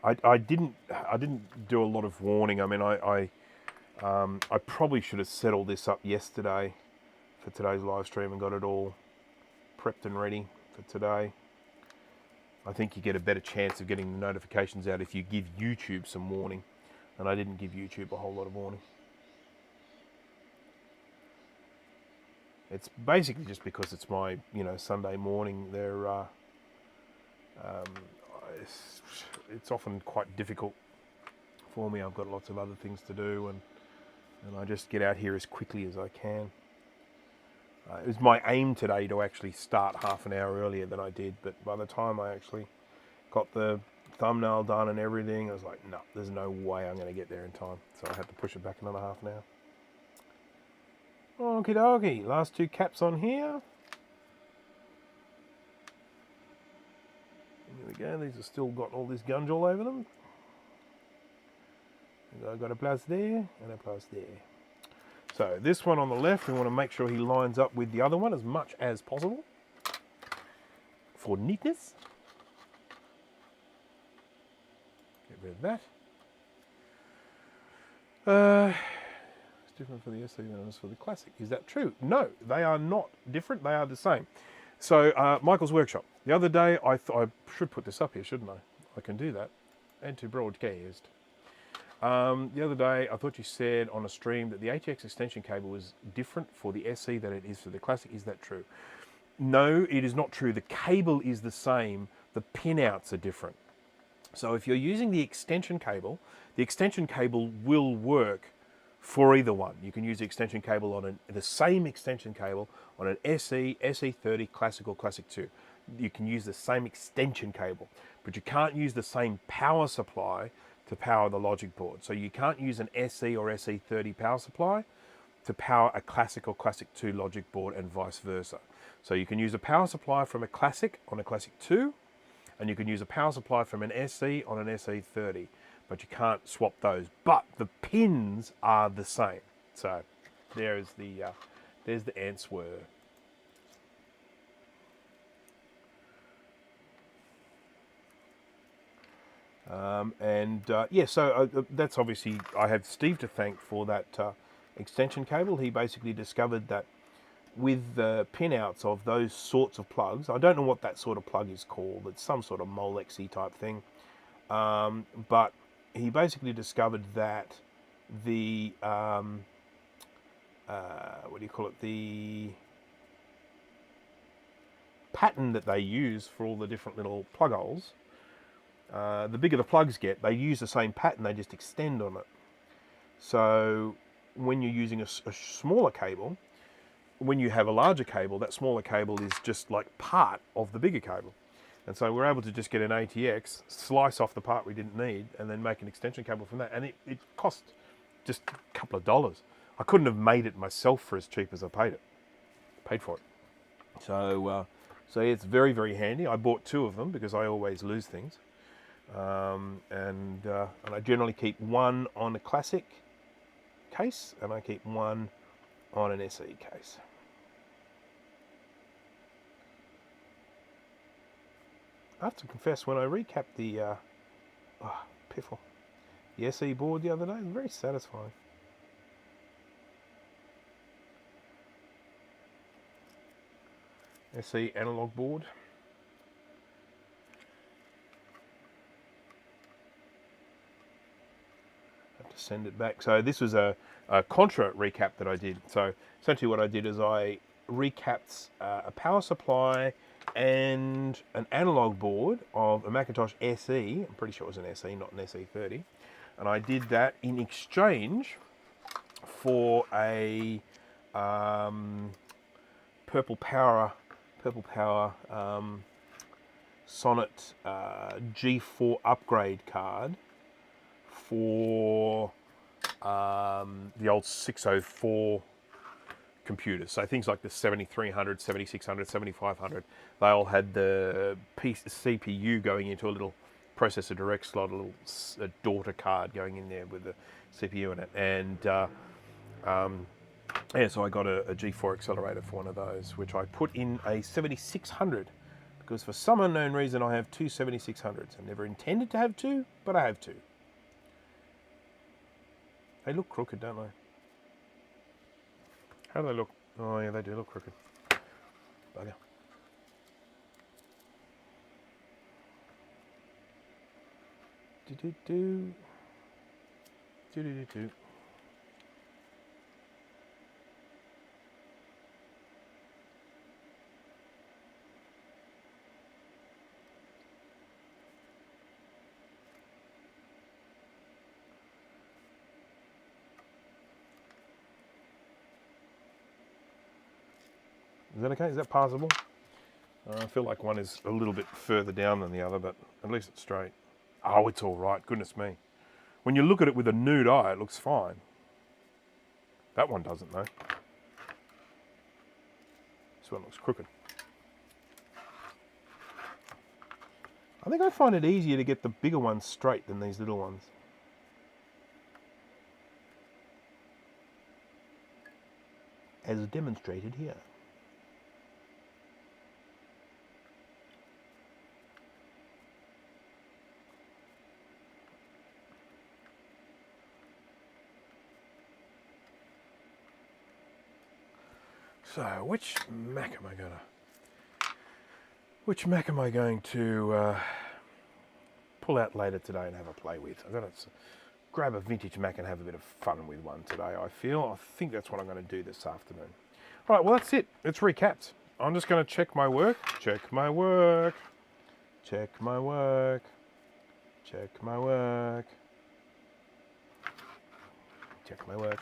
A: I didn't do a lot of warning. I mean, I probably should have set all this up yesterday for today's live stream and got it all prepped and ready for today. I think you get a better chance of getting the notifications out if you give YouTube some warning. And I didn't give YouTube a whole lot of warning. It's basically just because it's my, Sunday morning. It's often quite difficult for me. I've got lots of other things to do, and I just get out here as quickly as I can. It was my aim today to actually start half an hour earlier than I did, but by the time I actually got the thumbnail done and everything, I was like, no, there's no way I'm going to get there in time. So I had to push it back another half an hour. Okie dokie, last two caps on here. There we go, these have still got all this gunge all over them. And I've got a plus there and a plus there. So this one on the left, we want to make sure he lines up with the other one as much as possible for neatness. Get rid of that. It's different for the SE than it is for the Classic. Is that true? No, they are not different. They are the same. So Michael's Workshop. The other day, I should put this up here, shouldn't I? I can do that. And to broadcast. The other day, I thought you said on a stream that the ATX extension cable was different for the SE than it is for the Classic. Is that true? No, it is not true. The cable is the same. The pinouts are different. So if you're using the extension cable will work for either one. You can use the extension cable on the same extension cable on an SE, SE30, Classic or Classic 2. You can use the same extension cable, but you can't use the same power supply to power the logic board. So you can't use an SE or SE30 power supply to power a Classic or Classic 2 logic board and vice versa. So you can use a power supply from a Classic on a Classic 2, and you can use a power supply from an SE on an SE30, but you can't swap those. But the pins are the same. So there's the answer. So that's obviously, I have Steve to thank for that extension cable. He basically discovered that with the pinouts of those sorts of plugs, I don't know what that sort of plug is called, it's some sort of Molexy type thing, but he basically discovered that the, the pattern that they use for all the different little plug holes, the bigger the plugs get, they use the same pattern, they just extend on it. So when you're using a smaller cable, when you have a larger cable, that smaller cable is just like part of the bigger cable. And so we're able to just get an ATX, slice off the part we didn't need, and then make an extension cable from that. And it cost just a couple of dollars. I couldn't have made it myself for as cheap as I paid for it. So it's very, very handy. I bought two of them because I always lose things. And I generally keep one on a Classic case, and I keep one on an SE case. I have to confess, when I recapped the piffle, the SE board the other day, it was very satisfying. SE analog board. Have to send it back. So this was a Contra recap that I did. So essentially what I did is I recapped a power supply and an analog board of a Macintosh SE. I'm pretty sure it was an SE, not an SE30. And I did that in exchange for a Purple Power Sonnet G4 upgrade card for the old 604 computers. So things like the 7300, 7600, 7500, they all had the CPU going into a little processor direct slot, a daughter card going in there with the CPU in it. And so I got a G4 accelerator for one of those, which I put in a 7600 because for some unknown reason I have two 7600s. I never intended to have two, but I have two. They look crooked, don't they? How do they look? Oh yeah, they do look crooked. Bugger. Do-do-do. Do-do-do-do. Is that okay? Is that passable? I feel like one is a little bit further down than the other, but at least it's straight. Oh, it's all right. Goodness me. When you look at it with a nude eye, it looks fine. That one doesn't, though. This one looks crooked. I think I find it easier to get the bigger ones straight than these little ones. As demonstrated here. So, which Mac am I going to pull out later today and have a play with? I've got to grab a vintage Mac and have a bit of fun with one today, I think that's what I'm going to do this afternoon. All right, well, that's it. It's recapped. I'm just going to check my work. Check my work. Check my work. Check my work. Check my work.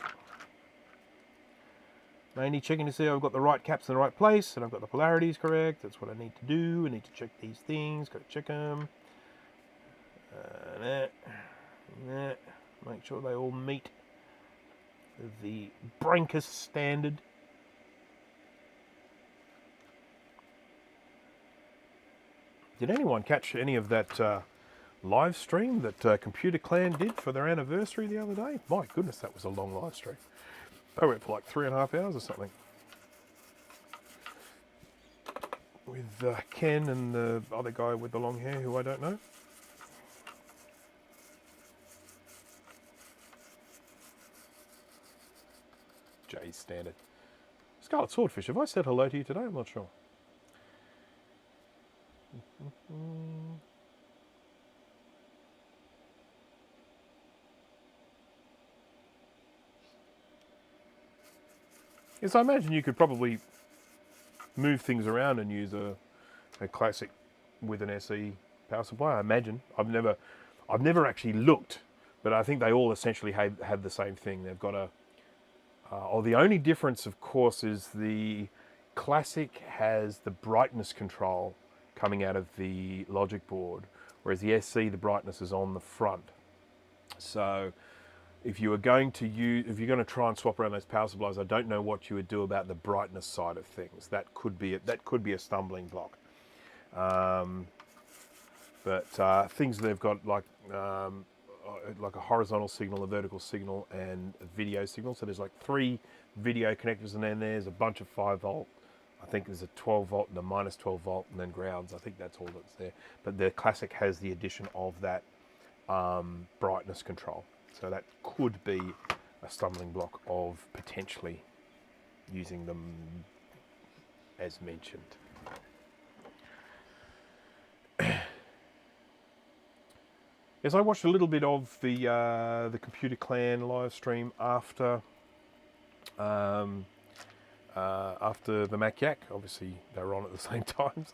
A: Mainly checking to see I've got the right caps in the right place and I've got the polarities correct. That's what I need to do. I need to check these things. Got to check them. Make sure they all meet the Brankus standard. Did anyone catch any of that live stream that Computer Clan did for their anniversary the other day? My goodness, that was a long live stream. They went for like 3.5 hours or something. With Ken and the other guy with the long hair who I don't know. Jay's standard. Scarlet Swordfish, have I said hello to you today? I'm not sure. Yes, I imagine you could probably move things around and use a classic with an SE power supply. I imagine. I've never actually looked, but I think they all essentially have the same thing. They've got a. The only difference, of course, is the classic has the brightness control coming out of the logic board, whereas the SE, the brightness is on the front. So if you're going to try and swap around those power supplies, I don't know what you would do about the brightness side of things. That could be a stumbling block. But things they've got like a horizontal signal, a vertical signal, and a video signal. So there's like 3 video connectors, and then there's a bunch of 5 volt. I think there's a 12 volt and a minus 12 volt, and then grounds. I think that's all that's there. But the classic has the addition of that brightness control. So that could be a stumbling block of potentially using them as mentioned. Yes, I watched a little bit of the Computer Clan live stream after the Mac Yak. Obviously, they were on at the same time.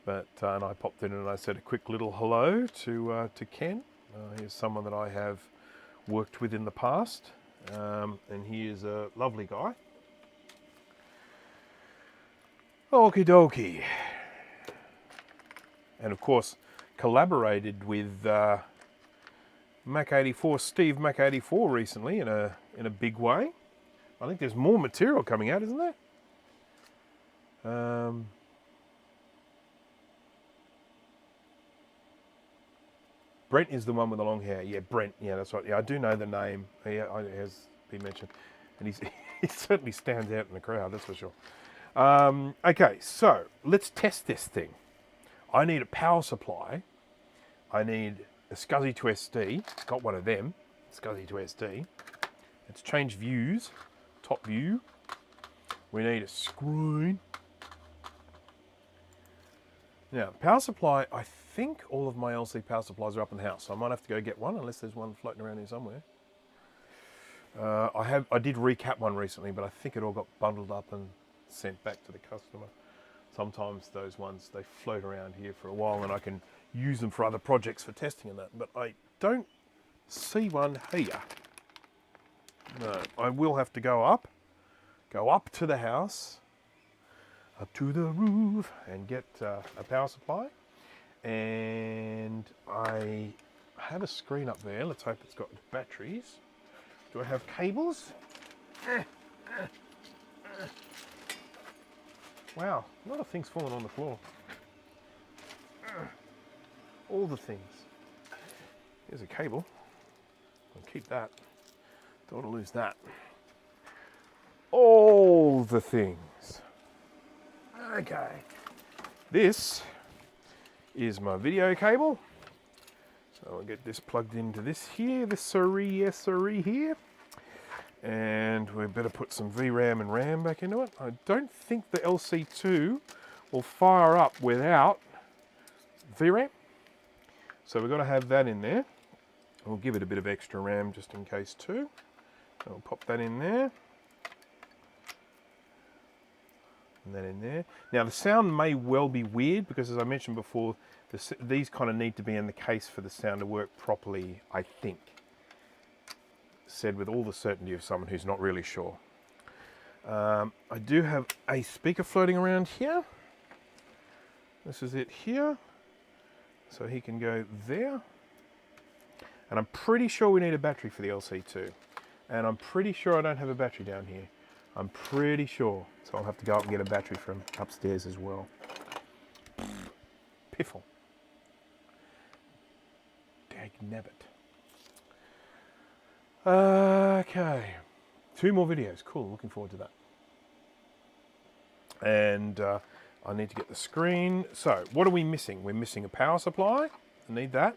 A: But and I popped in and I said a quick little hello to Ken. He's someone that I have worked with in the past, and he is a lovely guy. Okie dokie. And of course, collaborated with Mac84, Steve Mac84 recently in a big way. I think there's more material coming out, isn't there? Brent is the one with the long hair. Yeah, Brent. Yeah, that's right. Yeah, I do know the name. Yeah, it has been mentioned. And he certainly stands out in the crowd, that's for sure. Okay, so let's test this thing. I need a power supply. I need a SCSI to SD. Got one of them. SCSI to SD. Let's change views. Top view. We need a screen. Now, power supply, I think all of my LC power supplies are up in the house, so I might have to go get one, unless there's one floating around here somewhere. I did recap one recently, but I think it all got bundled up and sent back to the customer. Sometimes those ones, they float around here for a while and I can use them for other projects for testing and that, but I don't see one here. No, I will have to go up to the house, up to the roof, and get a power supply. And I have a screen up there. Let's hope it's got batteries. Do I have cables? Wow, a lot of things falling on the floor. All the things. Here's a cable. I'll keep that. Don't want to lose that. All the things. Okay. This is my video cable. So I'll get this plugged into this here, this siree here. And we better put some VRAM and RAM back into it. I don't think the LC2 will fire up without VRAM. So we've got to have that in there. We'll give it a bit of extra RAM just in case too. So we'll pop that in there. And that in there. Now the sound may well be weird because, as I mentioned before, these kind of need to be in the case for the sound to work properly, I think. Said with all the certainty of someone who's not really sure. I do have a speaker floating around here. This is it here. So he can go there. And I'm pretty sure we need a battery for the LC2. And I'm pretty sure I don't have a battery down here. I'm pretty sure. So I'll have to go up and get a battery from upstairs as well. Piffle. Dagnabbit. Okay. 2 more videos. Cool. Looking forward to that. And I need to get the screen. So what are we missing? We're missing a power supply. I need that.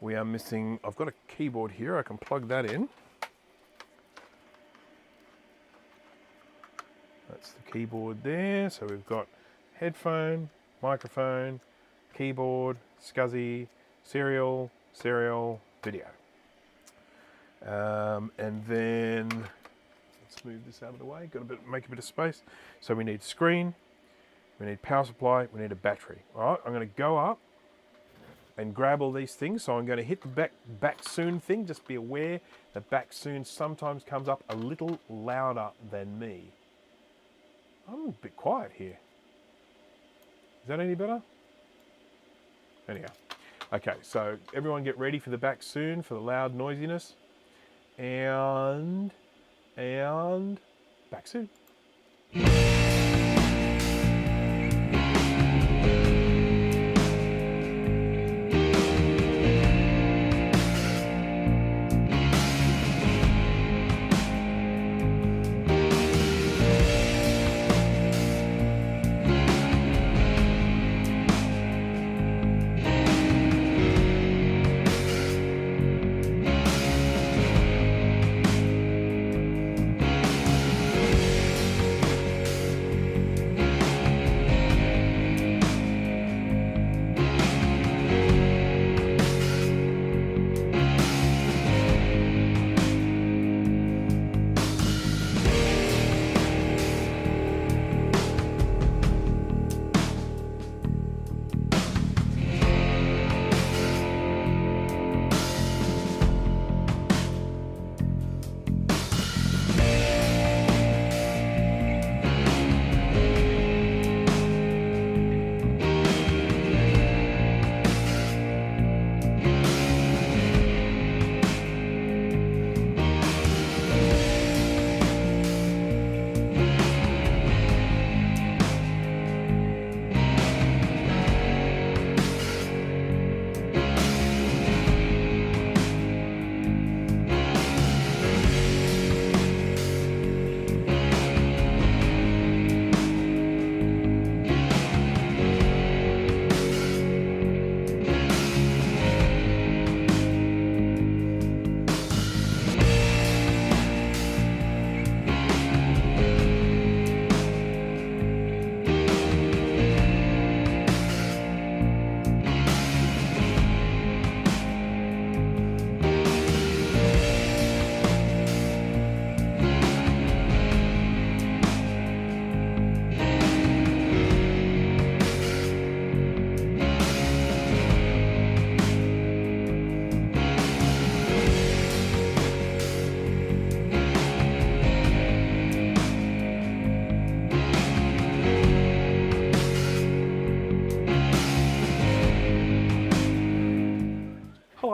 A: We are missing, I've got a keyboard here. I can plug that in. That's the keyboard there. So we've got headphone, microphone, keyboard, SCSI, serial, video. And then let's move this out of the way. Got to make a bit of space. So we need screen, we need power supply, we need a battery. All right, I'm going to go up and grab all these things. So I'm going to hit the back soon thing. Just be aware that back soon sometimes comes up a little louder than me. I'm a bit quiet here. Is that any better? Anyhow. Okay, so everyone get ready for the back soon, for the loud noisiness. And back soon.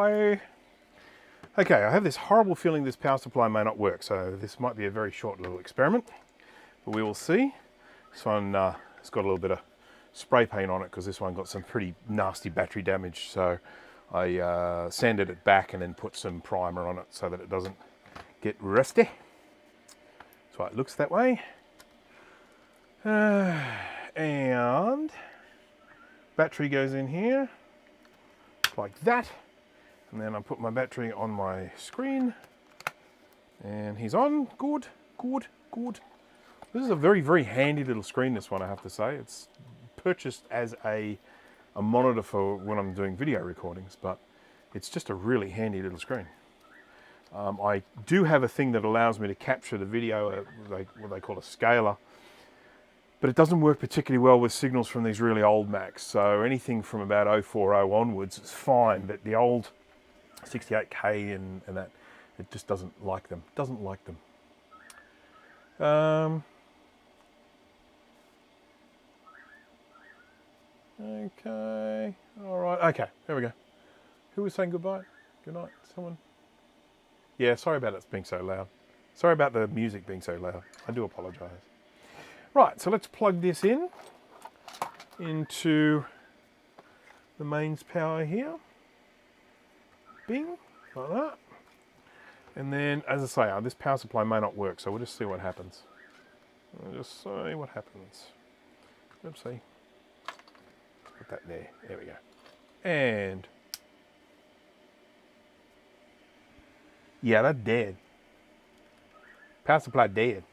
A: supply. Okay, I have this horrible feeling this power supply may not work, so this might be a very short little experiment, but we will see. This one has got a little bit of spray paint on it because this one got some pretty nasty battery damage, so I sanded it back and then put some primer on it so that it doesn't get rusty. That's why it looks that way. And battery goes in here like that, and then I put my battery on my screen and he's on. Good. This is a very, very handy little screen, this one, I have to say. It's purchased as a monitor for when I'm doing video recordings, but it's just a really handy little screen. I do have a thing that allows me to capture the video, what they call a scaler, but it doesn't work particularly well with signals from these really old Macs. So anything from about 040 onwards is fine, but the old 68K and that, it just doesn't like them. Okay, all right, okay, there we go. Who was saying goodbye? Good night, someone? Yeah, sorry about it being so loud. Sorry about the music being so loud. I do apologise. Right, so let's plug this into the mains power here. Bing, like that. And then, as I say, this power supply may not work, so we'll just see what happens. Oopsie. Put that there. There we go. And yeah, that's dead. Power supply dead.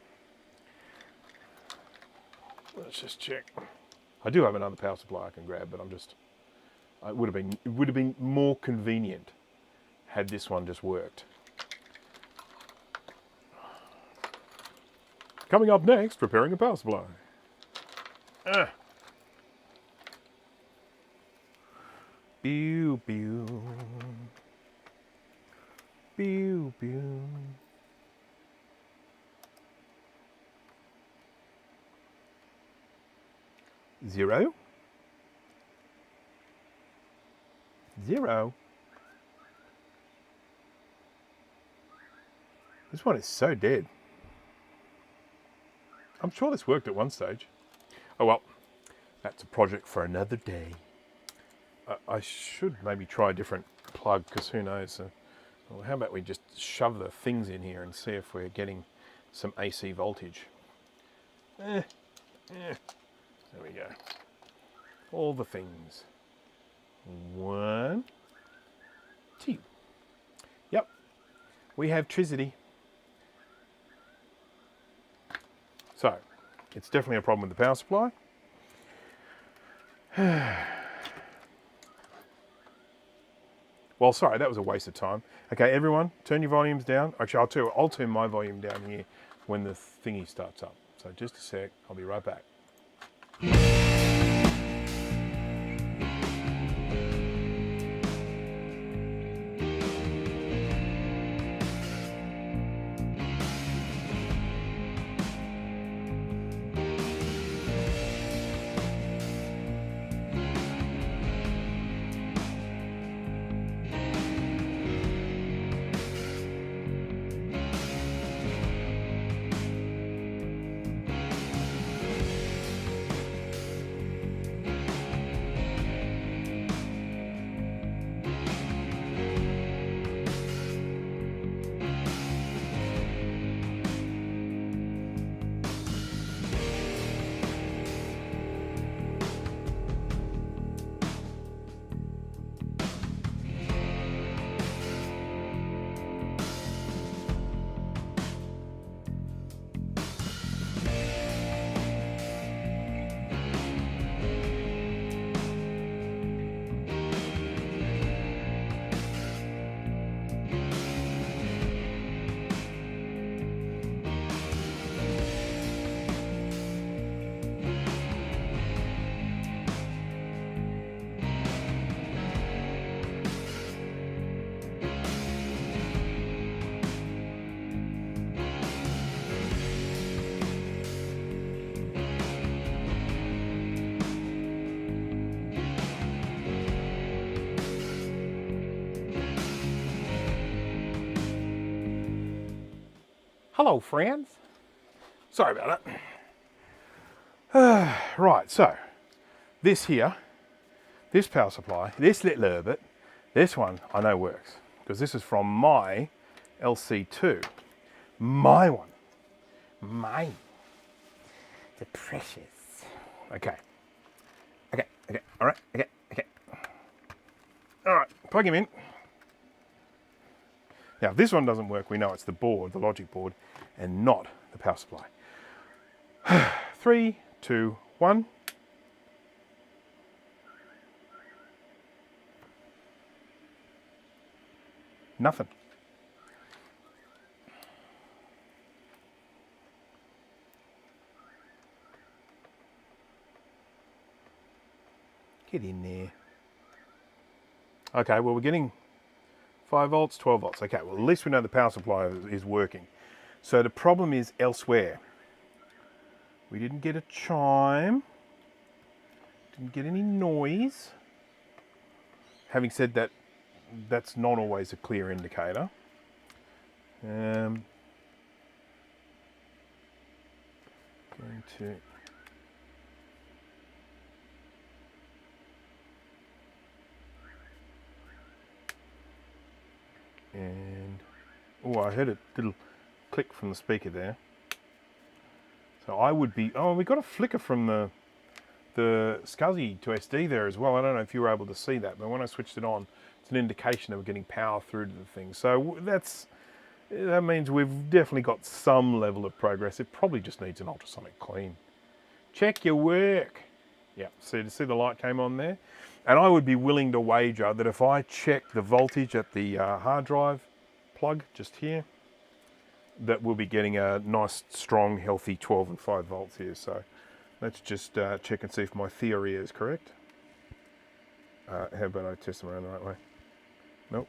A: Let's just check. I do have another power supply I can grab, but it would have been more convenient had this one just worked. Coming up next, preparing a power supply. Pew, pew. Pew, pew. Zero. This one is so dead. I'm sure this worked at one stage. Oh well, that's a project for another day. I should maybe try a different plug, because who knows. Well, how about we just shove the things in here and see if we're getting some AC voltage. There we go. All the things. 1, 2. Yep, we have tricity. So, it's definitely a problem with the power supply. Well, sorry, that was a waste of time. Okay, everyone, turn your volumes down. Actually, I'll turn my volume down here when the thingy starts up. So just a sec, I'll be right back. Hello, friends. Sorry about that. Right, so this here, this power supply, this little Herbert, this one I know works because this is from my LC2. My one. Mine. The precious. Okay. All right. All right, plug him in. Now, if this one doesn't work, we know it's the board, the logic board, and not the power supply. 3, 2, 1. Nothing. Get in there. Okay, well, we're getting 5 volts, 12 volts. Okay, well, at least we know the power supply is working. So the problem is elsewhere. We didn't get a chime. Didn't get any noise. Having said that, that's not always a clear indicator. Going to... And, oh, I heard a little click from the speaker there. So I would be, oh, we got a flicker from the SCSI to SD there as well. I don't know if you were able to see that, but when I switched it on, it's an indication that we're getting power through to the thing. So that means we've definitely got some level of progress. It probably just needs an ultrasonic clean. Check your work. Yeah, see the light came on there? And I would be willing to wager that if I check the voltage at the hard drive plug just here, that we'll be getting a nice, strong, healthy 12 and 5 volts here. So let's just check and see if my theory is correct. How about I test them around the right way? Nope.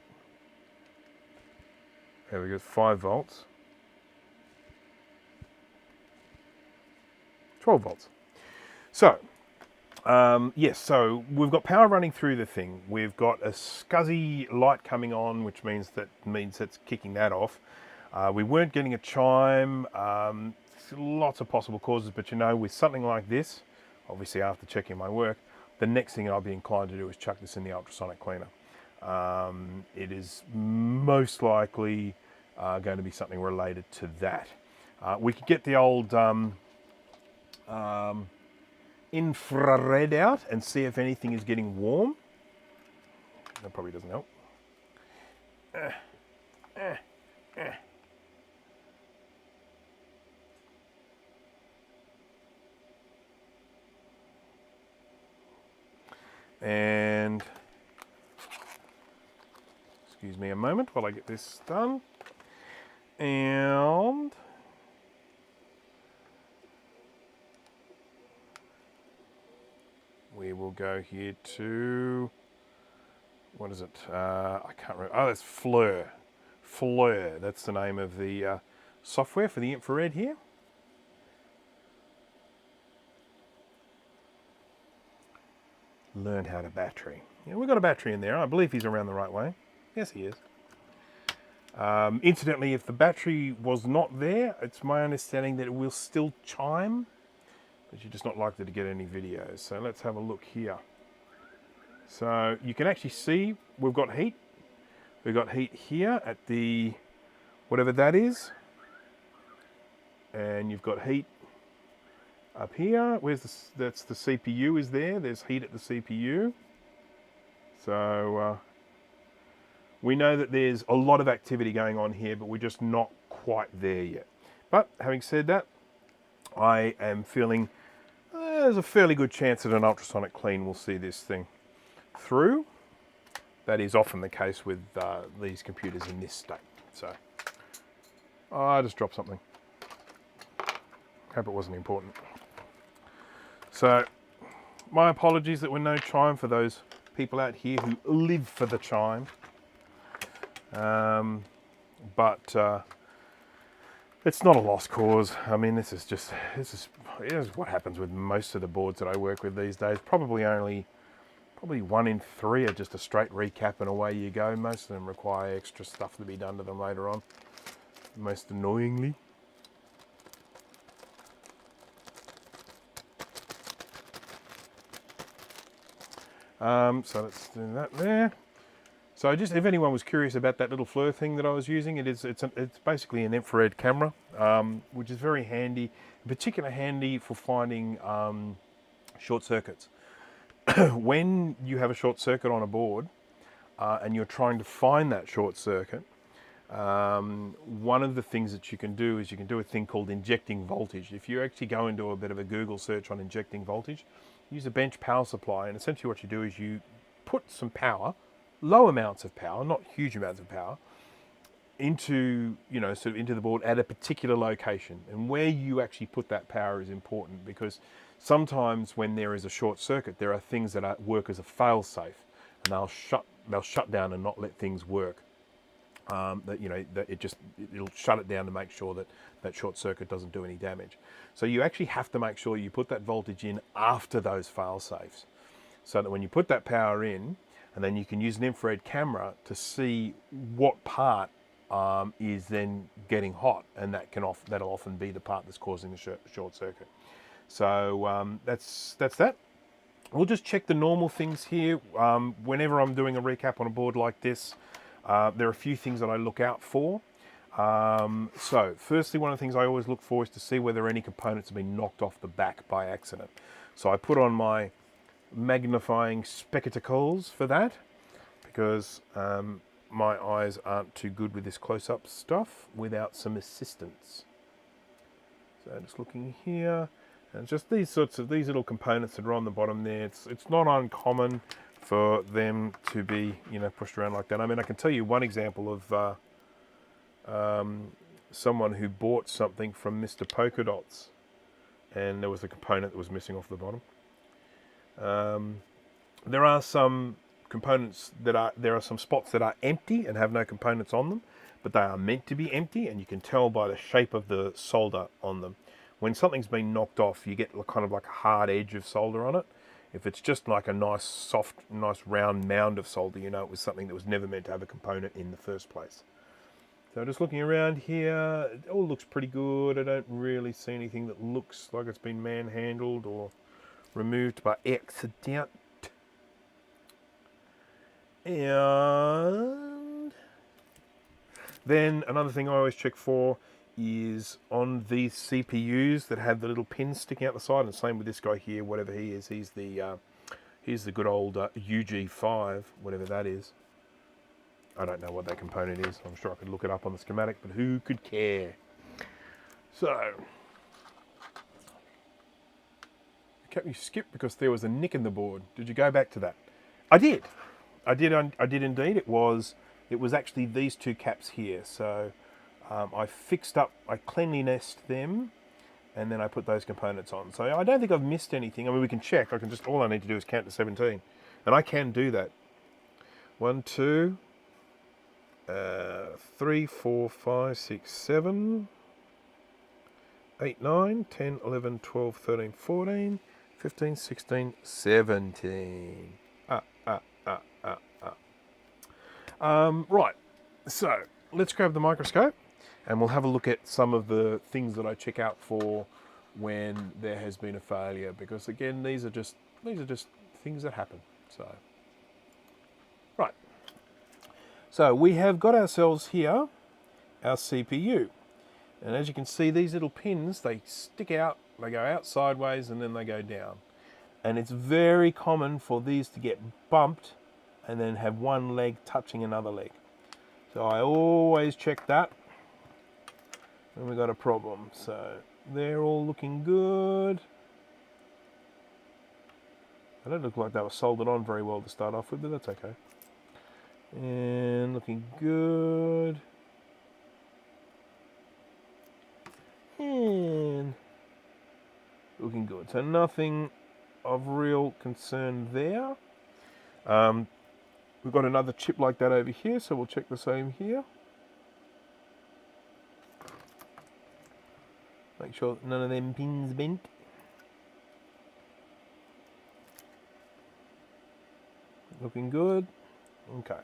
A: There we go, 5 volts. 12 volts. So, yes, so we've got power running through the thing. We've got a SCSI light coming on, which means it's kicking that off. We weren't getting a chime. Lots of possible causes, but you know, with something like this, obviously after checking my work, the next thing I'll be inclined to do is chuck this in the ultrasonic cleaner. It is most likely going to be something related to that. We could get the old infrared out and see if anything is getting warm. That probably doesn't help. And excuse me a moment while I get this done. And we will go here to, what is it? I can't remember. Oh, that's Fleur. Fleur, that's the name of the software for the infrared here. Learn how to battery. Yeah, we've got a battery in there. I believe he's around the right way. Yes, he is. Incidentally, if the battery was not there, it's my understanding that it will still chime, but you're just not likely to get any videos. So let's have a look here. So you can actually see we've got heat. We've got heat here at the, whatever that is. And you've got heat up here. Where's this? That's the CPU is there. There's heat at the CPU. So we know that there's a lot of activity going on here, but we're just not quite there yet. But having said that, I am feeling there's a fairly good chance that an ultrasonic clean will see this thing through. That is often the case with these computers in this state. So I just dropped something. Hope it wasn't important. So my apologies that we're no chime for those people out here who live for the chime. But it's not a lost cause. I mean, this is what happens with most of the boards that I work with these days. Probably 1 in 3 are just a straight recap and away you go. Most of them require extra stuff to be done to them later on, most annoyingly. So let's do that there. So just if anyone was curious about that little FLIR thing that I was using, it's basically an infrared camera, which is very handy, in particular handy for finding short circuits. When you have a short circuit on a board and you're trying to find that short circuit, one of the things that you can do is you can do a thing called injecting voltage. If you actually go into a bit of a Google search on injecting voltage, use a bench power supply, and essentially what you do is you put some power, low amounts of power, not huge amounts of power, into, you know, sort of into the board at a particular location. And where you actually put that power is important, because sometimes when there is a short circuit, there are things that work as a fail-safe, and they'll shut down and not let things work. That, you know, that it'll shut it down to make sure that that short circuit doesn't do any damage. So you actually have to make sure you put that voltage in after those fail-safes, so that when you put that power in, and then you can use an infrared camera to see what part is then getting hot, and that'll often be the part that's causing the short circuit. So that's that. We'll just check the normal things here. Whenever I'm doing a recap on a board like this, there are a few things that I look out for. So firstly, one of the things I always look for is to see whether any components have been knocked off the back by accident. So I put on my magnifying spectacles for that, because my eyes aren't too good with this close-up stuff without some assistance. So just looking here, and just these little components that are on the bottom there, it's not uncommon for them to be, you know, pushed around like that. I mean, I can tell you one example of someone who bought something from Mr. Polka Dots, and there was a component that was missing off the bottom. There are some components there are some spots that are empty and have no components on them, but they are meant to be empty, and you can tell by the shape of the solder on them. When something's been knocked off, you get kind of like a hard edge of solder on it. If it's just like a nice soft, nice round mound of solder, you know it was something that was never meant to have a component in the first place. So just looking around here, it all looks pretty good. I don't really see anything that looks like it's been manhandled or removed by accident. And then another thing I always check for is on these CPUs that have the little pins sticking out the side, and same with this guy here, whatever he is. He's the good old UG5, whatever that is. I don't know what that component is. I'm sure I could look it up on the schematic, but who could care? So, you skipped because there was a nick in the board. Did you go back to that? I did. I did indeed. It was actually these two caps here. So I cleanlinessed them, and then I put those components on. So I don't think I've missed anything. I mean, we can check. All I need to do is count to 17, and I can do that. 1, 2, 3, 4, 5, 6, 7, 8, 9, 10, 11, 12, 13, 14, 15, 16, 17. Right, so let's grab the microscope and we'll have a look at some of the things that I check out for when there has been a failure, because again, these are just things that happen. So, right. So we have got ourselves here our CPU. And as you can see, these little pins, they stick out, they go out sideways, and then they go down. And it's very common for these to get bumped and then have one leg touching another leg. So I always check that when we've got a problem. So they're all looking good. They don't look like they were soldered on very well to start off with, but that's okay. And looking good. And looking good. So nothing of real concern there. We've got another chip like that over here, so we'll check the same here. Make sure none of them pins bent. Looking good. Okay,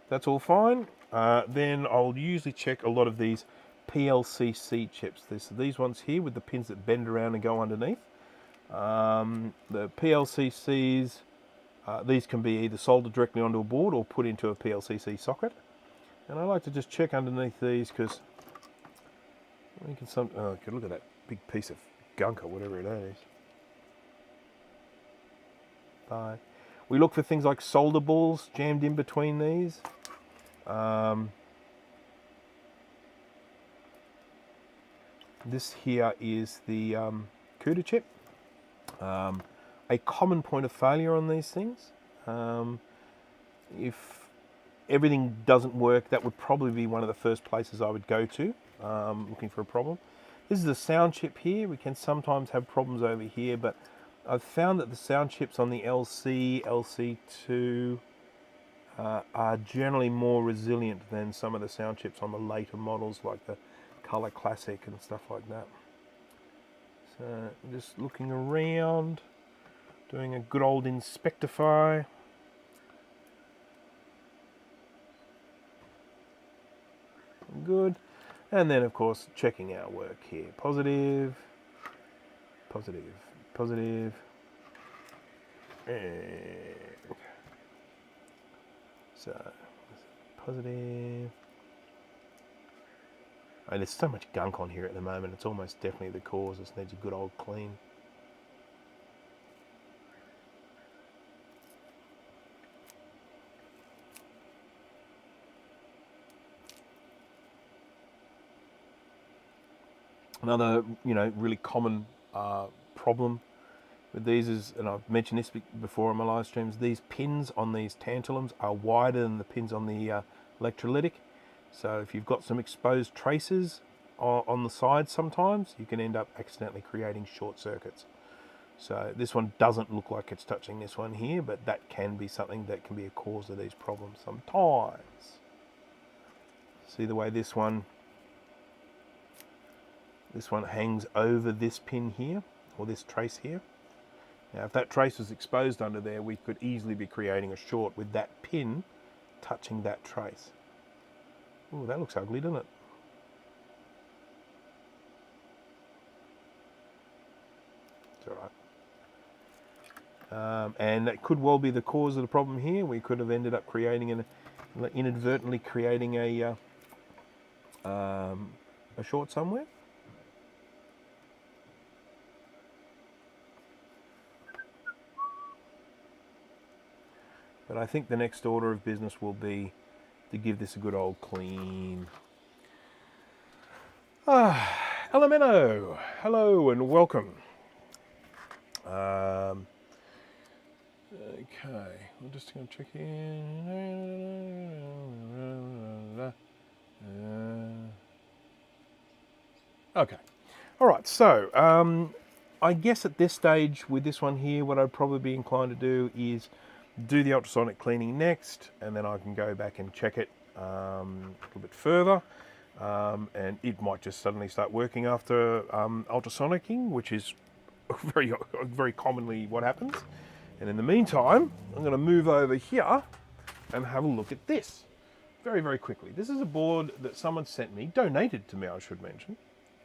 A: that's all fine. Then I'll usually check a lot of these PLCC chips. These ones here with the pins that bend around and go underneath. The PLCCs These can be either soldered directly onto a board or put into a PLCC socket. And I like to just check underneath these because you can look at that big piece of gunk or whatever it is. We look for things like solder balls jammed in between these. This here is the CUDA chip. A common point of failure on these things. If everything doesn't work, that would probably be one of the first places I would go to, looking for a problem. This is the sound chip here. We can sometimes have problems over here, but I've found that the sound chips on the LC, LC2 are generally more resilient than some of the sound chips on the later models like the Color Classic and stuff like that. So just looking around, doing a good old inspectify. Good. And then of course checking our work here. Positive, positive, positive. And so positive. And there's so much gunk on here at the moment, it's almost definitely the cause. This needs a good old clean. Another, really common problem with these is, and I've mentioned this before in my live streams, these pins on these tantalums are wider than the pins on the electrolytic. So if you've got some exposed traces on the sides sometimes, you can end up accidentally creating short circuits. So this one doesn't look like it's touching this one here, but that can be something that can be a cause of these problems sometimes. See the way this one hangs over this pin here, or this trace here. Now if that trace was exposed under there, we could easily be creating a short with that pin touching that trace. Oh, that looks ugly, doesn't it? It's all right. And that could well be the cause of the problem here. We could have ended up creating inadvertently creating a short somewhere. But I think the next order of business will be to give this a good old clean. Elemento, hello and welcome. Okay, I'm just going to check in. Okay, all right, so I guess at this stage with this one here, what I'd probably be inclined to do is do the ultrasonic cleaning next, and then I can go back and check it a little bit further, and it might just suddenly start working after ultrasonicing, which is very commonly what happens. And in the meantime, I'm going to move over here and have a look at this very quickly. This is a board that someone sent me, donated to me I should mention,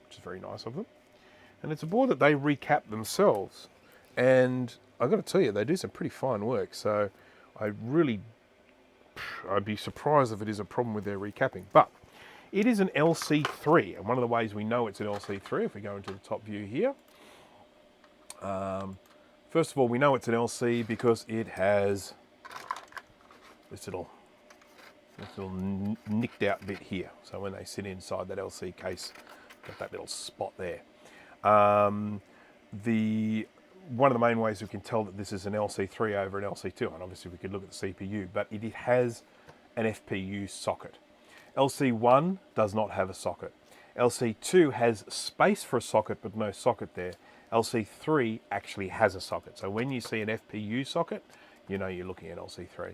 A: which is very nice of them, and it's a board that they recap themselves. And I've got to tell you, they do some pretty fine work. So I'd be surprised if it is a problem with their recapping. But it is an LC3. And one of the ways we know it's an LC3, if we go into the top view here. First of all, we know it's an LC because it has this little nicked out bit here. So when they sit inside that LC case, got that little spot there. One of the main ways we can tell that this is an LC3 over an LC2, and obviously we could look at the CPU, but it has an FPU socket. LC1 does not have a socket. LC2 has space for a socket, but no socket there. LC3 actually has a socket. So when you see an FPU socket, you know you're looking at LC3.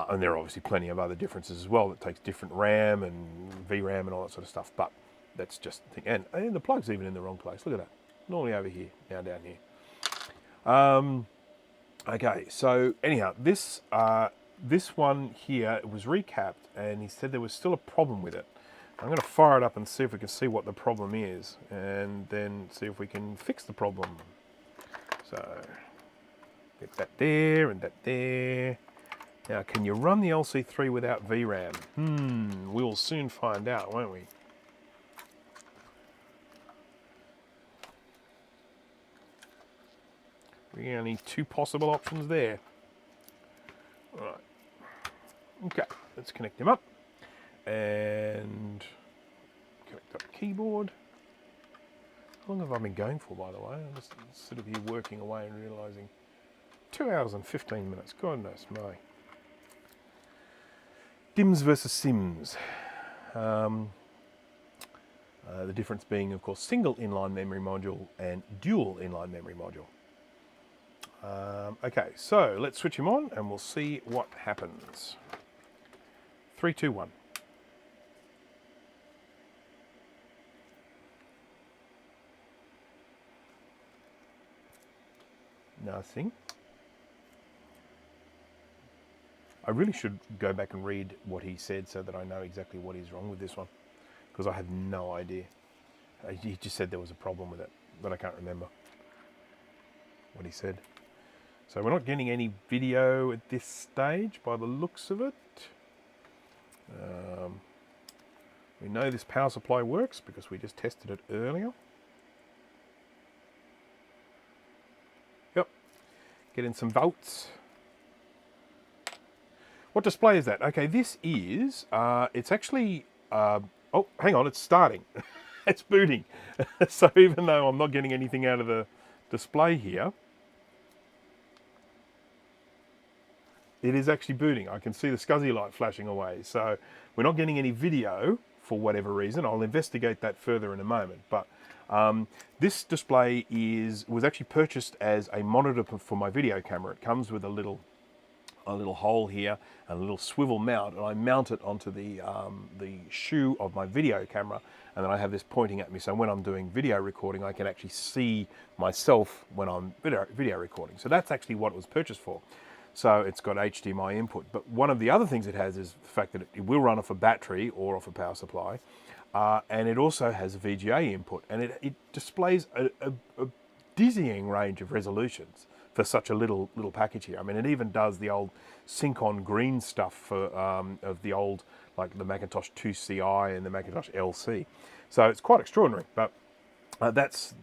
A: And there are obviously plenty of other differences as well. It takes different RAM and VRAM and all that sort of stuff, but that's just the thing. And the plug's even in the wrong place. Look at that. Normally over here, now down here. Okay, so anyhow, this one here was recapped, and he said there was still a problem with it. I'm going to fire it up and see if we can see what the problem is, and then see if we can fix the problem. So Get that there and that there. Now, can you run the LC3 without VRAM? We'll soon find out, won't we? We only need 2 possible options there. All right. Okay, let's connect him up. And connect up the keyboard. How long have I been going for, by the way? I'm just sort of here working away and realising 2 hours and 15 minutes. Goodness me. DIMMs versus SIMMs. The difference being, of course, single inline memory module and dual inline memory module. Okay, so let's switch him on and we'll see what happens. 3, 2, 1. Nothing. I really should go back and read what he said so that I know exactly what is wrong with this one, because I have no idea. He just said there was a problem with it, but I can't remember what he said. So we're not getting any video at this stage by the looks of it. We know this power supply works because we just tested it earlier. Yep, get in some volts. What display is that? Okay, this is, it's actually, oh, hang on, it's starting. It's booting. So even though I'm not getting anything out of the display here, it is actually booting. I can see the SCSI light flashing away. So we're not getting any video for whatever reason. I'll investigate that further in a moment. But this display was actually purchased as a monitor for my video camera. It comes with a little hole here and a little swivel mount, and I mount it onto the shoe of my video camera, and then I have this pointing at me, so when I'm doing video recording I can actually see myself when I'm video recording. So that's actually what it was purchased for. So it's got HDMI input, but one of the other things it has is the fact that it will run off a battery or off a power supply, and it also has a VGA input, and it displays a dizzying range of resolutions for such a little package here. I mean, it even does the old sync-on green stuff for of the old, like the Macintosh 2CI and the Macintosh LC. So it's quite extraordinary, but that's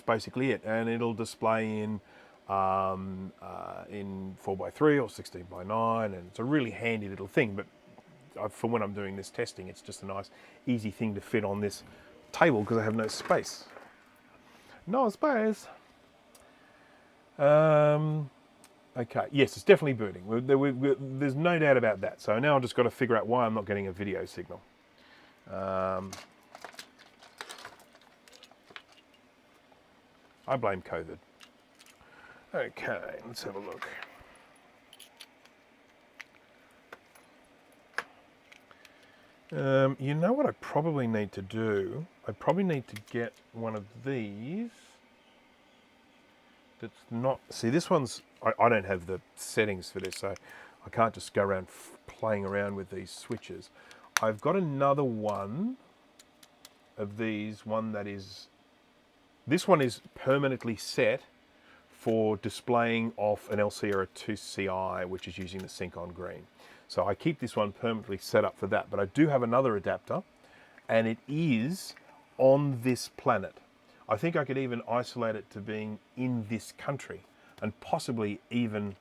A: basically it. And it'll display in 4:3 or 16:9, and it's a really handy little thing. But for when I'm doing this testing, it's just a nice, easy thing to fit on this table because I have no space. No space. Okay, yes, it's definitely booting. There's no doubt about that. So now I've just got to figure out why I'm not getting a video signal. I blame COVID. Okay, let's have a look. You know what I probably need to do? I probably need to get one of these. That's not, see this one's, I don't have the settings for this, so I can't just go around playing around with these switches. I've got another one of these, this one is permanently set for displaying off an LC or a 2CI, which is using the sync-on green. So I keep this one permanently set up for that, but I do have another adapter, and it is on this planet. I think I could even isolate it to being in this country and possibly even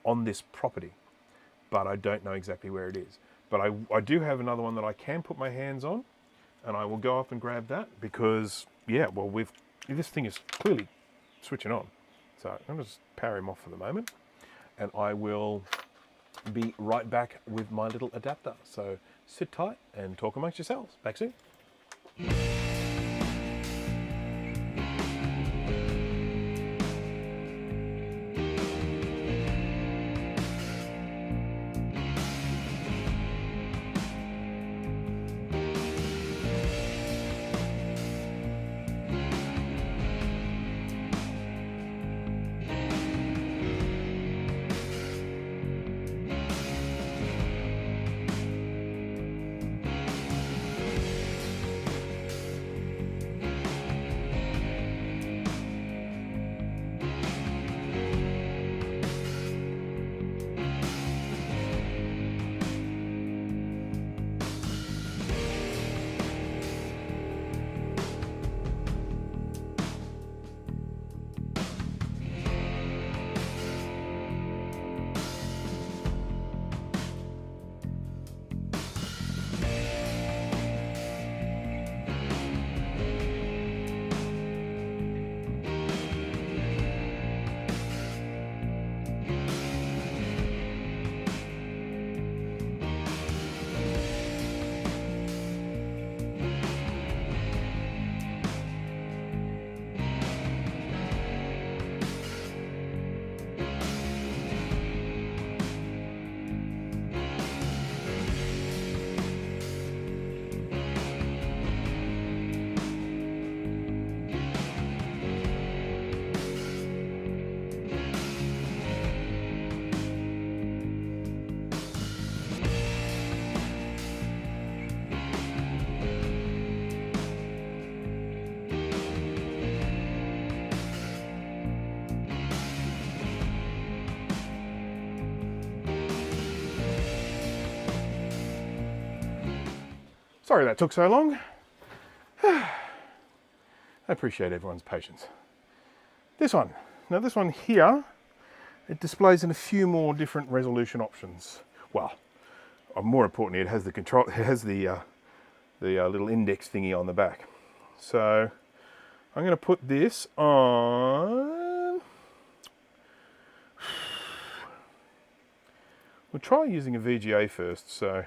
A: on this property, but I don't know exactly where it is. But I do have another one that I can put my hands on, and I will go up and grab that because, yeah, well, this thing is clearly switching on. So I'm going to just power him off for the moment, and I will be right back with my little adapter. So sit tight and talk amongst yourselves. Back soon. Sorry that took so long. I appreciate everyone's patience. This one. Now this one here, it displays in a few more different resolution options. Well, more importantly, it has the control. It has the little index thingy on the back. So I'm going to put this on. We'll try using a VGA first. So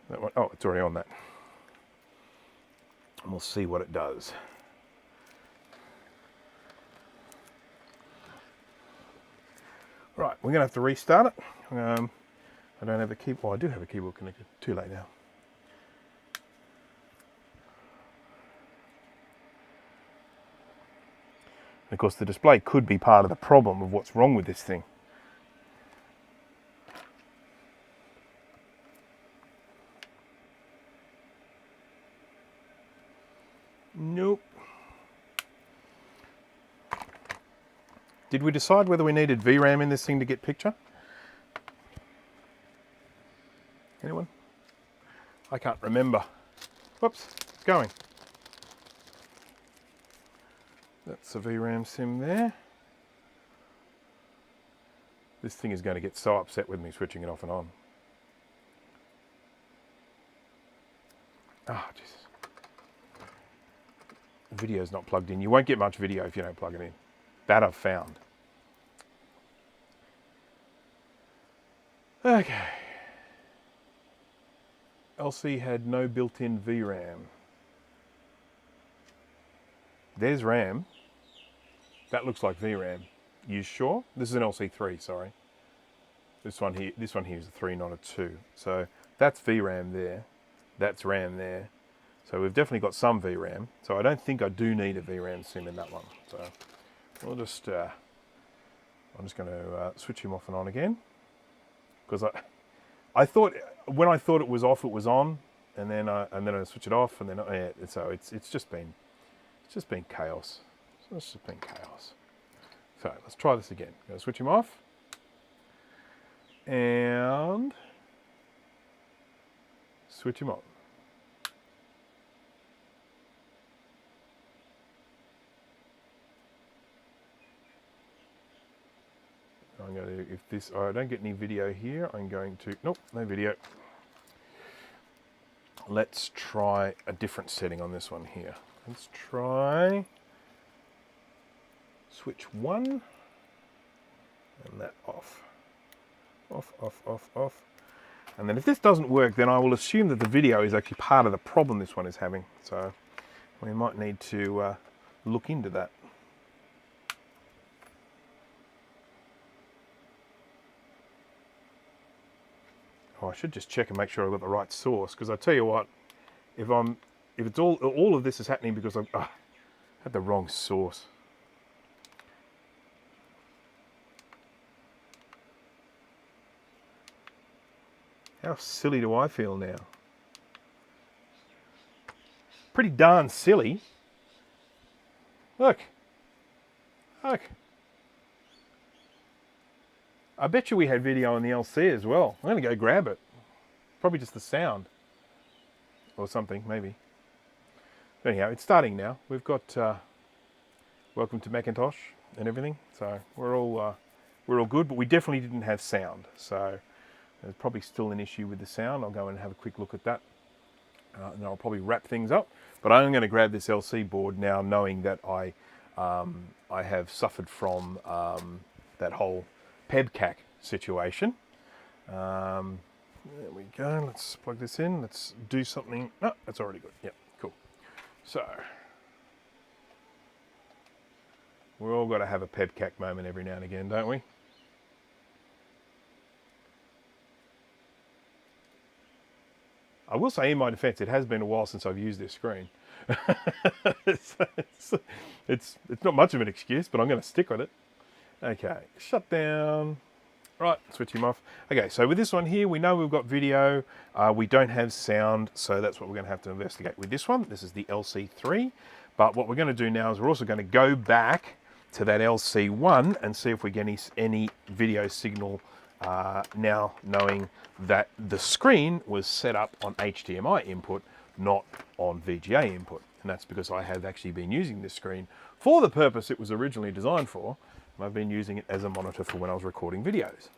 A: that one, oh, it's already on that. And we'll see what it does. Right, we're going to have to restart it. I don't have a keyboard. Well, I do have a keyboard connected. Too late now. And of course, the display could be part of the problem of what's wrong with this thing. Nope. Did we decide whether we needed VRAM in this thing to get picture? Anyone? I can't remember. Whoops, it's going. That's a VRAM sim there. This thing is going to get so upset with me switching it off and on. Ah, Jesus. The video's not plugged in. You won't get much video if you don't plug it in. That I've found. Okay. LC had no built-in VRAM. There's RAM. That looks like VRAM. You sure? This is an LC3, sorry. This one here is a 3, not a 2. So that's VRAM there. That's RAM there. So we've definitely got some VRAM. So I don't think I do need a VRAM sim in that one. So we'll just, I'm just going to switch him off and on again. Because I thought, when I thought it was off, it was on. And then I switch it off, and then yeah, so it's just been chaos. It's just been chaos. So let's try this again. I'm going to switch him off, and switch him on. I'm going to, if this, I don't get any video here, I'm going to, nope, no video. Let's try a different setting on this one here. Let's try switch 1 and that off. Off, off, off, off. And then if this doesn't work, then I will assume that the video is actually part of the problem this one is having. So we might need to look into that. Oh, I should just check and make sure I've got the right source, because I tell you what, if it's all of this is happening because I've had the wrong source. How silly do I feel now? Pretty darn silly. Look. Look. I bet you we had video on the LC as well. I'm going to go grab it. Probably just the sound. Or something, maybe. But anyhow, it's starting now. We've got welcome to Macintosh and everything. So we're all good, but we definitely didn't have sound. So there's probably still an issue with the sound. I'll go and have a quick look at that. And I'll probably wrap things up. But I'm going to grab this LC board now, knowing that I have suffered from that whole PEBCAC situation. There we go. Let's plug this in. Let's do something. Oh, that's already good. Yep, cool. So we're all got to have a PEBCAC moment every now and again, don't we? I will say, in my defense, it has been a while since I've used this screen. it's not much of an excuse, but I'm going to stick with it. Okay, shut down. Right, switch him off. Okay, so with this one here, we know we've got video. We don't have sound, so that's what we're going to have to investigate with this one. This is the LC3. But what we're going to do now is we're also going to go back to that LC1 and see if we get any video signal now knowing that the screen was set up on HDMI input, not on VGA input. And that's because I have actually been using this screen for the purpose it was originally designed for. And I've been using it as a monitor for when I was recording videos.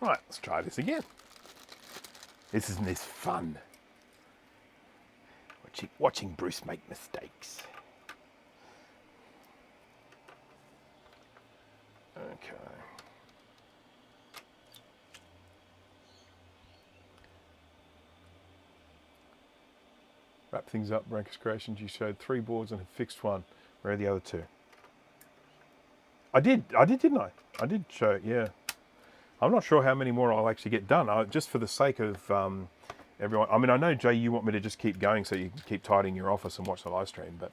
A: Right, let's try this again. This fun. Watching Bruce make mistakes. Okay. Wrap things up, Rankus Creations. You showed 3 boards and have fixed one. Where are the other 2? I did, didn't I? I did show it, yeah. I'm not sure how many more I'll actually get done. Just for the sake of everyone. I mean, I know, Jay, you want me to just keep going so you can keep tidying your office and watch the live stream, but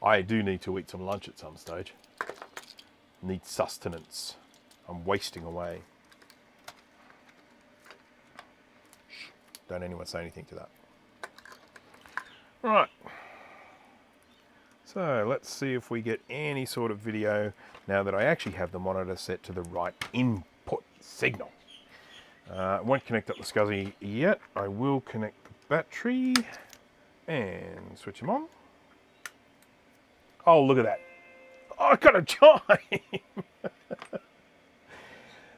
A: I do need to eat some lunch at some stage. Need sustenance. I'm wasting away. Shh. Don't anyone say anything to that. Right. So let's see if we get any sort of video now that I actually have the monitor set to the right input signal. I won't connect up the SCSI yet. I will connect the battery and switch them on. Oh, look at that. Oh, I got a chime.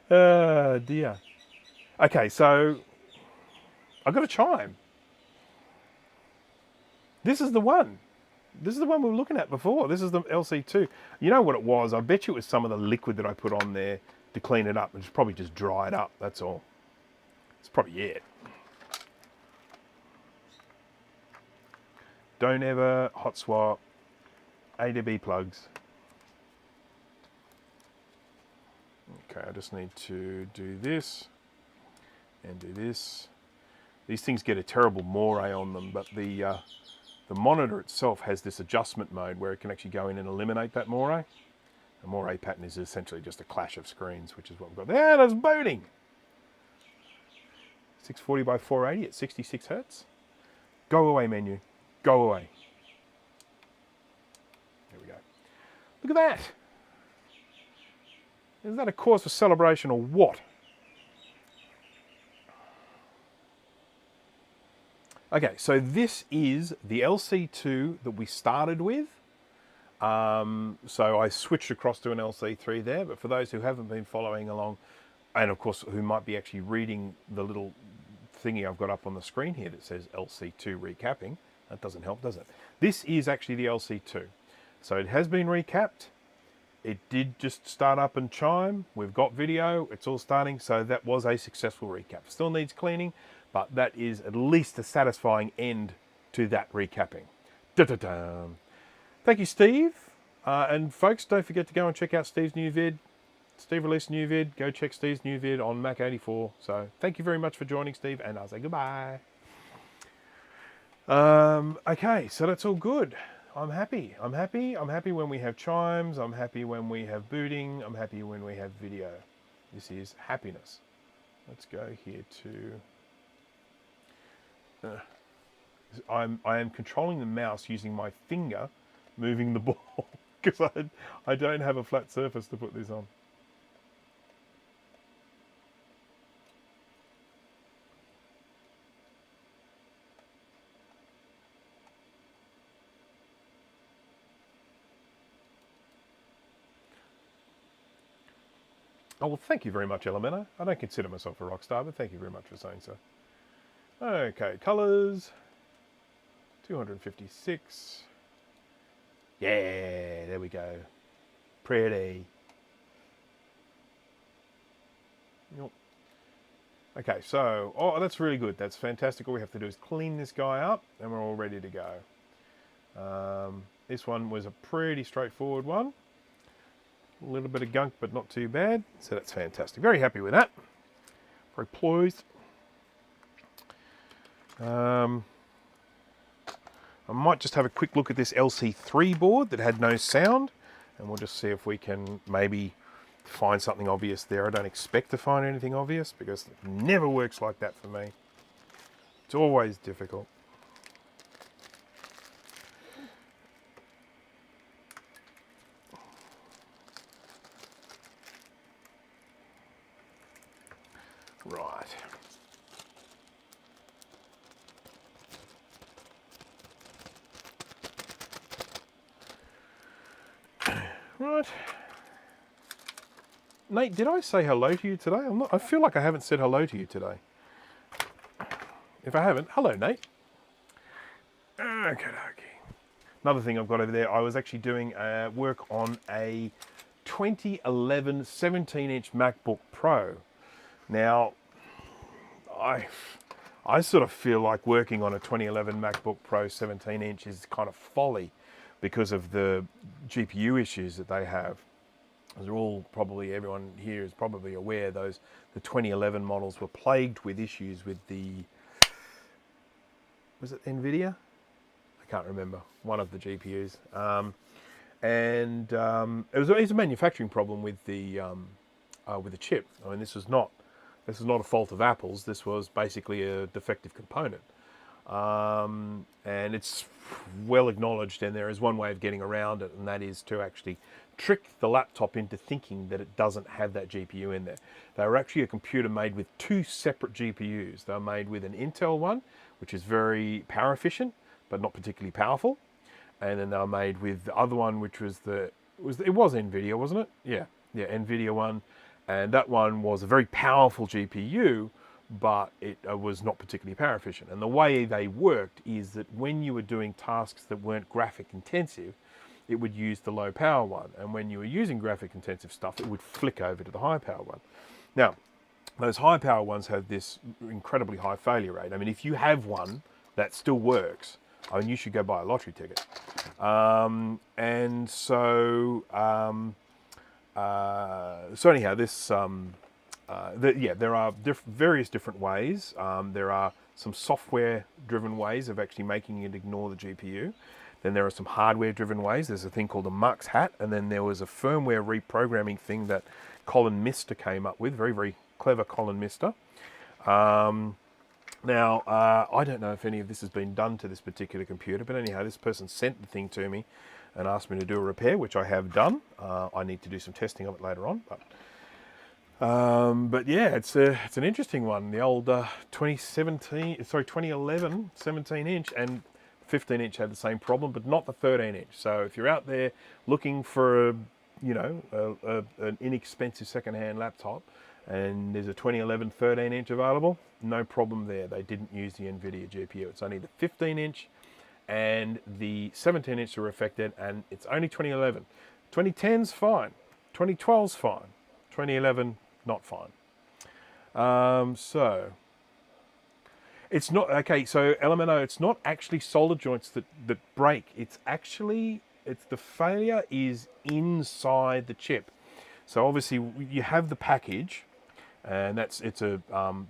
A: Oh, dear. Okay, so I got a chime. This is the one. This is the one we were looking at before. This is the LC2. You know what it was? I bet you it was some of the liquid that I put on there to clean it up. It's probably just dried up, that's all. It's probably it. Don't ever hot swap A to B plugs. Okay, I just need to do this and do this. These things get a terrible moire on them, but the monitor itself has this adjustment mode where it can actually go in and eliminate that moire. The moire pattern is essentially just a clash of screens, which is what we've got there. There's booting. 640 by 480 at 66 Hertz. Go away menu. Go away. There we go. Look at that. Is that a cause for celebration or what? Okay, so this is the LC2 that we started with. So I switched across to an LC3 there, but for those who haven't been following along, and of course who might be actually reading the little thingy I've got up on the screen here that says LC2 recapping, that doesn't help, does it? This is actually the LC2. So it has been recapped. It did just start up and chime. We've got video, it's all starting, so that was a successful recap. Still needs cleaning, but that is at least a satisfying end to that recapping. Da-da-da. Thank you, Steve. And folks, don't forget to go and check out Steve's new vid. Steve released a new vid. Go check Steve's new vid on Mac 84. So thank you very much for joining, Steve, and I'll say goodbye. Okay, so that's all good. I'm happy. I'm happy. I'm happy when we have chimes. I'm happy when we have booting. I'm happy when we have video. This is happiness. Let's go here to... I am controlling the mouse using my finger, moving the ball, because I don't have a flat surface to put this on. Oh, well, thank you very much, Elemento. I don't consider myself a rock star, but thank you very much for saying so. Okay, colours. 256. Yeah, there we go. Pretty. Yep. Okay, so, oh, that's really good. That's fantastic. All we have to do is clean this guy up, and we're all ready to go. This one was a pretty straightforward one. A little bit of gunk, but not too bad. So that's fantastic. Very happy with that. Very pleased. I might just have a quick look at this LC3 board that had no sound, and we'll just see if we can maybe find something obvious there. I don't expect to find anything obvious because it never works like that for me. It's always difficult. Right. Right. Nate, did I say hello to you today? I feel like I haven't said hello to you today. If I haven't, hello, Nate. Okay. Another thing I've got over there, I was actually doing work on a 2011 17-inch MacBook Pro. Now, I sort of feel like working on a 2011 MacBook Pro 17-inch is kind of folly because of the GPU issues that they have. As all probably everyone here is probably aware, the 2011 models were plagued with issues with the, was it NVIDIA? I can't remember, one of the GPUs. It was a manufacturing problem with the chip. I mean, this is not a fault of Apple's. This was basically a defective component, and it's well acknowledged. And there is one way of getting around it, and that is to actually trick the laptop into thinking that it doesn't have that GPU in there. They were actually a computer made with two separate GPUs. They were made with an Intel one, which is very power efficient, but not particularly powerful. And then they were made with the other one, which was it was NVIDIA, wasn't it? Yeah, NVIDIA one. And that one was a very powerful GPU, but it was not particularly power efficient. And the way they worked is that when you were doing tasks that weren't graphic intensive, it would use the low power one. And when you were using graphic intensive stuff, it would flick over to the high power one. Now, those high power ones have this incredibly high failure rate. I mean, if you have one that still works, I mean, you should go buy a lottery ticket. So anyhow, this, there are various different ways. There are some software-driven ways of actually making it ignore the GPU. Then there are some hardware-driven ways. There's a thing called a Mux hat, and then there was a firmware reprogramming thing that Colin Mister came up with. Very, very clever Colin Mister. Now, I don't know if any of this has been done to this particular computer, but anyhow, this person sent the thing to me and asked me to do a repair, which I have done. I need to do some testing of it later on, but yeah, it's an interesting one. The old 2011 17-inch and 15-inch had the same problem, but not the 13-inch. So if you're out there looking for an inexpensive second-hand laptop, and there's a 2011 13-inch available, no problem there. They didn't use the NVIDIA GPU. It's only the 15-inch and the 17-inch are affected, and it's only 2011. 2010's fine. 2012's fine. 2011, not fine. So it's not, okay, so Elemento, it's not actually solder joints that break. It's the failure is inside the chip. So obviously you have the package, and it's a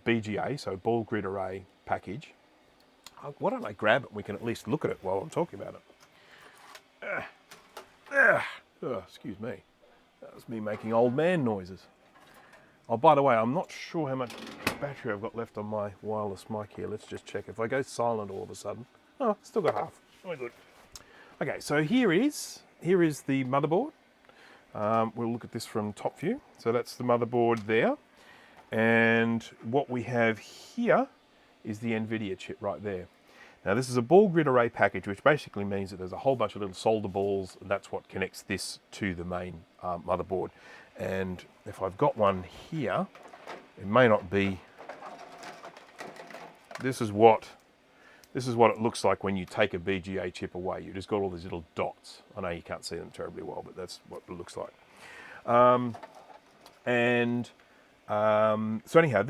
A: BGA, so ball grid array package. Why don't I grab it? We can at least look at it while I'm talking about it. Excuse me. That was me making old man noises. Oh, by the way, I'm not sure how much battery I've got left on my wireless mic here. Let's just check. If I go silent all of a sudden, oh, still got half. Oh, good. Okay, so here is the motherboard. We'll look at this from top view. So that's the motherboard there. And what we have here is the NVIDIA chip right there. Now this is a ball grid array package, which basically means that there's a whole bunch of little solder balls, and that's what connects this to the main motherboard. And if I've got one here, it may not be. This is what it looks like when you take a BGA chip away. You just got all these little dots. I know you can't see them terribly well, but that's what it looks like. So anyhow,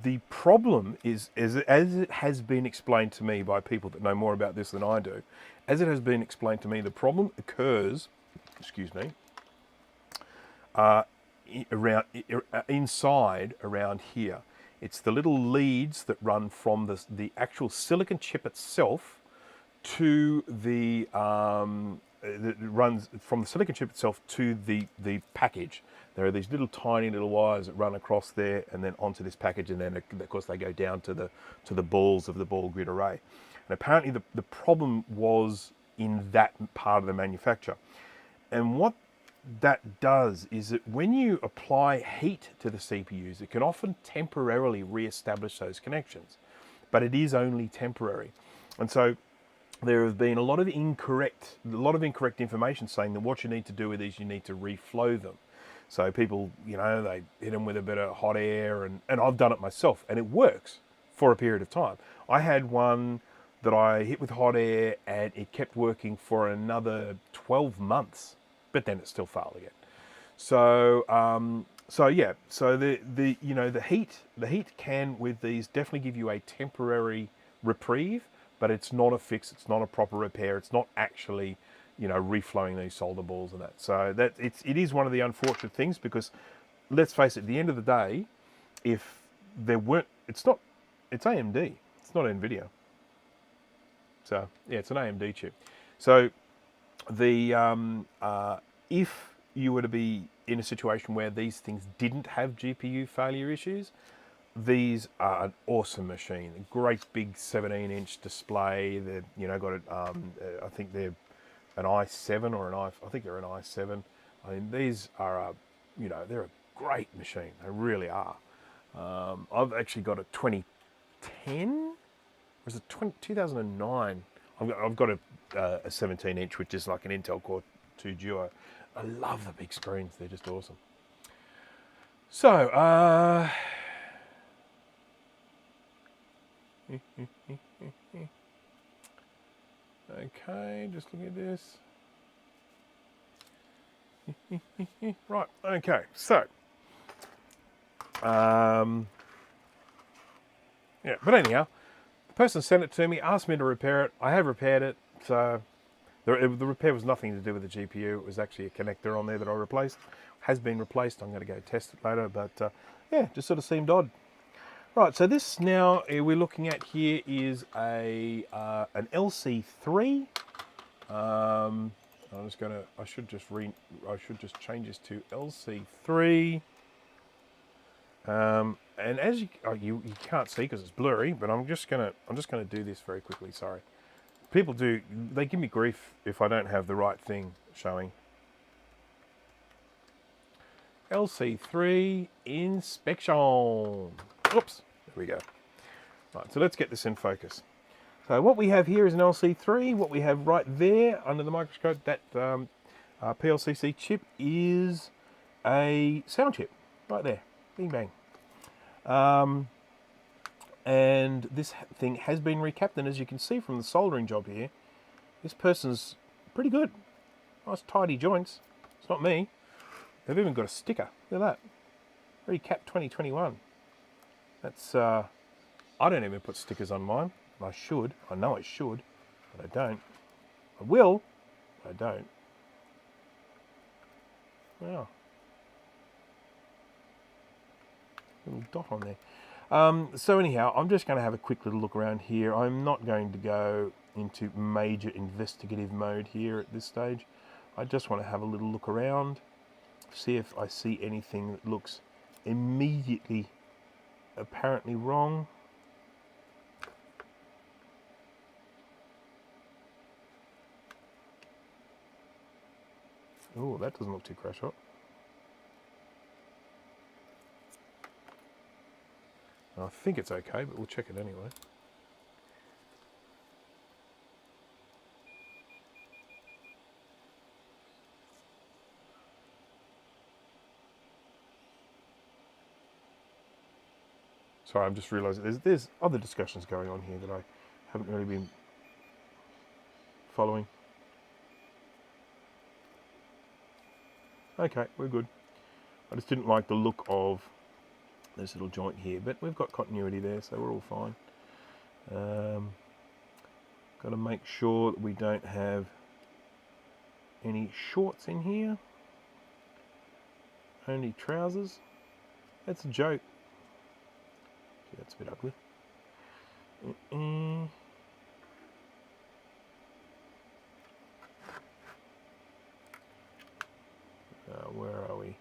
A: the problem is, as it has been explained to me by people that know more about this than I do, as it has been explained to me, the problem occurs, inside around here. It's the little leads that run from the actual silicon chip itself to the that runs from the silicon chip itself to the package. There are these little tiny little wires that run across there and then onto this package, and then of course they go down to the balls of the ball grid array. And apparently the problem was in that part of the manufacture. And what that does is that when you apply heat to the CPUs, it can often temporarily re-establish those connections, but it is only temporary. And so there have been a lot of incorrect information saying that what you need to do with these, you need to reflow them. So people, they hit them with a bit of hot air, and I've done it myself, and it works for a period of time. I had one that I hit with hot air, and it kept working for another 12 months, but then it still failed again. So the heat can with these definitely give you a temporary reprieve, but it's not a fix. It's not a proper repair. It's not actually reflowing these solder balls and that. So it is one of the unfortunate things, because let's face it, at the end of the day, if there weren't, it's AMD. It's not NVIDIA. So yeah, it's an AMD chip. So if you were to be in a situation where these things didn't have GPU failure issues, these are an awesome machine. A great big 17-inch display. They've got I think they're an i7 or I think they're an i7. I mean, these are they're a great machine. They really are. I've actually got a 2010, or is it 2009? I've got a 17-inch, which is like an Intel Core 2 Duo. I love the big screens. They're just awesome. So, okay, just looking at this. Right, okay, so, yeah, but anyhow, the person sent it to me, asked me to repair it. I have repaired it, so the repair was nothing to do with the GPU. It was actually a connector on there that I replaced. Has been replaced. I'm going to go test it later, but yeah, just sort of seemed odd. Right, so this now we're looking at here is an LC3. I should just change this to LC3. And as you can't see because it's blurry, but I'm just gonna do this very quickly. Sorry, they give me grief if I don't have the right thing showing. LC3 inspection. Oops, there we go. Right, so let's get this in focus. So what we have here is an LC3. What we have right there under the microscope, that PLCC chip is a sound chip, right there, bing bang. And this thing has been recapped, and as you can see from the soldering job here, this person's pretty good. Nice tidy joints. It's not me. They've even got a sticker. Look at that. Recap 2021. That's, I don't even put stickers on mine. I should. I know I should, but I don't. I will, but I don't. Wow. Little dot on there. So anyhow, I'm just going to have a quick little look around here. I'm not going to go into major investigative mode here at this stage. I just want to have a little look around, see if I see anything that looks immediately apparently wrong. Oh, that doesn't look too crash hot. I think it's okay, but we'll check it anyway. Sorry, I'm just realising there's other discussions going on here that I haven't really been following. Okay, we're good. I just didn't like the look of this little joint here, but we've got continuity there, so we're all fine. Got to make sure that we don't have any shorts in here. Only trousers. That's a joke. Gee, that's a bit ugly. Where are we?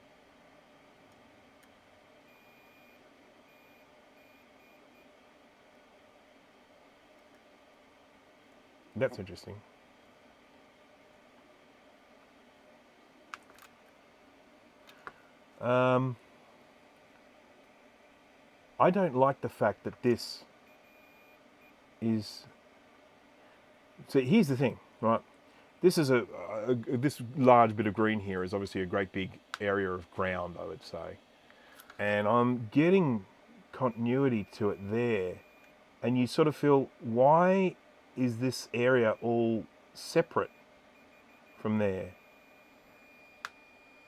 A: That's interesting. I don't like the fact that this is... See, here's the thing, right? This is this large bit of green here is obviously a great big area of ground, I would say. And I'm getting continuity to it there. And you sort of feel, why is this area all separate from there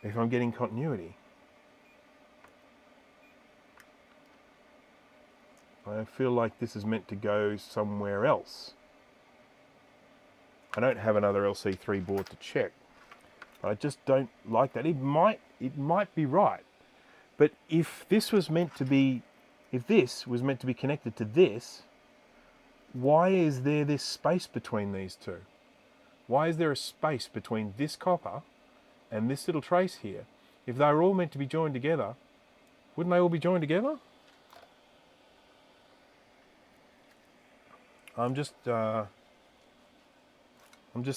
A: if I'm getting continuity? I feel like this is meant to go somewhere else. I don't have another LC3 board to check, but I just don't like that. It might be right, but if this was meant to be connected to this, why is there this space between these two? Why is there a space between this copper and this little trace here? If they were all meant to be joined together, wouldn't they all be joined together? I'm just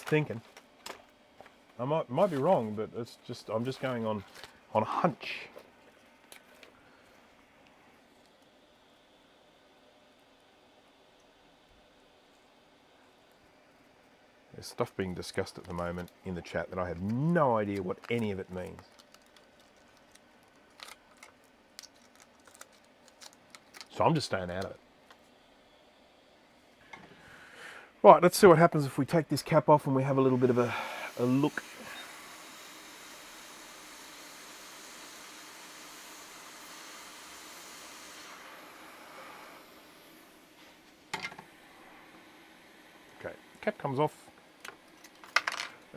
A: thinking. I might be wrong, but I'm just going on a hunch. There's stuff being discussed at the moment in the chat that I have no idea what any of it means. So I'm just staying out of it. Right, let's see what happens if we take this cap off and we have a little bit of a look. Okay, cap comes off.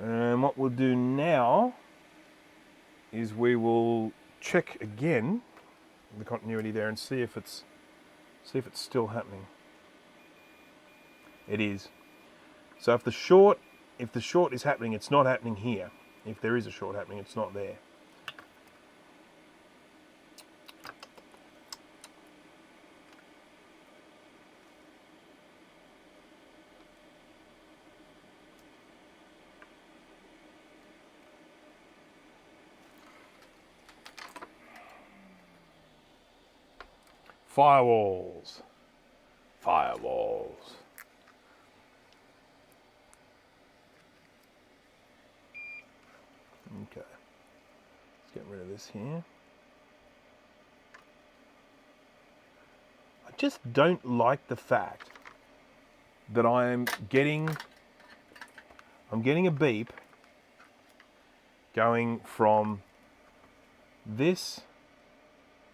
A: And what we'll do now is we will check again the continuity there and see if it's still happening. It is. So if the short is happening, it's not happening here. If there is a short happening, it's not there. Firewalls. Firewalls. Okay. Let's get rid of this here. I just don't like the fact that I'm getting a beep going from this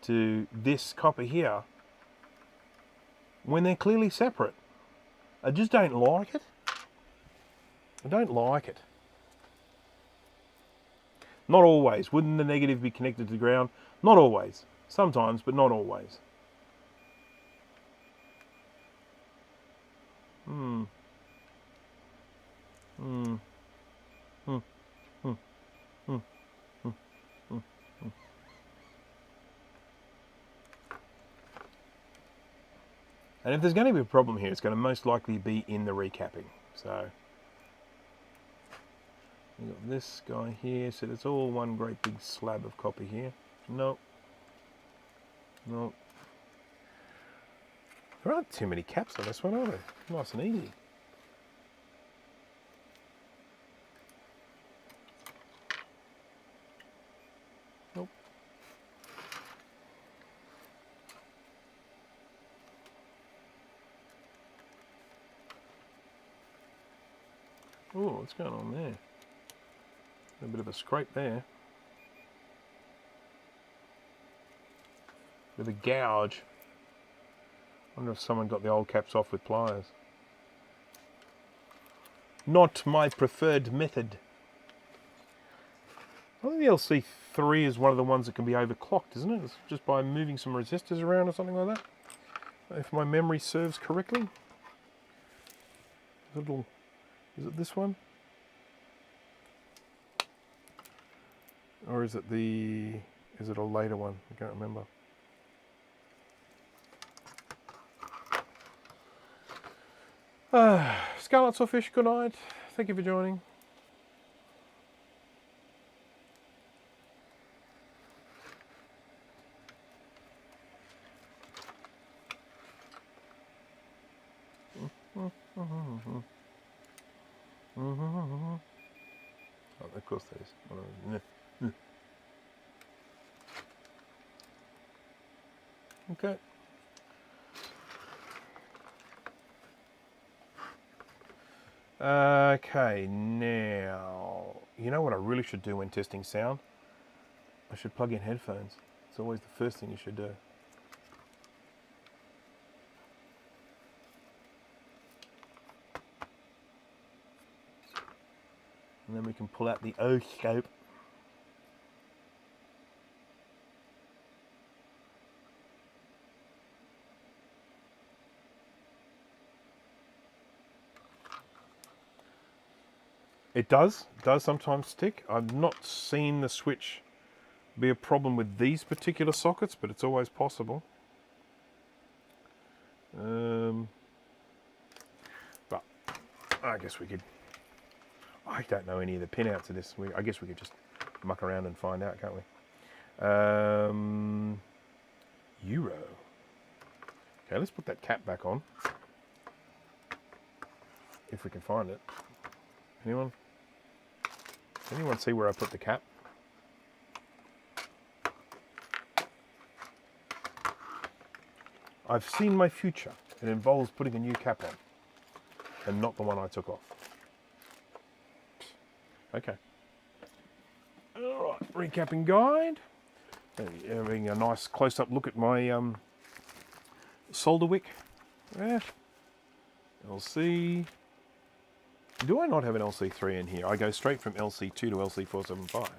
A: to this copper here when they're clearly separate. I just don't like it. I don't like it. Not always. Wouldn't the negative be connected to the ground? Not always. Sometimes, but not always. And if there's going to be a problem here, it's going to most likely be in the recapping. So we've got this guy here, so it's all one great big slab of copper here. Nope. Nope. There aren't too many caps on this one, are there? Nice and easy. Nope. Oh, what's going on there? A bit of a scrape there. Bit of a gouge. Wonder if someone got the old caps off with pliers. Not my preferred method. I think the LC3 is one of the ones that can be overclocked, isn't it? It's just by moving some resistors around or something like that. If my memory serves correctly. Is it this one? Or is it a later one? I can't remember. Scarlet Sawfish, good night. Thank you for joining. Oh, of course there is. Okay. Okay, now, you know what I really should do when testing sound? I should plug in headphones. It's always the first thing you should do. And then we can pull out the O-scope. It does sometimes stick. I've not seen the switch be a problem with these particular sockets, but it's always possible. But I guess we could, I don't know any of the pinouts of this. I guess we could just muck around and find out, can't we? Euro. Okay, let's put that cap back on. If we can find it. Anyone see where I put the cap? I've seen my future. It involves putting a new cap on and not the one I took off. Okay. All right, recapping guide. Having a nice close-up look at my solder wick. Yeah. LC. Do I not have an LC3 in here? I go straight from LC2 to LC475.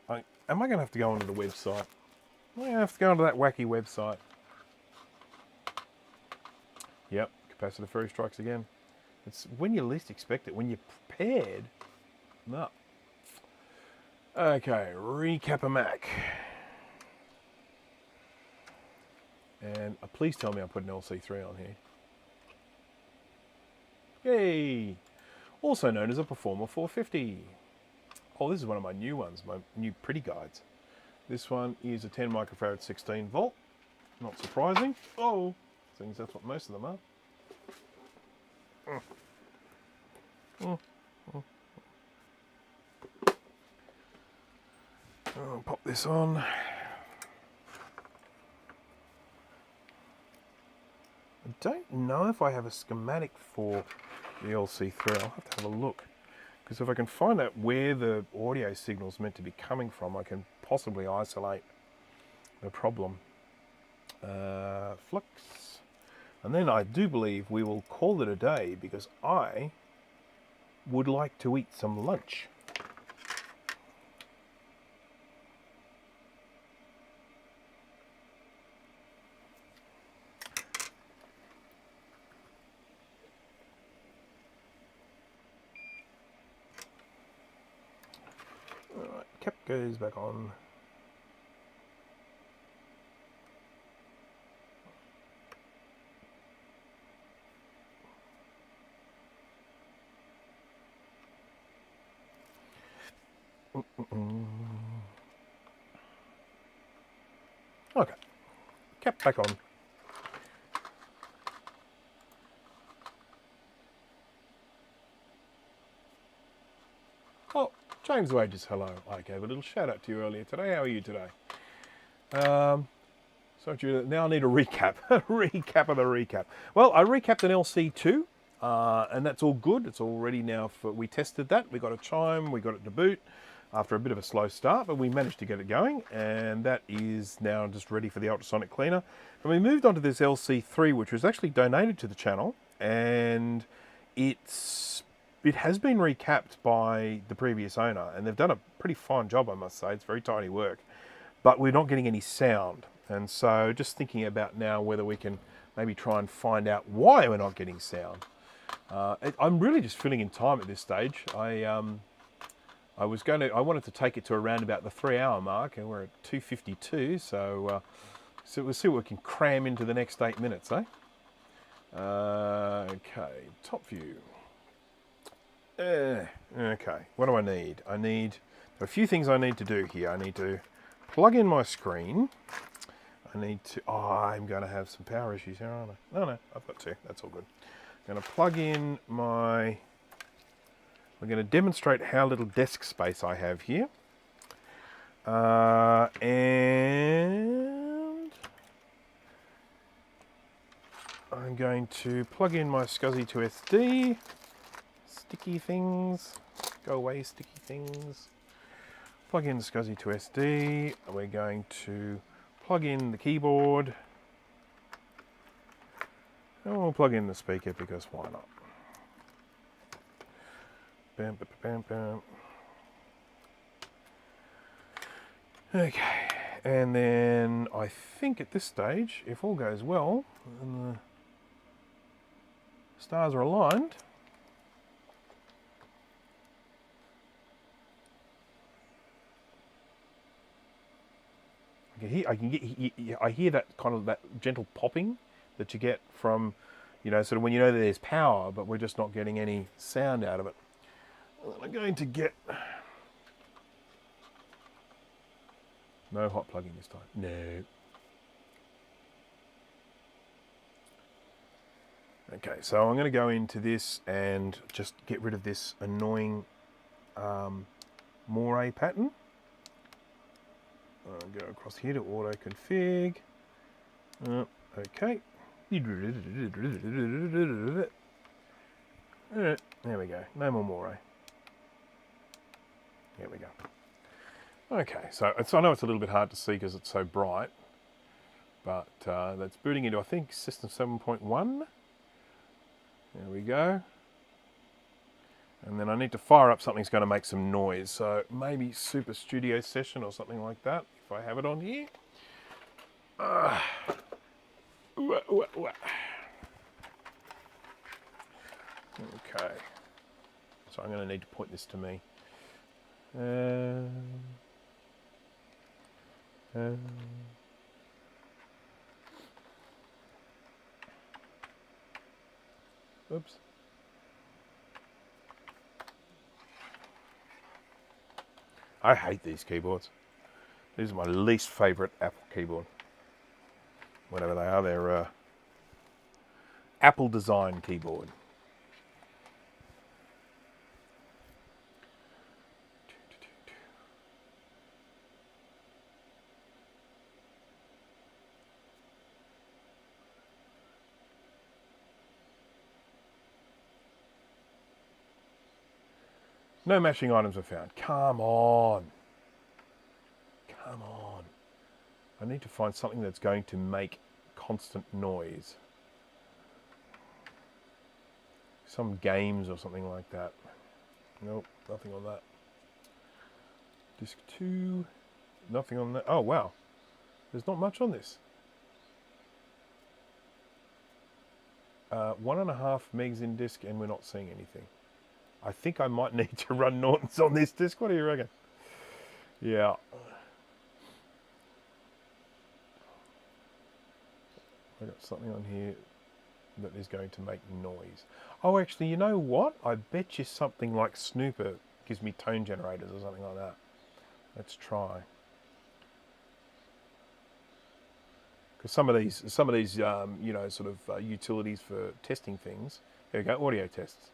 A: Am I going to have to go onto the website? Am I going to have to go onto that wacky website? Yep, capacitor ferry strikes again. It's when you least expect it, when you're prepared. No. Okay, recap a Mac. And please tell me I put an LC3 on here. Yay! Also known as a Performer 450. Oh, this is one of my new ones, my new pretty guides. This one is a 10 microfarad 16 volt. Not surprising. Oh, seems that's what most of them are. I'll pop this on. I don't know if I have a schematic for the LC3. I'll have to have a look. Because if I can find out where the audio signal is meant to be coming from, I can possibly isolate the problem. Flux. And then I do believe we will call it a day because I would like to eat some lunch. Alright, cap goes back on. Okay, cap back on. Oh, James Wages, hello. I gave a little shout out to you earlier today. How are you today? So now I need a recap. A recap of the recap. Well, I recapped an LC2, and that's all good. It's all ready now for, we tested that. We got a chime, we got it to boot after a bit of a slow start, but we managed to get it going, and that is now just ready for the ultrasonic cleaner. And we moved on to this LC3, which was actually donated to the channel, and it has been recapped by the previous owner, and they've done a pretty fine job, I must say. It's very tidy work, but we're not getting any sound. And so just thinking about now whether we can maybe try and find out why we're not getting sound. I'm really just filling in time at this stage. I wanted to take it to around about the 3-hour mark, and we're at 2:52, so we'll see what we can cram into the next 8 minutes, eh? Okay, top view. Okay, what do I need? There are a few things I need to do here. I need to plug in my screen. I need to, I'm going to have some power issues here, aren't I? No, I've got two. That's all good. I'm going to plug in my, we're going to demonstrate how little desk space I have here. And I'm going to plug in my SCSI to SD. Sticky things. Go away, sticky things. Plug in the SCSI to SD. We're going to plug in the keyboard. And we'll plug in the speaker because why not? Bam, bam, bam, bam. Okay, and then I think at this stage, if all goes well, and the stars are aligned, I hear that kind of that gentle popping that you get from, you know, sort of when you know that there's power, but we're just not getting any sound out of it. I'm going to get no hot plugging this time. No. Okay, so I'm going to go into this and just get rid of this annoying moire pattern. I'll go across here to auto config. Okay. There we go. No more moire. There we go. Okay, so I know it's a little bit hard to see because it's so bright, but that's booting into, I think, system 7.1. There we go. And then I need to fire up something that's going to make some noise. So maybe Super Studio Session or something like that, if I have it on here. Okay. So I'm going to need to point this to me. Oops. I hate these keyboards. These are my least favourite Apple keyboard. Whatever they are, they're Apple design keyboard. No matching items are found. Come on. Come on. I need to find something that's going to make constant noise. Some games or something like that. Nope, nothing on that. Disc 2, nothing on that. Oh, wow. There's not much on this. 1.5 megs in disk and we're not seeing anything. I think I might need to run Norton's on this disk. What do you reckon? Yeah. I got something on here that is going to make noise. Oh, actually, you know what? I bet you something like Snooper gives me tone generators or something like that. Let's try. Because some of these, you know, sort of utilities for testing things. Here we go, audio tests.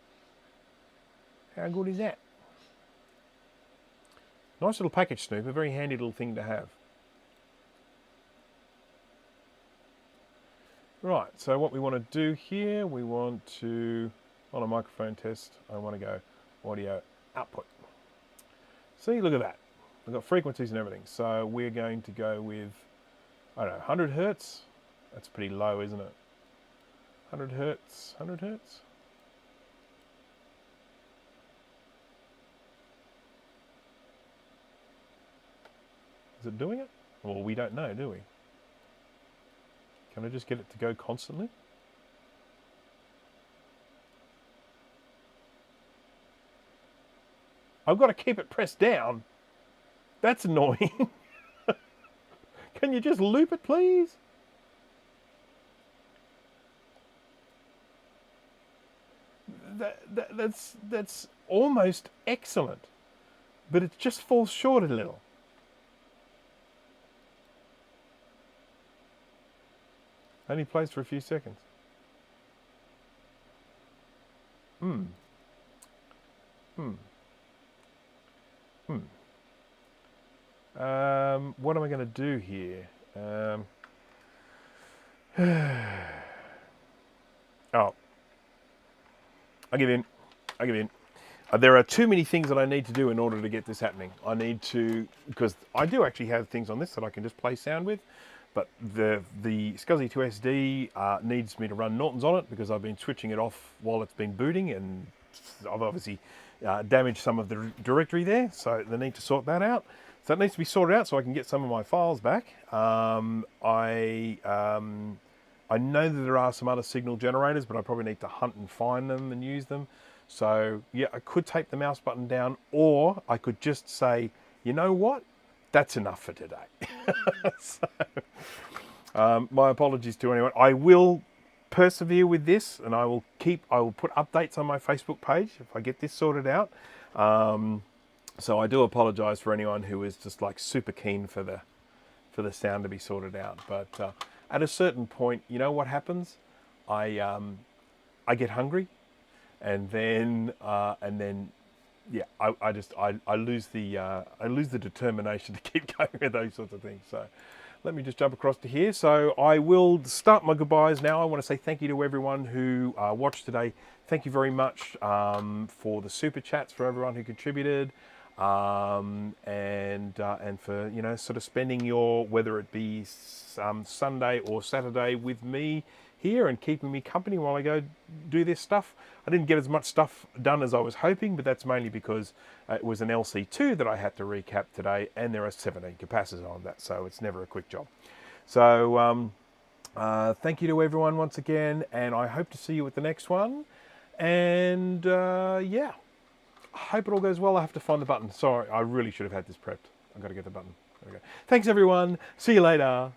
A: How good is that? Nice little package, Snooper. Very handy little thing to have. Right, so what we want to do here, we want to, on a microphone test, I want to go audio output. See, look at that. We've got frequencies and everything. So we're going to go with, I don't know, 100 hertz. That's pretty low, isn't it? 100 hertz, 100 hertz. Is it doing it? Well, we don't know, do we? Can I just get it to go constantly? I've got to keep it pressed down. That's annoying. Can you just loop it, please? That's almost excellent, but it just falls short a little. Only plays for a few seconds. What am I going to do here? Oh, I give in. I give in. There are too many things that I need to do in order to get this happening. I need to, because I do actually have things on this that I can just play sound with, but the SCSI 2SD needs me to run Norton's on it because I've been switching it off while it's been booting, and I've obviously damaged some of the directory there, so they need to sort that out. So that needs to be sorted out so I can get some of my files back. I know that there are some other signal generators, but I probably need to hunt and find them and use them. So yeah, I could tape the mouse button down, or I could just say, you know what? That's enough for today. So, my apologies to anyone. I will persevere with this, and I will put updates on my Facebook page if I get this sorted out. So I do apologise for anyone who is just like super keen for the sound to be sorted out. But at a certain point, you know what happens? I get hungry, and then yeah, I lose the determination to keep going with those sorts of things. So let me just jump across to here. So I will start my goodbyes now. I want to say thank you to everyone who watched today. Thank you very much for the super chats, for everyone who contributed, and for, you know, sort of spending your, whether it be Sunday or Saturday with me here and keeping me company while I go do this stuff. I didn't get as much stuff done as I was hoping, but that's mainly because it was an LC2 that I had to recap today, and there are 17 capacitors on that, so it's never a quick job. So thank you to everyone once again, and I hope to see you at the next one. And yeah, I hope it all goes well. I have to find the button. Sorry, I really should have had this prepped. I've got to get the button. There we go. Thanks everyone. See you later.